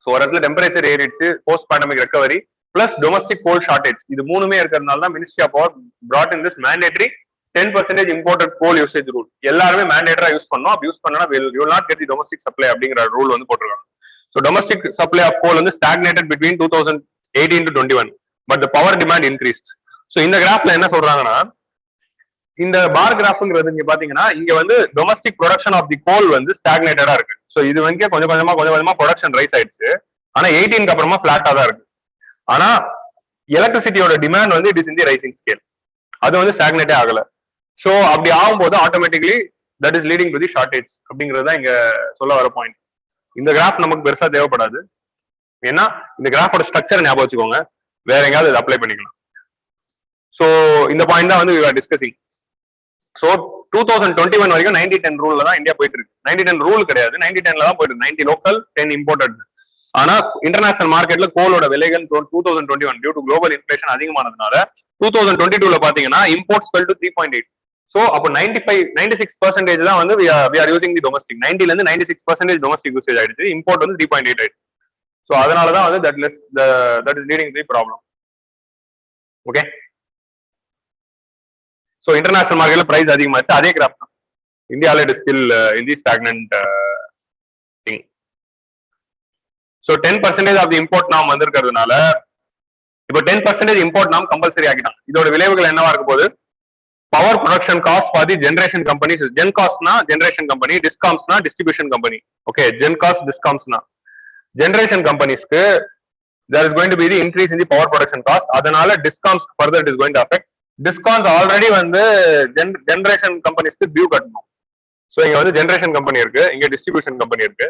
So ஒரு இடத்துல டெம்பரேச்சர் ஏறிடுச்சு, post pandemic recovery plus domestic coal shortage, இது மூணுமே இருக்கிறதுனால தான் ministry of power brought in this mandatory 10% imported coal usage rule. எல்லாருமே மேண்டேட்டரா use பண்ணோம். அப்படி யூஸ் பண்ணா you will not get the domestic supply அப்படிங்கிற ரூல் வந்து போட்டிருக்காங்க. ஸோ டொமஸ்டிக் சப்ளை ஆஃப் கோல் வந்து stagnated between 2018 to 21, but the power demand increased. So இந்த கிராஃப்ல என்ன சொல்றாங்கன்னா, இந்த பார் கிராஃப்ங்கிறது இங்க பாத்தீங்கன்னா இங்க வந்து டொமஸ்டிக் ப்ரொடக்ஷன் ஆஃப் தி கோல் வந்து ஸ்டாக்னேட்டடா இருக்கு. ஸோ இது வந்து கொஞ்சம் கொஞ்சமா ப்ரொடக்ஷன் ரைஸ் ஆயிடுச்சு. ஆனா 18க்கு அப்புறமா பிளாட்டா தான் இருக்கு. ஆனா எலக்ட்ரிசிட்டியோட டிமாண்ட் வந்து it is in the rising scale, அது வந்து ஸ்டாக்னேட்டே ஆகல. ஸோ அப்படி ஆகும்போது automatically that is leading to the shortage அப்படிங்கிறது தான் இங்க சொல்ல வர பாயிண்ட். இந்த கிராஃப் நமக்கு பெருசா தேவைப்படாது, ஏன்னா இந்த கிராஃபோட ஸ்ட்ரக்சர் ஞாபகம் வச்சுக்கோங்க, வேற எங்கேயாவது இதை அப்ளை பண்ணிக்கலாம். ஸோ இந்த பாயிண்ட் தான் வந்து we are discussing. ஸோ 2021 வரைக்கும் 90-10 ரூல்ல தான் இந்தியா போயிட்டு இருக்கு. 90-10 ரூல் கிடையாது, 90-10ல தான் போயிட்டு இருக்கு. 90 லோக்கல் 10 இம்போர்ட்டட். ஆனா இன்டர்நேஷனல் மார்க்கெட்ல கோலோட விலைகள் 2021 டியூ டு குளோபல் இன்ஃபிளேஷன் அதிகமானதுனால 2022ல பாத்தீங்கன்னா இம்போர்ட்ஸ் fell to 3.8. ஸோ அப்போ 96% தான் வந்து we are using the domestic. 90ல இருந்து 96% domestic usage ஆயிடுச்சு, இம்போர்ட் வந்து 3.8 ஆயிடுச்சு. ஸோ அதனாலதான் வந்து that is leading to the problem. Okay, so international மார்க்கெட்ல பிரைஸ் அதிகமாச்சு, அதே கிராஃப் தான் இந்தியாவில் it is still in the stagnant thing. So 10% of the import நாம் வந்திருக்கிறதுனால இப்போ 10% இம்போர்ட் நாம் கம்பல்சரி ஆகிட்டாங்க. இதோட விளைவுகள் என்னவா இருக்க போது, power production cost for the generation companies. ஜென் காஸ்ட்னா ஜென்ரேஷன் கம்பெனி, டிஸ்காம்ஸ்னா distribution company. Okay, genco டிஸ்காம்ஸ்னா ஜென்ரேஷன் கம்பெனிஸ்க்கு there is going to be the increase in the power production cost. அதனால discoms further it is going to affect. Discoms already வந்து generation கம்பெனிஸ்க்கு due கட்டணும். ஸோ இங்க வந்து ஜென்ரேஷன் கம்பெனி இருக்கு, இங்க டிஸ்ட்ரிபியூஷன் கம்பெனி இருக்கு.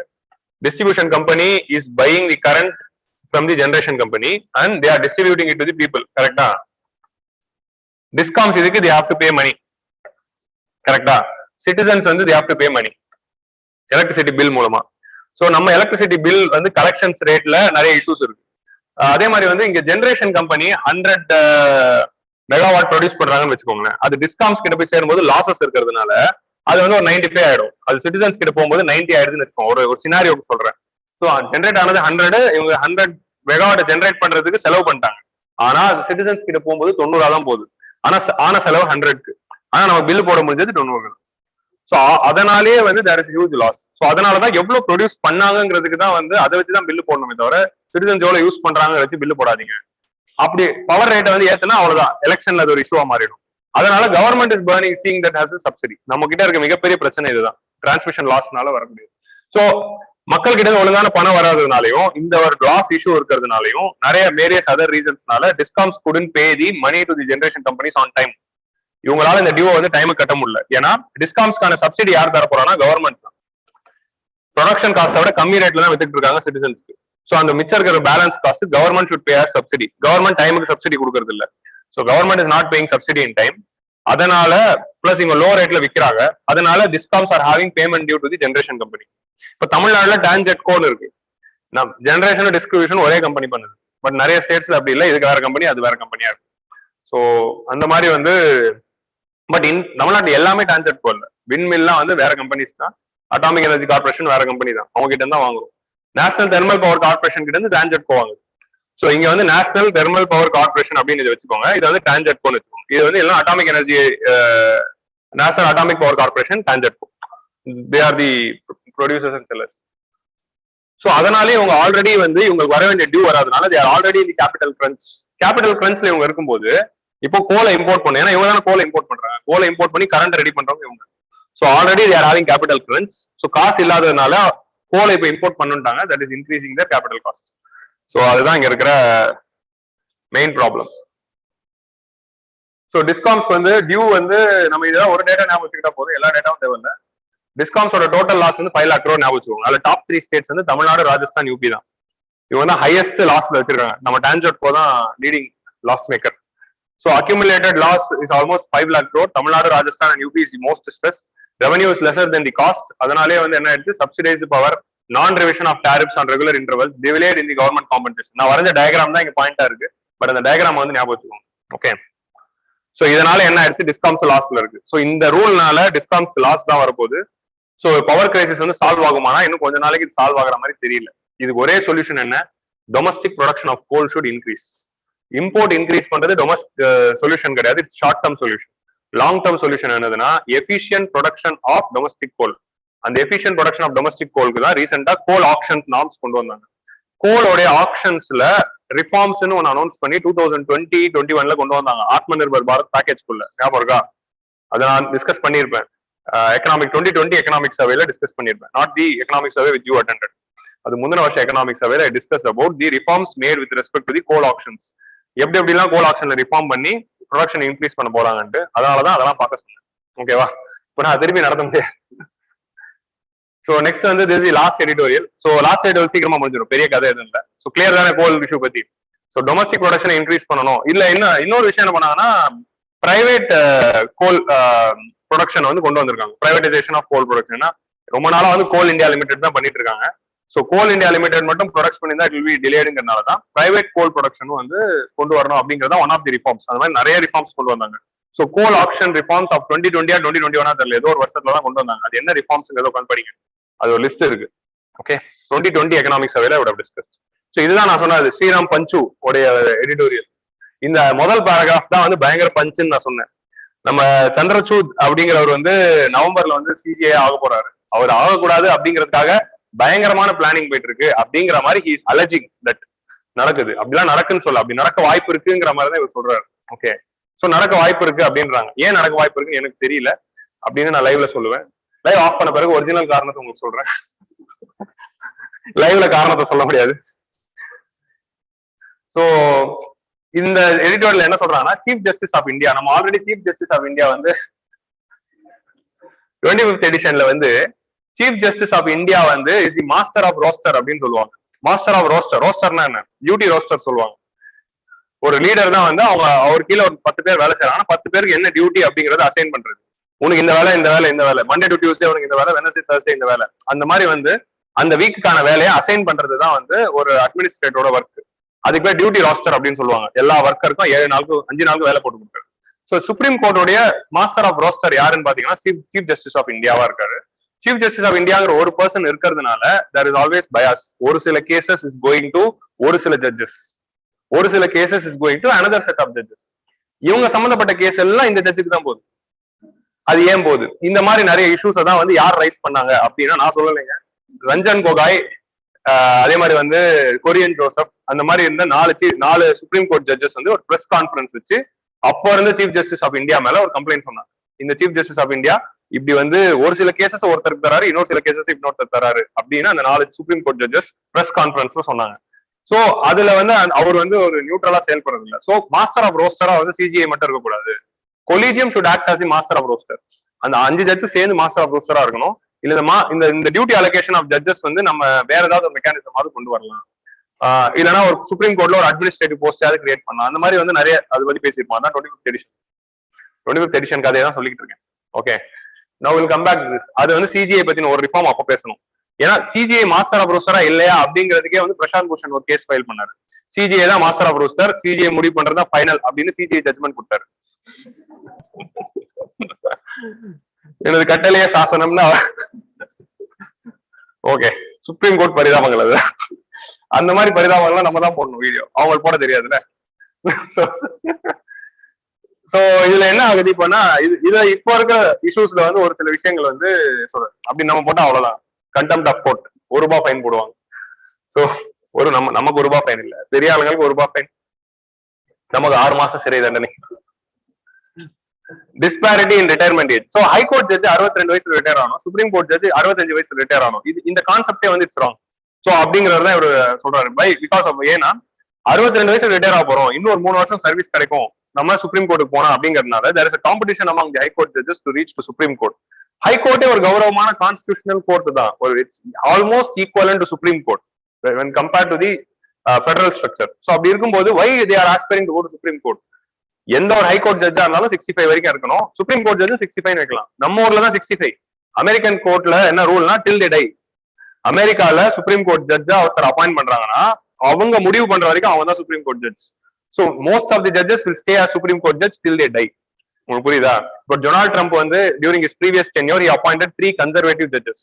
Distribution company is buying the current from the generation company and they are distributing it to the people. கரெக்டா? டிஸ்காம்ஸ் இதுக்கு தே ஹேவ் டு பே மணி. கரெக்டா? சிட்டிசன்ஸ் வந்து they have to pay money electricity bill மூலமா. So நம்ம electricity bill வந்து collections ரேட்ல நிறைய issues இருக்கு. அதே மாதிரி வந்து இங்க ஜென்ரேஷன் கம்பெனி 100 மெகாவாட் ப்ரொடியூஸ் பண்றாங்கன்னு வச்சுக்கோங்களேன், அது டிஸ்காம்ஸ் கிட்ட போய் சேரும்போது லாசஸ் இருக்கிறதுனால அது வந்து ஒரு 95 ஆயிடும். அது சிட்டிசன்ஸ் கிட்ட போகும்போது 90 ஆயிடுதுன்னு வச்சுக்கோங்க. ஒரு சினாரியோக்கு சொல்றேன். ஸோ ஜென்ரேட் ஆனது 100, இவங்க 100 மெகாவாட் ஜென்ரேட் பண்றதுக்கு செலவு பண்ணிட்டாங்க. ஆனா சிட்டிசன்ஸ் கிட்ட போகும்போது 90 தான் போகுது. ஆனா செலவு 100க்கு, ஆனா நம்ம பில் போட முடிஞ்சது 90. ஸோ அதனாலேயே வந்து there is huge loss. So அதனாலதான் எவ்வளவு ப்ரொடியூஸ் பண்ணாங்கிறதுக்கு தான் வந்து அதை வச்சுதான் பில்லு போடணுமே தவிர சிட்டிசன்ஸ் எவ்வளவு யூஸ் பண்றாங்க வச்சு பில்லு போடாதீங்க. அப்படி பவர் ரேட்டை வந்து ஏத்துனா அவ்வளவுதான், எலெக்ஷன்ல அது ஒரு இஷ்யூவா மாறிடும். அதனால government is burning seeing that has subsidy. நம்ம கிட்ட இருக்க மிகப்பெரிய பிரச்சனை இதுதான், டிரான்ஸ்மிஷன் லாஸ்னால வரக்கூடியது. ஸோ மக்கள் கிட்ட ஒழுங்கான பணம் வராததுனாலையும் இந்த ஒரு லாஸ் இஷ்யூ இருக்கிறதுனாலையும் நிறைய வேரியஸ் அதர் ரீசன்ஸ்னால discoms couldn't pay the money to the generation companies on time. இவங்களால இந்த டியூ வந்து டைமுக்கு கட்ட முடியல. ஏன்னா டிஸ்காம்ஸ்க்கான சப்சிடி யார் தர போறாங்கன்னா கவர்மெண்ட் தான். ப்ரொடக்ஷன் காஸ்ட்டை விட கம்மி ரேட்ல தான் வித்துட்டு இருக்காங்க சிட்டிசன்ஸ்க்கு. ஸோ அந்த மிச்சம் இருக்கிற balance cost government should pay as subsidy. Government டைமுக்கு சப்சிடி கொடுக்கறது இல்ல. So government is not paying subsidy in time. அதனால பிளஸ் இவங்க லோ ரேட்ல விற்கிறாங்க. அதனால discoms are having payment due to the generation company. இப்போ தமிழ்நாடுல டான்ஜெட் கோன் இருக்கு, ஜென்ரேஷன் டிஸ்ட்ரிபியூஷன் ஒரே கம்பெனி பண்ணுது. பட் நிறைய ஸ்டேட்ஸ்ல அப்படி இல்லை, இதுக்கு வேற கம்பெனி அது வேற கம்பெனியா இருக்கு. ஸோ அந்த மாதிரி வந்து பட் தமிழ்நாட்டு எல்லாமே டான்ஜெட் கோ இல்ல. விண்மில்லாம் வந்து வேற கம்பெனிஸ் தான். அட்டாமிக் எனர்ஜி கார்பரேஷன் வேற கம்பெனி தான், அவங்க கிட்ட தான் வாங்குறோம். நேஷனல் தெர்மல் பவர் கார்பரேஷன் கிட்ட இருந்து டான்ஜெட் கோ வாங்குது. ஸோ இங்க வந்து நேஷனல் தெர்மல் பவர் கார்பரேஷன் அப்படின்னு இதை வச்சுக்கோங்க, இது வந்து டான்ஜெட் கோன்னு வச்சுக்கோங்க. இது வந்து எல்லாம் atomic energy national atomic power corporation TANGEDCO, they are the producers and sellers. So அதனாலே இவங்க ஆல்ரெடி வந்து இவங்களுக்கு வர வேண்டிய டியூ வராதனால they are already the capital crunch. Capital கிரன்ச்ல இவங்க இருக்கும்போது இப்போ கோலை இம்போர்ட் பண்ணு, ஏன்னா இவங்க தானே கோலை இம்போர்ட் பண்றாங்க, கோலை இம்போர்ட் பண்ணி கரண்ட் ரெடி பண்றவங்க இவங்க. So already they are having capital crunch. So காசு இல்லாததுனால கோலை இப்போ இம்போர்ட் பண்ணுட்டாங்க, that is increasing the capital cost. So அதுதான் இங்க இருக்கிற மெயின் ப்ராப்ளம். ஸோ டிஸ்காம்ஸ் வந்து டியூ வந்து நம்ம இதெல்லாம் ஒரு டேட்டா ஞாபகம் வச்சுக்கிட்டா போதும், எல்லா டேட்டாவும் தேவையில்லை. டிஸ்காம்ஸோட டோட்டல் லாஸ் வந்து 5 lakh crore ஞாபகம் வச்சுக்கோங்க. அதுல டாப் 3 ஸ்டேட்ஸ் வந்து தமிழ்நாடு, ராஜஸ்தான், யூபி தான். இவங்க தான் ஹையஸ்ட் லாஸ்ல வச்சிருக்காங்க. நம்ம டான்ஜெட் கோ தான் leading loss maker. So accumulated loss is almost 5 lakh crore. Tamil Nadu, Rajasthan and UP is the most stressed. Revenue is lesser than the cost. அதனாலே வந்து என்ன ஆயிடுச்சு, subsidized power, non-revision of tariffs on regular intervals, delayed in the government compensation. நான் வரைஞ்ச diagram தான் இங்க பாயிண்டா இருக்கு, பட் அந்த டயக்ராம் வந்து ஞாபகம் வச்சுக்கோங்க. ஓகே, ஸோ இதனால என்ன ஆயிடுச்சு, டிஸ்காம்ஸ் லாஸ்ல இருக்கு. ஸோ இந்த ரூல்னால டிஸ்காம்ஸ்க்கு லாஸ் தான் வரப்போகுது. ஸோ பவர் கிரைசிஸ் வந்து சால்வ் ஆகுமானா இன்னும் கொஞ்ச நாளைக்கு இது சால்வ் ஆகிற மாதிரி தெரியல. இதுக்கு ஒரே சொல்யூஷன் என்ன, domestic production of coal should increase. Import increase பண்றது டொமஸ்டிக் சொல்யூஷன் கிடையாது, it's short term solution. Long term solution என்னதுன்னா efficient production of domestic coal. அந்த எஃபிஷியன்ட் ப்ரொடக்ஷன் ஆஃப் டொமஸ்டிக் கோலுக்கு தான் ரீசெண்டா கோல் ஆக்ஷன்ஸ் நார்ம்ஸ் கொண்டு வந்தாங்க. கோலோடைய ஆக்ஷன்ஸ்ல ரிஃபார்ம்ஸ்னு ஒன்று அனௌன்ஸ் பண்ணி 2020-21ல கொண்டு வந்தாங்க, ஆத்ம நிர்பர் பாரத் பேக்கேஜ்குள்ள. ஞாபகம் இருக்கா? அதை நான் டிஸ்கஸ் பண்ணியிருப்பேன். எக்கனாமிக் 2020 எக்கனாமிக் சர்வேல டிஸ்கஸ் பண்ணியிருப்பேன். Not the economic survey which you attended. அது முந்தின வருஷம் எக்கனாமிக் சர்வேல discuss about the reforms made with respect to the coal auctions. எப்படி எப்படிலாம் கோல் ஆப்ஷன்ல ரிஃபார்ம் பண்ணி ப்ரொடக்ஷன் இன்க்ரீஸ் பண்ண போறாங்கன்ட்டு, அதனாலதான் அதெல்லாம் பார்க்க சொன்னேன். ஓகேவா? இப்போ நான் திரும்பி நடத்த முடியாது. ஸோ நெக்ஸ்ட் வந்து this is last editorial. So last editorial சீக்கிரமா முடிஞ்சிடும், பெரிய கதை எதுவும் இல்லை. ஸோ கிளியர் தானே கோல் இஷ்யூ பத்தி. ஸோ டொமஸ்டிக் ப்ரொடக்ஷனை இன்க்ரீஸ் பண்ணணும். இல்ல இன்னொரு விஷயம் என்ன பண்ணாங்கன்னா, பிரைவேட் கோல் ப்ரொடக்ஷன் வந்து கொண்டு வந்திருக்காங்க. Privatisation of coal production. ரொம்ப நாளா வந்து கோல் இந்தியா லிமிடெட் தான் பண்ணிட்டு இருக்காங்க. ஸோ கோல் இந்தியா லிமிடெட் மட்டும் ப்ரொடக்ட் பண்ணி தான் இட் வில் பி டிலேடுங்கிறனால தான் பிரைவேட் கோல் ப்ரொடக்ஷனும் வந்து கொண்டு வரணும் அப்படிங்கிறத ஒன் ஆஃப் தி ரிஃபார்ம்ஸ். அந்த மாதிரி நிறைய ரிஃபார்ம்ஸ் கொண்டு வந்தாங்க. So coal option reforms of 2020 2021 தெரியல, ஏதோ ஒரு வருஷத்துல தான் கொண்டு வந்தாங்க. அது என்ன ரிஃபார்ம்ஸ் ஏதோ படிங்க, அது ஒரு லிஸ்ட் இருக்கு. ஓகே, 2020 எக்கனாமிக் சர்வேல would have discussed. ஸோ இதுதான் நான் சொன்னது ஸ்ரீராம் பஞ்சு உடைய எடிட்டோரியல். இந்த முதல் பேராகிராஃப் தான் வந்து பயங்கர பஞ்சுன்னு நான் சொன்னேன். நம்ம சந்திரசூட் அப்படிங்கிறவர் வந்து நவம்பர்ல வந்து சிசிஐ ஆக போறாரு. அவர் ஆகக்கூடாது அப்படிங்கிறதுக்காக பயங்கரமான பிளானிங் போயிட்டு இருக்கு அப்படிங்கிற மாதிரி ஹி இஸ் அலர்ஜிங் தட் நடக்குது. அப்படிலாம் நடக்குன்னு சொல்ல, அப்படி நடக்க வாய்ப்பு இருக்குங்கிற மாதிரி தான் இவர் சொல்றாரு. ஓகே, ஸோ நடக்க வாய்ப்பு இருக்கு அப்படின்றாங்க. ஏன் நடக்க வாய்ப்பு இருக்குன்னு எனக்கு தெரியல அப்படின்னு நான் லைவ்ல சொல்லுவேன். லைவ் ஆஃப் பண்ண பிறகு ஒரிஜினல் காரணத்தை உங்களுக்கு சொல்றேன். லைவ்ல காரணத்தை சொல்ல முடியாது. சோ இந்த எடிட்டோரியல் என்ன சொல்றாங்கன்னா, சீஃப் ஜஸ்டிஸ் ஆஃப் இந்தியா, நம்ம already chief justice of India வந்து 25th எடிஷன்ல வந்து சீஃப் ஜஸ்டிஸ் ஆஃப் இந்தியா வந்து is the master of roster அப்படின்னு சொல்லுவாங்க. மாஸ்டர் ஆஃப் ரோஸ்டர், ரோஸ்டர்னா என்ன, டியூட்டி ரோஸ்டர் சொல்லுவாங்க. ஒரு லீடர் தான் வந்து அவர் கீழே ஒரு 10 பேர் வேலை செய்யறாங்கன்னா 10 பேருக்கு என்ன டியூட்டி அப்படிங்கறத அசைன் பண்றது. உனக்கு இந்த வேலை இந்த வேலை இந்த வேலை, மண்டே டு டியூஸ்டே உனக்கு இந்த வேலை, வெனஸ்டே தர்ஸ்டே இந்த வேலை, அந்த மாதிரி வந்து அந்த வீக்குக்கான வேலையை அசைன் பண்றது தான் வந்து ஒரு அட்மினிஸ்ட்ரேட்டரோட ஒர்க். அதுக்கு பேர் டியூட்டி ராஸ்டர் அப்படின்னு சொல்லுவாங்க. எல்லா ஒர்க்கருக்கும் 7 நாளுக்கு 5 நாளுக்கு வேலை போட்டு கொடுத்தாரு. ஸோ சுப்ரீம் கோர்ட்டுடைய மாஸ்டர் ஆஃப் ரோஸ்டர் யாருன்னு பாத்தீங்கன்னா சீஃப் ஜஸ்டிஸ் ஆஃப் இந்தியாவா இருக்காரு. சீஃப் ஜஸ்டிஸ் ஆஃப் இந்தியாங்கிற ஒரு பர்சன் இருக்கிறதுனால தேர் இஸ் ஆல்வேஸ் பயாஸ். ஒரு சில கேசஸ் இஸ் கோயிங் டு ஒரு சில ஜட்ஜஸ், ஒரு சில cases is going to another set of judges. இவங்க சம்பந்தப்பட்ட கேஸ் எல்லாம் இந்த ஜட்ஜுக்கு தான் போகுது. அது ஏன் போகுது? இந்த மாதிரி நிறைய இஷ்யூஸ் தான் வந்து யார் ரைஸ் பண்ணாங்க அப்படின்னா நான் சொல்லலைங்க, ரஞ்சன் கோகாய், அதே மாதிரி வந்து கொரியன் ஜோசப், அந்த மாதிரி இருந்த 4 சுப்ரீம் கோர்ட் ஜட்ஜஸ் வந்து ஒரு பிரஸ் கான்ஃபரன்ஸ் வச்சு அப்போ இருந்த சீஃப் ஜஸ்டிஸ் ஆஃப் இந்தியா மேல ஒரு கம்ப்ளைண்ட் சொன்னாங்க. இந்த சீஃப் ஜஸ்டிஸ் ஆஃப் இந்தியா இப்படி வந்து ஒரு சில கேசஸ் ஒருத்தருக்கு தராரு, இன்னொரு சில கேசஸ் இன்னொருத்தர் தராரு அப்படின்னு அந்த 4 சுப்ரீம் கோர்ட் ஜட்ஜஸ் பிரஸ் கான்ஃபரன்ஸ்ல சொன்னாங்க. சோ அதுல வந்து அவர் வந்து ஒரு நியூட்ரலா செயல்படுறது இல்லை. சோ மாஸ்டர் ஆஃப் ரோஸ்டரா வந்து சிஜிஐ மட்டும் இருக்கக்கூடாது. Collegium should act as the master of roster. அந்த 5 ஜட்ஜஸ் சேர்ந்து மாஸ்டர் ஆஃப் ரோஸ்டரா இருக்கணும். இல்ல இந்த டியூட்டி அலோகேஷன் ஆஃப் ஜட்ஜஸ் வந்து நம்ம வேற ஏதாவது ஒரு மெக்கானிசமாவது கொண்டு வரலாம். இல்லைன்னா ஒரு சுப்ரீம் கோர்ட்ல ஒரு அட்மினிஸ்ட்ரேட்டிவ் போஸ்டாவது கிரியேட் பண்ணலாம். அந்த மாதிரி வந்து நிறைய அது பத்தி பேசியிருப்போம். அதான் 25th எடிஷன் கதையை தான் சொல்லிட்டு இருக்கேன். Okay, now will come back to this. அது வந்து சிஜிஐ பத்தின ஒரு ரிஃபார்ம் அப்ப பேசணும். ஏன்னா சிஜிஐ மாஸ்டர் ஆஃப் ரோஸ்டரா இல்லையா அப்படிங்கிறதுக்கே வந்து பிரசாந்த் பூஷன் ஒரு கேஸ் ஃபைல் பண்ணாரு. சிஜிஐ தான் மாஸ்டர் ஆஃப் ரோஸ்டர், சிஜிஐ முடிவு பண்றதா ஃபைனல் அப்படின்னு சிஜிஐ ஜட்மெண்ட் கொடுத்தாரு. எனது கட்டளையே சாசனம்னா ஓகே, சுப்ரீம் கோர்ட் பரிதாபங்கள் அது. அந்த மாதிரி பரிதாபங்கள்லாம் நம்ம தான் போடணும் வீடியோ, அவங்களுக்கு போட தெரியாதுல்ல. சோ இதுல என்ன ஆகுது இப்பனா, இதுல இப்போ இருக்க இஷ்யூஸ்ல வந்து ஒரு சில விஷயங்கள் வந்து சொல்றேன் அப்படி நம்ம போட்டா அவ்வளவுதான், கண்டெம்ட் ஆஃப் கோர்ட் ₹1 ஃபைன் போடுவாங்க. சோ நமக்கு ₹1 ஃபைன் இல்ல, பெரிய ஆளுங்களுக்கு ₹1 ஃபைன், நமக்கு 6 மாசம் சிறை தண்டனை. Disparity in retirement age. So high court judge 62 வயசுல ரிட்டையர் ஆகணும், சுப்ரீம் கோர்ட் ஜட்ஜ் 65 வயசுல ரிட்டையர் ஆகணும். இந்த கான்செப்டே வந்து இட்ஸ் ராங். சோ அப்படிங்கறத இவரு சொல்றாரு. பை பிகாஸ் ஆஃப், ஏன்னா 62 வயசுல ரிட்டையர் ஆக போறோம், இன்னொரு 3 வருஷம் சர்வீஸ் கிடைக்கும் நம்ம சுப்ரீம் கோர்ட்டுக்கு போனா அப்படிங்கறதுனால there is a competition among the high court judges to reach to supreme court. High கோர்ட்டே ஒரு கௌரவமான கான்ஸ்டிடியூஷனல் கோர்ட் தான், ஒரு it's almost equivalent to supreme court when compared to the federal structure. So அப்படி இருக்கும்போது why they are aspiring to go to supreme court? எந்த ஒரு high court ஜட்ஜா இருந்தாலும் 65 வரைக்கும் இருக்கணும். சுப்ரீம் கோர்ட் ஜட்ஜும் 65 வைக்கலாம். நம்ம ஊர்ல தான் 65. அமெரிக்கன் கோர்ட்ல என்ன ரூல்னா till they die. அமெரிக்கால சுப்ரீம் கோர்ட் ஜட்ஜா ஒருத்தர் அப்பாயிண்ட் பண்றாங்கன்னா அவங்க முடிவு பண்ற வரைக்கும் அவங்க தான் supreme court judge. So most of the judges will stay as supreme court judge till they die. உங்களுக்கு புரியுதா? பட் டொனால்ட் ட்ரம்ப் வந்து during his previous tenure he appointed 3 conservative judges.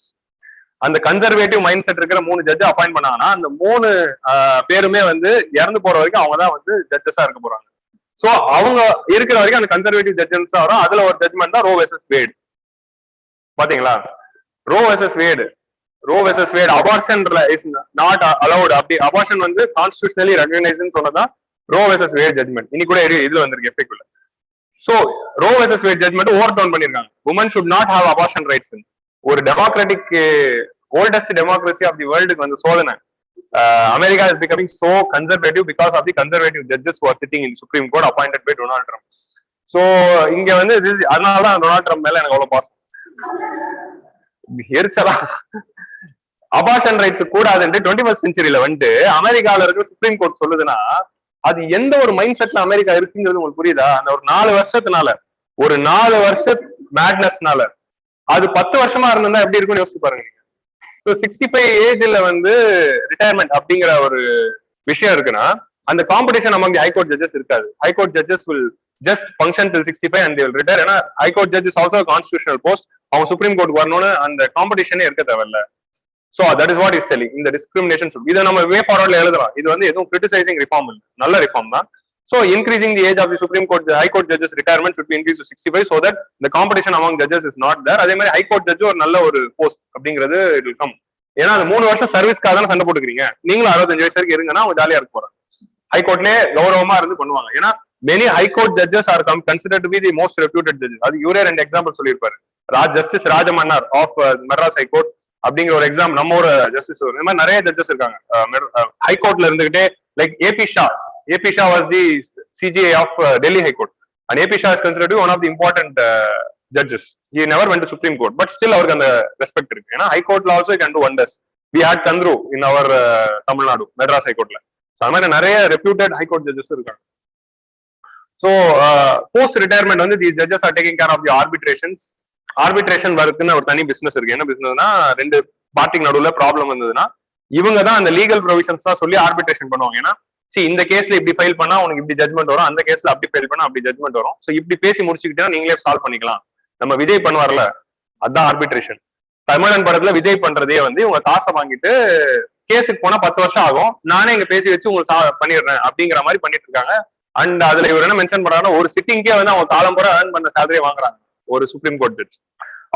அந்த கன்சர்வேட்டிவ் மைண்ட் செட் இருக்கிற 3 judge appoint பண்ணாங்கன்னா அந்த 3 பேருமே வந்து இறந்து போற வரைக்கும் அவங்க தான் வந்து ஜட்ஜஸா இருக்க போறாங்க. சோ அவங்க இருக்கிற வரைக்கும் அந்த கன்சர்வேட்டிவ் ஜட்ஜஸ் வரும். அதுல ஒரு ஜட்மெண்ட் தான் ரோ வெர்சஸ் வேட். பாத்தீங்களா? Roe versus Wade abortion is not allowed. அப்படி அபார்ஷன் வந்து கான்ஸ்டிடியூஷனலி ரெகக்னைஸ்ட்னு சொன்னதான் ரோ வெர்சஸ் வேட் ஜட்மெண்ட். இன்னைக்கு கூட இதுல வந்திருக்கு எஃபெக்ட்ல. So Roe versus Wade judgement over down பண்ணிருக்காங்க. Women should not have abortion rights. ஒரு democratic oldest democracy of the வேர்ல்டுக்கு வந்து சோதனை. America is becoming so conservative because of the conservative judges who are sitting in Supreme Court appointed by Donald Trump. So இங்க வந்து அதனாலதான் Donald Trump மேல எனக்கு அவ்வளவு பாசம். எரிச்சலா அபார்ஷன் ரைட்ஸ் கூடாதுன்னு 21st செஞ்சுரியில வந்து அமெரிக்கால இருக்கிற சுப்ரீம் கோர்ட் சொல்லுதுன்னா அது எந்த ஒரு மைண்ட் செட்ல அமெரிக்கா இருக்குங்கிறது உங்களுக்கு புரியுதா? அந்த ஒரு 4 வருஷத்தினால, ஒரு 4 வருஷ மேட்னஸ்னால அது 10 வருஷமா இருந்தா எப்படி இருக்கும்னு யோசிச்சு பாருங்க நீங்க. ஸோ 65 ஏஜ்ல வந்து ரிட்டையர்மெண்ட் அப்படிங்கிற ஒரு விஷயம் இருக்குன்னா அந்த competition among the high court judges இருக்காது. High court judges will just function till 65 and they will retire. ஏன்னா high court judges also constitutional post. அவங்க சுப்ரீம் கோர்ட் வரணும்னு அந்த காம்படிஷனே இருக்க தேவையில்ல. So that is what is telling. இந்த டிஸ்கிரிமினேஷன் இதை நம்ம வே ஃபார்வர்ட்ல எழுதலாம். இது வந்து எதுவும் கிரிட்டிசைசிங் ரிஃபார்ம் இல்லை, நல்ல ரிஃபார்ம் தான். So increasing the age of the Supreme Court, the High Court judges retirement should be increased to 65 so that the competition among judges is not there. அதே மாதிரி High Court judge ஒரு நல்ல ஒரு post அப்படிங்கிறது it will come. ஏன்னா அந்த 3 வருஷம் சர்வீஸ்க்காக தானே சண்டை போட்டுக்கிறீங்க. நீங்களும் 65 வயசு வரைக்கும் இருங்கன்னா அவங்க ஜாலியா இருக்க போறாங்க. ஹை கோர்ட்லயே கௌரவமா இருந்து பண்ணுவாங்க. ஏன்னா many High Court judges are considered to be the most reputed judges. அது இவரே 2 எக்ஸாம்பிள் சொல்லியிருப்பாரு. Justice Rajamannar of Madras high court அப்படிங்கிற ஒரு எக்ஸாம் நம்ம ஒரு ஜஸ்டிஸ். இந்த மாதிரி நிறைய ஜட்ஜஸ் இருக்காங்க ஹை கோர்ட்ல இருந்துகிட்டே. Like AB Shah was the CJI of Delhi High Court and AP Shah is considered to be one of the important judges. He never went to Supreme Court but still அவருக்கு அந்த respect இருக்கு. ஏன்னா high கோர்ட்ல also can do wonders. We had Chandru in our Tamil Nadu Madras High Courtல. அது மாதிரி நிறைய reputed high court judges இருக்காங்க. So post retirement வந்து these judges are taking care of the arbitrations. Arbitration ஒர்க்குன்னு ஒரு தனி பிசினஸ் இருக்கு. என்ன பிசினஸ்னா 2 பார்ட்டிக்கு நடுவுல ப்ராப்ளம் வந்ததுன்னா இவங்க தான் அந்த லீகல் ப்ரொவிஷன்ஸ் தான் சொல்லி ஆர்பிட்ரேஷன் பண்ணுவாங்க. ஏன்னா இந்த கேஸ்ல இப்படி ஃபைல் பண்ணா உனக்கு இப்படி ஜட்மெண்ட் வரும், அந்த கேஸ்ல அப்படி ஃபைல் பண்ணா அப்படி ஜட்மெண்ட் வரும். சோ இப்படி பேசி முடிச்சுக்கிட்டா நீங்களே சால்வ் பண்ணிக்கலாம். நம்ம விஜய் பண்ணுவார்ல, அதான் ஆர்பிட்ரேஷன். தமிழன் படத்துல விஜய் பண்றதே வந்து இவங்க காசை வாங்கிட்டு கேஸுக்கு போனா 10 வருஷம் ஆகும், நானே இங்க பேசி வச்சு உங்களுக்கு பண்ணிடுறேன் அப்படிங்கிற மாதிரி பண்ணிட்டு இருக்காங்க. அண்ட் அதுல இவர் என்ன மென்ஷன் பண்றாங்கன்னா ஒரு சிட்டிங்கே வந்து அவங்க காலம் பூரா ஏர்ன் பண்ண சேலரியை வாங்குறாங்க. ஒரு சுப்ரீம் கோர்ட் ஜட்ஜ்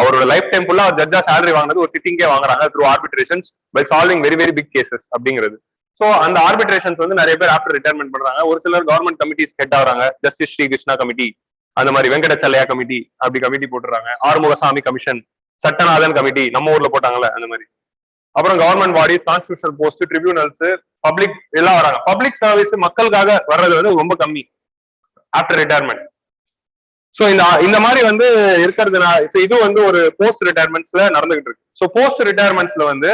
அவரோட லைஃப் டைம் ஃபுல்லா ஜட்ஜா சேலரி வாங்கினது ஒரு சிட்டிங்கே வாங்குறாங்க through arbitrations by solving very very big cases அப்படிங்கிறது. சோ அந்த ஆர்பிட்ரேஷன்ஸ் வந்து நிறைய பேர் ஆஃப்டர் ரிட்டையர்மெண்ட் பண்றாங்க. ஒரு சிலர் கவர்மெண்ட் கமிட்டிஸ் ஹெட் ஆகுறாங்க. ஜஸ்டிஸ் ஸ்ரீ கிருஷ்ணா கமிட்டி, அந்த மாதிரி வெங்கடச்சலையா கமிட்டி, அப்படி கமிட்டி போட்டுறாங்க. ஆறுமுகசாமி கமிஷன், சட்டநாதன் கமிட்டி நம்ம ஊர்ல போட்டாங்கல்ல அந்த மாதிரி. அப்புறம் government bodies, constitutional post, tribunals, public எல்லாம் வராங்க. பப்ளிக் சர்வீஸ் மக்களுக்காக வர்றது வந்து ரொம்ப கம்மி ஆஃப்டர் ரிட்டையர்மெண்ட். சோ இந்த மாதிரி வந்து இருக்கிறதுனால இது வந்து ஒரு போஸ்ட் ரிட்டையர்மெண்ட்ஸ்ல நடந்துகிட்டு இருக்கு. சோ போஸ்ட் ரிட்டையர்மெண்ட்ஸ்ல வந்து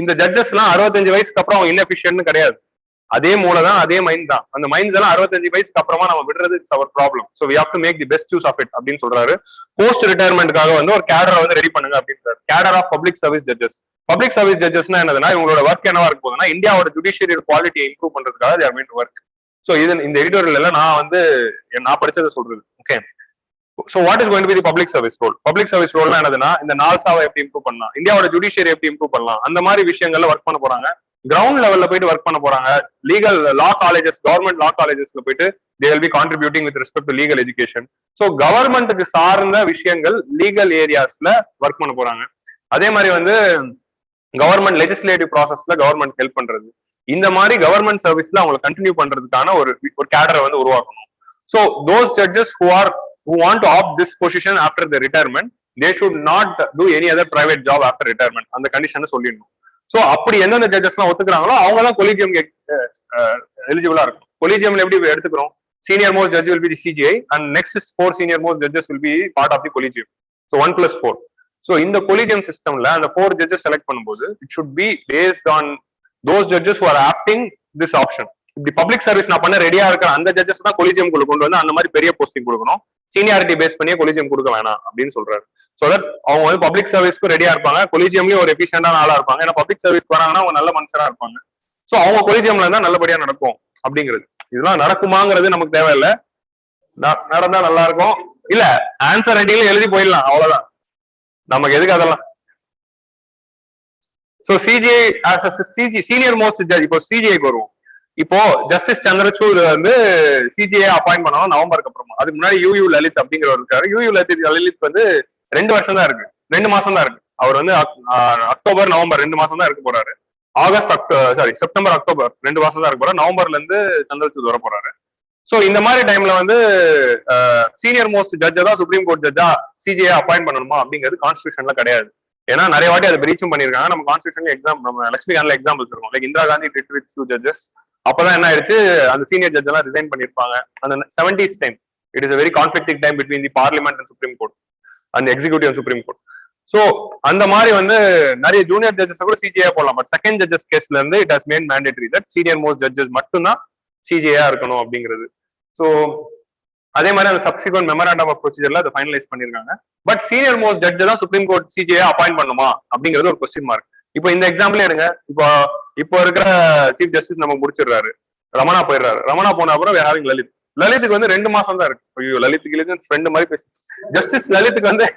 இந்த ஜட்ஜஸ் எல்லாம் 65 வயசுக்கு அப்புறம் அவங்க இன்எஃபிஷியன்ட் கிடையாது. அதே மூலதான், அதே மைண்ட் தான். அந்த மைண்ட்ஸ் எல்லாம் 65 வயசுக்கு அப்புறமா நம்ம விடுறது it's our problem. So we have to make the best use of it அப்படின்னு சொல்றாரு. போஸ்ட் ரிட்டையர்மெண்ட்காக வந்து ஒரு கேடரை வந்து ரெடி பண்ணுங்க அப்படின்னு. Cadre of public service judges. Public service ஜட்ஜஸ்னா என்னதுன்னா இவங்களோட ஒர்க் என்னவா இருக்க போகுதுன்னா இந்தியாவோட ஜுடிஷியரி குவாலிட்டியை இம்ப்ரூவ் பண்றதுக்காக they are going to work. So இது இந்த எடிட்டோரியல் எல்லாம் நான் படிச்சதை சொல்றது. Okay, so what is going to be the public service role? Public service role என்னதுன்னா இந்த நால்சாவை எப்படி இம்ப்ரூவ் பண்ணலாம், இந்தியாவோட ஜுடிஷியரி எப்படி இம்ப்ரூவ் பண்ணலாம், அந்த மாதிரி விஷயங்கள்ல ஒர்க் பண்ண போறாங்க. கிரவுண்ட் லெவல்ல போயிட்டு ஒர்க் பண்ண போறாங்க. Legal law colleges, government law காலேஜஸ்ல போயிட்டு they will be contributing with respect to legal education. So கவர்மெண்ட்டுக்கு சார்ந்த விஷயங்கள் லீகல் ஏரியாஸ்ல ஒர்க் பண்ண போறாங்க. அதே மாதிரி வந்து கவர்மெண்ட் லெஜிஸ்லேட்டிவ் ப்ராசஸ்ல கவர்மெண்ட் ஹெல்ப் பண்றது, இந்த மாதிரி கவர்மெண்ட் சர்வீஸ்ல அவங்களை கண்டினியூ பண்றதுக்கான ஒரு கேடரை வந்து உருவாக்கணும். So those judges who want to opt this position after the retirement, they should not do any other private job after retirement. அந்த கண்டிஷனை சொல்லிடணும். சோ அப்படி எந்தெந்த ஜட்ஜஸ் எல்லாம் ஒத்துக்கிறாங்களோ அவங்க தான் கொலிஜியம் எலிஜிபிளா இருக்கும். கொலிஜியம்ல எப்படி எடுத்துக்கிறோம்? Senior most judge will be the CJI and next is 4 senior most judges will be part of the collegium. So 1+4. So இந்த collegium systemல அந்த 4 judges select பண்ணும்போது it should be based on those judges who are opting this option. இப்படி public service நான் பண்ண ரெடியா இருக்கிற அந்த judges தான் கொலிஜியம் கொண்டு வந்து அந்த மாதிரி பெரிய போஸ்டிங் கொடுக்கணும். சீனியாரிட்டி பேஸ் பண்ணியே கொலிஜியம் கொடுக்க வேணாம் அப்படின்னு சொல்றாரு. சோ தட் அவங்க வந்து பப்ளிக் சர்வீஸ்க்கு ரெடியா இருப்பாங்க, கொலிஜியம்லயும் ஒரு எஃபிஷியன்டான ஆளா இருப்பாங்க. ஏன்னா பப்ளிக் சர்வீஸ் வராங்கன்னா அவங்க நல்ல மனுஷனா இருப்பாங்க. சோ அவங்க கொலிஜியம்ல இருந்தா நல்லபடியா நடக்கும் அப்படிங்கிறது. இதெல்லாம் நடக்குமாங்கிறது நமக்கு தேவையில்லை, நடந்தா நல்லா இருக்கும். இல்ல ஆன்சர் ரைட்டிங்ல எழுதி போயிடலாம், அவ்வளவுதான். நமக்கு எதுக்கு அதெல்லாம்? So CGI senior most judge, இப்போ சிஜிஐக்கு வருவோம். இப்போ ஜஸ்டிஸ் சந்திரசூட் வந்து சிஜிஐ அப்பாயிண்ட் பண்ணணும் நவம்பருக்கு அப்புறமா. அதுக்கு முன்னாடி யூ லலித் அப்படிங்கிறவர் இருக்காரு. யூ லலித் வந்து 2 வருஷம் தான் இருக்கு, 2 மாசம் தான் இருக்கு. அவர் வந்து அக்டோபர் நவம்பர் 2 மாசம் தான் இருக்க போறாரு. செப்டம்பர் அக்டோபர் 2 மாசம் தான் இருக்க போறாரு. நவம்பர்ல இருந்து சந்திரசூட் வர போறாரு. சோ இந்த மாதிரி டைம்ல வந்து சீனியர் மோஸ்ட் ஜட்ஜை தான் சுப்ரீம் கோர்ட் ஜட்ஜா சிஜிஐ அப்பாயிண்ட் பண்ணணுமா அப்படிங்கிறது கான்ஸ்டியூஷன்ல கிடையாது. ஏன்னா நிறைய வாட்டி அதை பிரீச்சும் பண்ணிருக்காங்க. நம்ம கான்ஸ்டியூஷன்ல நம்ம லட்சுமிகாந்த்ல எக்ஸாம்பிள்ஸ் இருக்கும். Like Indira Gandhi did with 2 judges. அப்பதான் என்ன ஆயிடுச்சு, அந்த சீனியர் ஜட்ஜ் எல்லாம் ரிசைன் பண்ணிருப்பாங்க. அந்த 70s time it is very conflicting time between the parliament and supreme court அந்த executive and supreme court. So அந்த மாதிரி வந்து நிறைய ஜூனியர் ஜட்ஜஸ் கூட சிஜிஐ போடலாம். பட் செகண்ட் ஜட்ஜஸ் கேஸ்ல இருந்து it has made mandatory that senior most judges மட்டும் தான் சிஜிஐயா இருக்கணும் அப்படிங்கிறது. சோ அதே மாதிரி அந்த சப்சிக்வெண்ட் மெமராண்டம் ஆஃப் ப்ரொசீஜர்ல அதை ஃபைனலைஸ் பண்ணிருக்காங்க. பட் சீனியர் மோஸ்ட் ஜட்ஜ் தான் சுப்ரீம் கோர்ட் சிஜிஐ அப்பாயிண்ட் பண்ணுமா அப்படிங்கிறது ஒரு கொஸ்டின் மார்க். இப்போ இந்த எக்ஸாம்பிள் எடுங்க. இப்போ இருக்கிற சீஃப் ஜஸ்டிஸ் நம்ம முடிச்சிடுறாரு, ரமணா போயிடுறாரு. ரமணா போன அப்புறம் வேற ஹேவிங் லலித். லலித்துக்கு வந்து 2 மாசம் தான் இருக்கு. ஐயோ, லலித்துக்கு ஃப்ரெண்டு மாதிரி பேசி ஜஸ்டிஸ் லலித்துக்கு வந்து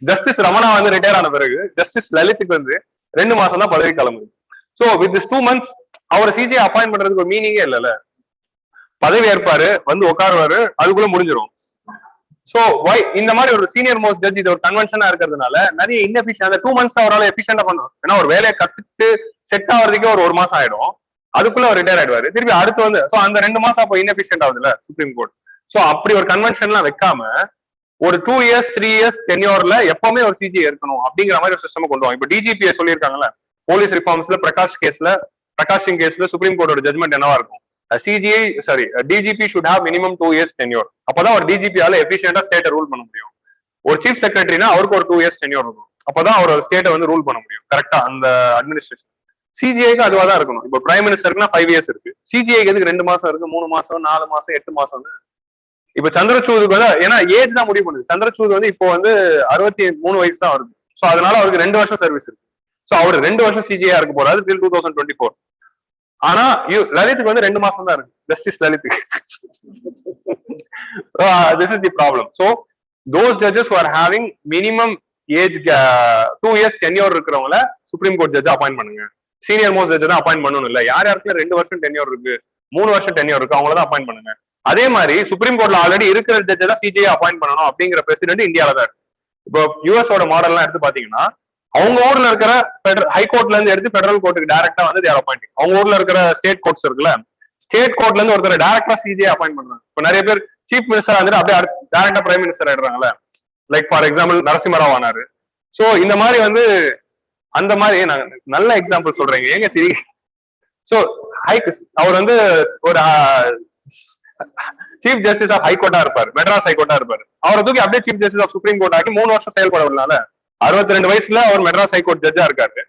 ஜஸ்டிஸ் ரமணா வந்து ரிட்டையர் ஆன பிறகு ஜஸ்டிஸ் லலித்துக்கு வந்து 2 மாசம் தான் பதவி காலம் இருக்கு. சோ வித் 2 months அவரை சிஜிஐ அப்பாயிண்ட் பண்றதுக்கு ஒரு மீனிங்கே இல்லைல்ல. பதவி ஏற்பாரு, வந்து உட்காருவாரு, அதுக்குள்ள முடிஞ்சிடும். சோ வை இந்த மாதிரி ஒரு சீனியர் மோஸ்ட் ஜட்ஜ் இது ஒரு கன்வென்ஷனா இருக்கிறதுனால நிறைய இன்எஃபிஷியன்ட் அந்த 2 months அவரால் எஃபிஷியன்டா பண்ணும். ஏன்னா ஒரு வேலையை கத்துட்டு செட் ஆகிறதுக்கே ஒரு மாசம் ஆயிடும். அதுக்குள்ள அவர் ரிட்டையர் ஆயிடுவாரு. திருப்பி அடுத்து வந்து சோ அந்த 2 மாசம் அப்போ இன்எஃபிஷியன்ட் ஆகுதுல்ல சுப்ரீம் கோர்ட். சோ அப்படி ஒரு கன்வென்ஷன்லாம் வைக்காம ஒரு 2 years 3 years டென்யூர்ல எப்பவுமே ஒரு சிஜிஐ இருக்கணும் அப்படிங்கிற மாதிரி ஒரு சிஸ்டம் கொண்டு வாங்க. இப்போ டிஜிபி சொல்லியிருக்காங்கல்ல, போலீஸ் ரிஃபார்ம்ஸ்ல பிரகாஷ் சிங் கேஸ்ல சுப்ரீம் கோர்ட்டோட ஜட்மெண்ட் என்னவா இருக்கும், DGP should have minimum 2 years tenure. அப்பதான் ஒரு டிஜிபியால எஃபிஷியன்டா ஸ்டேட்டை ரூல் பண்ண முடியும். ஒரு சீஃப் செக்ரட்டரினா அவருக்கு ஒரு 2 years டென்யூர் இருக்கும். அப்பதான் அவர் ஸ்டேட்டை வந்து ரூல் பண்ண முடியும் கரெக்டா அந்த அட்மினிஸ்ட்ரேஷன். சிஜிஐக்கு அதுவா தான் இருக்கணும். இப்போ பிரைம் மினிஸ்டருக்குனா 5 years இருக்கு, சிஜிஐக்கு எதுக்கு 2 மாசம் இருக்கு, 3 மாசம் 4 மாசம் 8 மாசம்? இப்ப சந்திரசூதுக்கு வந்து ஏன்னா ஏஜ் தான் முடிவு பண்ணுது. சந்திரசூத் வந்து இப்போ வந்து 63 வயசு தான் வருது. சோ அதனால அவருக்கு 2 வருஷம் சர்வீஸ் இருக்கு. சோ அவர் 2 வருஷம் சிஜிஐ இருக்க போறாரு till 2024. ஆனா லலித்துக்கு வந்து 2 மாசம் தான் இருக்கு, justice லலித்துக்கு. This is the problem. So those judges who are having minimum age 2 years tenure இருக்கிறவங்கள சுப்ரீம் கோர்ட் ஜட்ஜ் அப்பாயிண்ட் பண்ணுங்க. சீனியர் மோஸ்ட் ஜட்ஜ் தான் அப்பாயிண்ட் பண்ணணும் இல்ல. யார் யாருக்குள்ள 2 வருஷம் டென்யூர் இருக்கு, 3 வருஷம் டென்யூர் இருக்கு, அவங்கள தான் அப்பாயிண்ட் பண்ணுங்க. அதே மாதிரி சுப்ரீம் கோர்ட்ல ஆல்ரெடி இருக்கிற ஜட்ஜ் தான் சிஜிஐ அப்பாயிண்ட் பண்ணணும் அப்படிங்கிற பிரசிடென்ட் இந்தியாவில தான் இருக்கு. இப்போ யூஎஸோட மாடல்லாம் எடுத்து பாத்தீங்கன்னா அவங்க ஊர்ல இருக்கிற ஹைகோர்ட்ல இருந்து எடுத்து பெடரல் கோர்ட்டுக்கு டைரக்டா வந்து தேர் அப்பாயிண்டிங். அவங்க ஊர்ல இருக்கிற ஸ்டேட் கோர்ட்ஸ் இருக்குல்ல, ஸ்டேட் கோர்ட்ல இருந்து ஒருத்தர் டைரக்டா சிஜிஐ அப்பாயிண்ட் பண்றாங்க. இப்போ நிறைய பேர் சீஃப் மினிஸ்டர் வந்துட்டு அப்படியே டைரக்டா பிரைம் மினிஸ்டர் ஆயிடுறாங்கல்ல. லைக் ஃபார் எக்ஸாம்பிள் நரசிம்மராவ் ஆனாரு. சோ இந்த மாதிரி வந்து அந்த மாதிரி நான் நல்ல எக்ஸாம்பிள் சொல்றேங்க, ஏங்க சரி. சோ அவர் வந்து ஒரு சீஃப் ஜஸ்டிஸ் ஆஃப் ஹைகோர்ட்டா இருப்பாரு, மெட்ராஸ் ஹைகோர்ட்டா இருப்பாரு. அவரை தூக்கி அப்படியே chief justice of supreme court ஆக்கி 3 வருஷம் செயல்படவில்லை. 62 வயசுல அவர் மெட்ராஸ் ஹைகோர்ட் ஜட்ஜா இருக்காரு.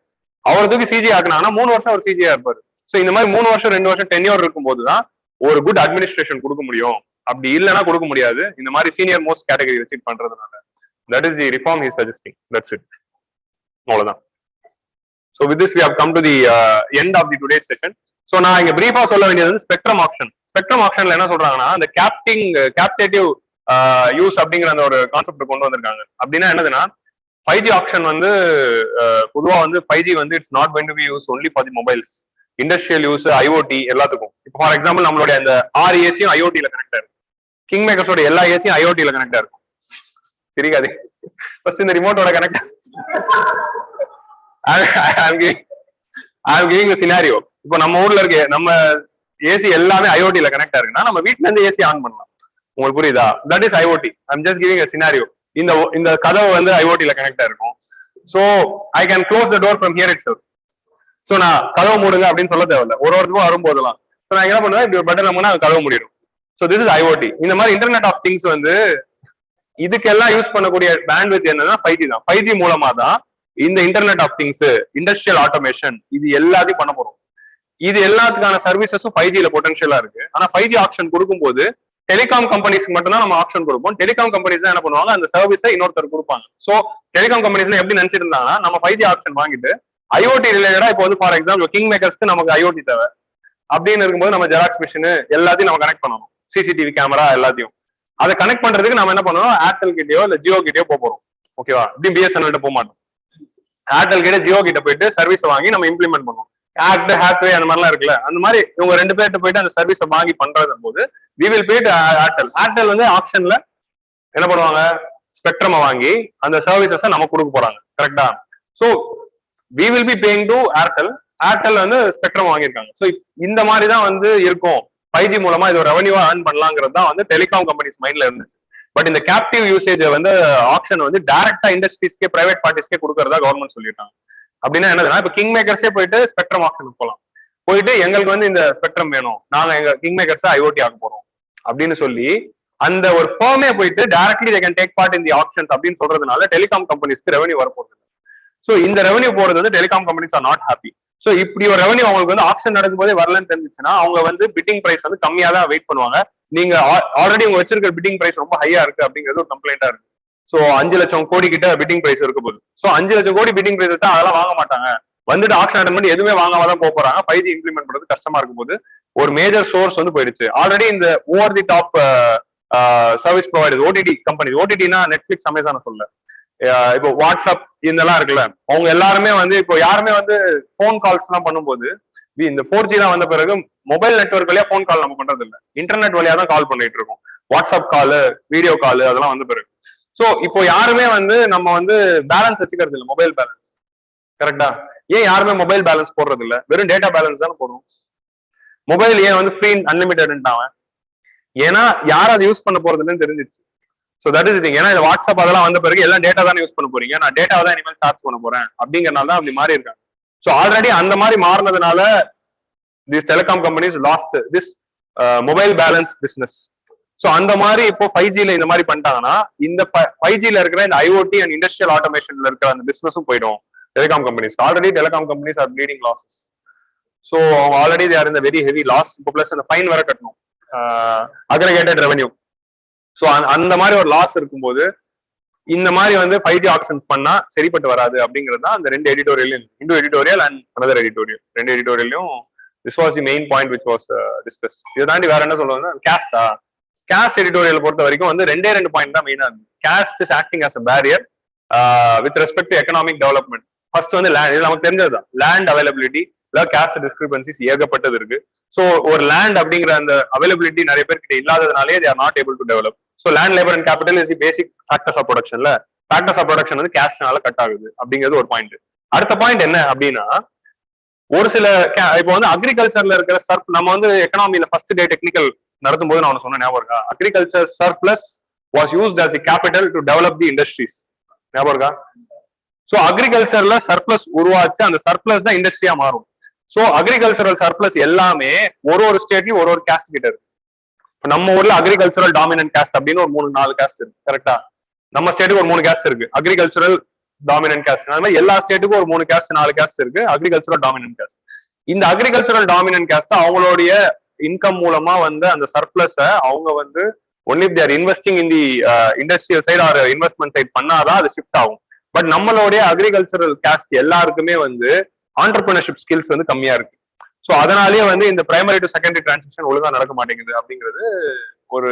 அவரை தூக்கி சிஜிஐ ஆக்கினாங்கன்னா 3 வருஷம் அவர் சிஜிஐ இருப்பாரு. சோ இந்த மாதிரி 3 வருஷம் 2 வருஷம் டென்யூர் இருக்கும் போதுதான் ஒரு குட் அட்மினிஸ்ட்ரேஷன் கொடுக்க முடியும். அப்படி இல்லைன்னா கொடுக்க முடியாது, இந்த மாதிரி சீனியர் மோஸ்ட் கேட்டகரி ரெஸ்ட்ரிக்ட் பண்றதுனால. That is the reform he suggesting. That's it. அவ்வளவுதான். So with this we have come to the end of the today's session. So நான் இங்க பிரீஃபா சொல்ல வேண்டியது வந்து ஸ்பெக்ட்ரம் ஆப்ஷன். ஸ்பெக்ட்ரம் ஆப்ஷன்ல என்ன சொல்றாங்கன்னா அந்த கேப்டேட்டிவ் யூஸ் அப்படிங்கிற அந்த ஒரு கான்செப்ட் கொண்டு வந்திருக்காங்க. அப்படின்னா என்னதுன்னா 5G ஆப்ஷன் வந்து பொதுவா வந்து 5G வந்து it's not going to be use only for the mobiles, industrial use, IoT எல்லாத்துக்கும். இப்போ ஃபார் எக்ஸாம்பிள் நம்மளுடைய அந்த 6 ஏசியும் ஐஓடில கனெக்ட் இருக்கும். கிங்மேக்கர்ஸோட எல்லா ஏசியும் ஐஓடில கனெக்ட் இருக்கும். சரிக்காது, ஃபர்ஸ்ட் இந்த ரிமோட்டோட connect. I'm giving a scenario. இப்போ நம்ம ஊர்ல இருக்க நம்ம ஏசி எல்லாமே ஐஓடில கனெக்ட் இருக்குன்னா நம்ம வீட்டுல இருந்து ஏசி ஆன் பண்ணலாம். உங்களுக்கு புரியுதா? That is IoT. I'm just giving a scenario. இந்த கதவு வந்து ஐஓடில கனெக்ட் இருக்கும். So I can close the door from here itself. So நான் கதவு மூடுங்க அப்படின்னு சொல்ல தேவையில்லை. ஒருத்தருக்கும் வரும்போதெல்லாம் நான் என்ன பண்ணுவேன், இப்படி பட்டன் பண்ணா கதவு மூடிடும். So this is IoT. இந்த மாதிரி இன்டர்நெட் ஆஃப் திங்ஸ் வந்து இதுக்கெல்லாம் யூஸ் பண்ணக்கூடிய பேண்ட்வித் என்னன்னா 5G தான். 5G மூலமா தான் இந்த internet of things, industrial automation, இது எல்லாத்தையும் பண்ண போறோம். இது எல்லாத்துக்கான சர்வீசஸும் 5Gல பொட்டன்ஷியலா இருக்கு. ஆனா 5G ஆப்ஷன் கொடுக்கும்போது டெலிகாம் கம்பெனிஸ்க்கு மட்டும் தான் நம்ம ஆப்ஷன் கொடுப்போம். டெலிகாம் கம்பெனிஸ் தான் என்ன பண்ணுவாங்க, அந்த சர்வீஸை இன்னொருத்தர் கொடுப்பாங்க. சோ டெலிகாம் கம்பெனிஸ்ல எப்படி நினைச்சிட்டு இருந்தாங்கன்னா நம்ம 5G ஆப்ஷன் வாங்கிட்டு ஐஓடி ரிலேட்டடா இப்போ வந்து ஃபார் எக்ஸாம்பிள் கிங் மேக்கர்ஸ்க்கு நமக்கு ஐஓடி தேவை அப்படின்னு இருக்கும்போது நம்ம ஜெராக்ஸ் மிஷின் எல்லாத்தையும் நம்ம கனெக்ட் பண்ணணும், சிசிடிவி கேமரா எல்லாத்தையும். அதை கனெக்ட் பண்றதுக்கு நம்ம என்ன பண்ணுவோம், ஏர்டெல் கிட்டயோ இல்ல ஜியோ கிட்டயோ போறோம். ஓகேவா? இப்படி பிஎஸ்என்எல் போக மாட்டோம். ஏர்டெல் கிட்ட ஜியோ கிட்ட போயிட்டு சர்வீஸ் வாங்கி நம்ம இம்ப்ளிமெண்ட் பண்ணுவோம். ஆக்ட் ஹேத்வே அந்த மாதிரிலாம் இருக்குல்ல, அந்த மாதிரி இவங்க 2 பேர்கிட்ட போயிட்டு அந்த சர்வீஸை வாங்கி பண்றது போது we will pay to Airtel. Airtel வந்து ஆப்ஷன்ல என்ன பண்ணுவாங்க, ஸ்பெக்ட்ரம் வாங்கி அந்த சர்வீசஸை நம்ம கொடுக்க போறாங்க. கரெக்டா? So we will be paying to Airtel. Airtel வந்து ஸ்பெக்ட்ரம் வாங்கியிருக்காங்க. சோ இந்த மாதிரி தான் வந்து இருக்கும் 5G மூலமா இது ஒரு ரெவன்யூவா ஏர்ன் பண்ணலாங்கிறது தான் வந்து டெலிகாம் கம்பெனிஸ் மைண்ட்ல இருந்துச்சு. பட் இந்த கேப்டிவ் யூசேஜ் வந்து ஆப்ஷன் வந்து டைரக்டா இண்டஸ்ட்ரீஸ்க்கே பிரைவேட் பார்ட்டிஸ்க்கே கொடுக்கறதா கவர்மெண்ட் சொல்லிட்டாங்க. அப்படின்னா என்னதுன்னா இப்ப கிங் மேக்கர்ஸே போயிட்டு ஸ்பெக்ட்ரம் ஆப்ஷனுக்கு போகலாம், போயிட்டு எங்களுக்கு வந்து இந்த ஸ்பெக்ட்ரம் வேணும், நாங்க எங்க கிங் மேக்கர்ஸ் IoT ஆக போறோம் அப்படின்னு சொல்லி அந்த ஒரு ஃபர்மே போயிட்டு directly they can take part in the options அப்படின்னு சொல்றதுனால டெலிகாம் கம்பெனிஸ்க்கு ரெவன்யூ வரப்போகுது. ஸோ இந்த ரெவன்யூ போறது வந்து telecom companies are not happy. So இப்படி ஒரு ரெவன்யூ அவங்களுக்கு வந்து ஆப்ஷன் நடக்கும் போதே வரலன்னு தெரிஞ்சுச்சுன்னா அவங்க வந்து பிட்டிங் பிரைஸ் வந்து கம்மியா தான் வெயிட் பண்ணுவாங்க. நீங்க ஆல்ரெடி உங்க வச்சிருக்கிற பிட்டிங் பிரைஸ் ரொம்ப ஹையா இருக்கு அப்படிங்கிறது ஒரு கம்ப்ளைண்டா இருக்கு. ஸோ 5 லட்சம் கோடி கிட்ட பிட்டிங் பிரைஸ் இருக்க போகுது. ஸோ 5 லட்சம் கோடி பிட்டிங் பிரைஸ் தான் அதெல்லாம் வாங்க மாட்டாங்க, வந்துட்டு ஆப்ஷன் அட்டன் பண்ணி எதுவுமே வாங்காம தான் போறாங்க. 5G இம்ப்ளிமெண்ட் பண்றது கஷ்டமா இருக்கும் போது ஒரு மேஜர் சோர்ஸ் வந்து போயிடுச்சு. ஆல்ரெடி இந்த over the top service providers OTT company, OTTனா நெட்ஃபிளிக்ஸ் அமேசான் சொல்ல, இப்போ வாட்ஸ்அப் இதெல்லாம் இருக்குல்ல, அவங்க எல்லாருமே வந்து இப்போ யாருமே வந்து போன் கால்ஸ் எல்லாம் பண்ணும்போது இந்த 4G தான் வந்த பிறகு மொபைல் நெட்வொர்க் வழியா போன் கால் நம்ம பண்றது இல்லை, இன்டர்நெட் வழியா தான் கால் பண்ணிட்டு இருக்கோம். வாட்ஸ்அப் காலு, வீடியோ காலு அதெல்லாம் வந்த பிறகு. ஸோ இப்போ யாருமே வந்து நம்ம வந்து பேலன்ஸ் வச்சுக்கிறது இல்லை, மொபைல் பேலன்ஸ். கரெக்டா? ஏன் யாருமே மொபைல் பேலன்ஸ் போடுறது இல்லை, வெறும் டேட்டா பேலன்ஸ் தானே போடுவோம். மொபைல் ஏன் வந்து ஃப்ரீ அன்லிமிட்டட்ன்ட்டாவன், ஏன்னா யாரும் அதை யூஸ் பண்ண போறதுன்னு தெரிஞ்சிச்சு. So that is thing. ஏன்னா இந்த வாட்ஸ்அப் அதெல்லாம் வந்த பிறகு எல்லாம் டேட்டா தானே யூஸ் பண்ண போறீங்க, நான் டேட்டாவை தான் இனிமேல் சார்ஜ் பண்ண போறேன் அப்படிங்கறனால தான் அப்படி மாறி இருக்காங்க. ஸோ ஆல்ரெடி அந்த மாதிரி மாறினதுனால this telecom companies lost this mobile balance business. So அந்த மாதிரி இப்போ 5Gல இந்த மாதிரி பண்ணிட்டாங்கன்னா இந்த 5Gல இருக்கிற இந்த IoT அண்ட் இண்டஸ்ட்ரியல் ஆட்டோமேஷன்ல இருக்கிற அந்த பிசினஸும் போயிடும் telecom companies. Already telecom companies are bleeding losses. So already they R இந்த வெரி ஹெவி லாஸ். இப்போ பிளஸ் அந்த ஃபைன் வர கட்டணும், அக்ரிகேட்டட் ரெவன்யூ. ஸோ அந்த மாதிரி ஒரு லாஸ் இருக்கும்போது இந்த மாதிரி வந்து 5G ஆப்ஷன்ஸ் பண்ணா சரிப்பட்டு வராது அப்படிங்கிறது தான் அந்த ரெண்டு editorial, Indo editorial and another editorial, ரெண்டு எடிட்டோரியலையும் this was the main point which was discuss. இதை தாண்டி வேற என்ன சொல்லுவாங்க, கேஸ்டா, கேஸ்ட் எடிட்டோரியல் பொறுத்த வரைக்கும் வந்து ரெண்டு பாயிண்ட் தான் மெயினா இருக்கு. Caste is acting as a barrier with respect to economic development. First வந்து லேண்ட், இது நமக்கு தெரிஞ்சதுதான், லேண்ட் அவைலபிலிட்டி, கேஸ்ட் டிஸ்கிரிபன்சிஸ் ஏகப்பட்டது இருக்கு. ஸோ ஒரு லேண்ட் அப்படிங்கிற அந்த அவைலபிலிட்டி நிறைய பேர்கிட்ட இல்லாததுனாலே they are not able to develop. So land, labour and capital is the basic factors of ப்ரொடக்ஷன்ல, ஃபேக்டர்ஸ் ஆஃப் ப்ரொடக்ஷன் வந்து கேஸ்ட்னால கட் ஆகுது அப்படிங்கிறது ஒரு பாயிண்ட். அடுத்த பாயிண்ட் என்ன அப்படின்னா, ஒரு சில இப்போ வந்து அக்ரிகல்ச்சர்ல இருக்கிற சர்ப், நம்ம வந்து எக்கனாமில ஃபர்ஸ்ட் டே டெக்னிக்கல் நடத்தும் போது நான் சொன்ன ஞாபகம் இருக்கா, agriculture surplus was used as a capital to develop the industries. ஞாபகம் இருக்கா? ஸோ அக்ரிகல்ச்சர்ல சர்ப்ளஸ் உருவாச்சு, அந்த சர்ப்ளஸ் தான் இண்டஸ்ட்ரியா மாறும். ஸோ அக்ரிகல்ச்சரல் சர்ப்ளஸ் எல்லாமே ஒரு ஸ்டேட்லயும் ஒரு கேஸ்ட் கிட்ட இருக்கு. நம்ம ஊர்ல அக்ரிகல்ச்சரல் டாமினன்ட் கேஸ்ட் அப்படின்னு ஒரு 3-4 கேஸ்ட் இருக்கு. கரெக்டா? நம்ம ஸ்டேட்டுக்கு ஒரு 3 கேஸ்ட் இருக்கு அக்ரிகல்ச்சரல் டாமினன்ட் கேஸ்ட். அது மாதிரி எல்லா ஸ்டேட்டுக்கும் ஒரு 3 கேஸ்ட் 4 கேஸ்ட் இருக்கு அக்ரிகல்ச்சரல் டாமினன்ட் கேஸ்ட். இந்த அக்ரிகல்ச்சரல் டாமினன்ட் கேஸ்ட் அவங்களுடைய இன்கம் மூலமா வந்து அந்த சர்ப்ளஸ அவங்க வந்து only their investing in the industrial side or investment side பண்ணாதான் அது ஷிஃப்ட் ஆகும். பட் நம்மளுடைய அக்ரிகல்ச்சரல் கேஸ்ட் எல்லாருக்குமே வந்து ஆண்டர்பிரினர்ஷிப் ஸ்கில்ஸ் வந்து கம்மியா இருக்கு. ஸோ அதனாலேயே வந்து இந்த பிரைமரி டு செகண்டரி டிரான்சாக்ஷன் ஒழுங்கா நடக்க மாட்டேங்குது அப்படிங்கிறது ஒரு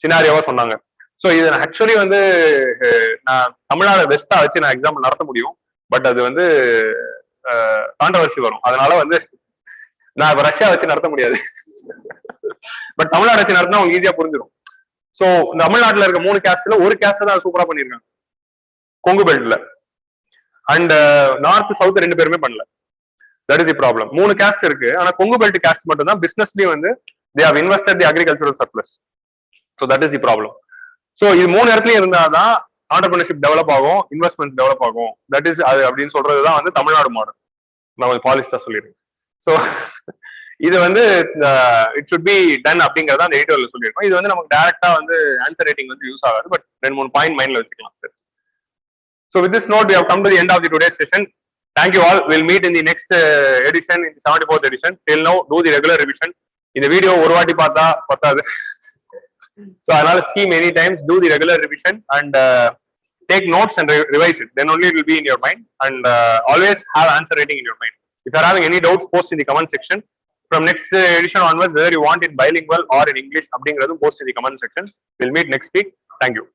சினாரியோவா சொன்னாங்க. ஸோ இது ஆக்சுவலி வந்து நான் தமிழ்நாடு வெஸ்டா வச்சு நான் எக்ஸாம்பிள் நடத்த முடியும், பட் அது வந்து கான்ட்ரவர்சி வரும். அதனால வந்து நான் இப்ப ரஷ்யா வச்சு நடத்த முடியாது, பட் தமிழ்நாடு வச்சு நடத்தினா உங்களுக்கு ஈஸியா புரிஞ்சிடும். ஸோ தமிழ்நாட்டில் இருக்க 3 கேஸ்ட்ல ஒரு கேஸ்ட் தான் சூப்பரா பண்ணிருக்காங்க கொங்கு பெல்ட்ல, அண்ட் நார்த் சவுத் 2 பேருமே பண்ணல. That is the problem. 3 caste இருக்கு, ஆனா கொங்கு பெல்ட் கேஸ்ட் மட்டும் தான் பிசினஸ்லயும் வந்து they have invested the agricultural surplus. So that is the problem. So இது 3 இடத்துலயும் இருந்தாதான் ஆண்டர்பிரினர்ஷிப் டெவலப் ஆகும், இன்வெஸ்ட்மெண்ட் டெவலப் ஆகும். தட் இஸ் அது அப்படின்னு சொல்றதுதான் வந்து தமிழ்நாடு மாடல். நான் கொஞ்சம் பாலிஷ்டா சொல்லிடுறேன். ஸோ இது வந்து இட் சுட் பி டன் அப்படிங்கறத அந்த எடிட்டோரியல் சொல்லியிருக்கோம். இது வந்து நமக்கு டைரக்டா வந்து ஆன்சர் ரைட்டிங் வந்து யூஸ் ஆகாது, பட் 2-3 பாயிண்ட் மைண்ட்ல வச்சுக்கலாம். So with this note, we have come to the end of the today's session. Thank you all. We'll meet in the next edition, in the 74th edition. Till now, do the regular revision. In the video, ஒரு வாட்டி பார்த்தா பத்தாது. So அதனால see many times, do the regular revision and take notes and revise it. Then only it will be in your mind, and always have answer writing in your mind. If you are having any doubts, post in the comment section. From next edition onwards, whether you want it bilingual or in English, அப்படிங்கறதும் post in the comment section. We'll meet next week. Thank you.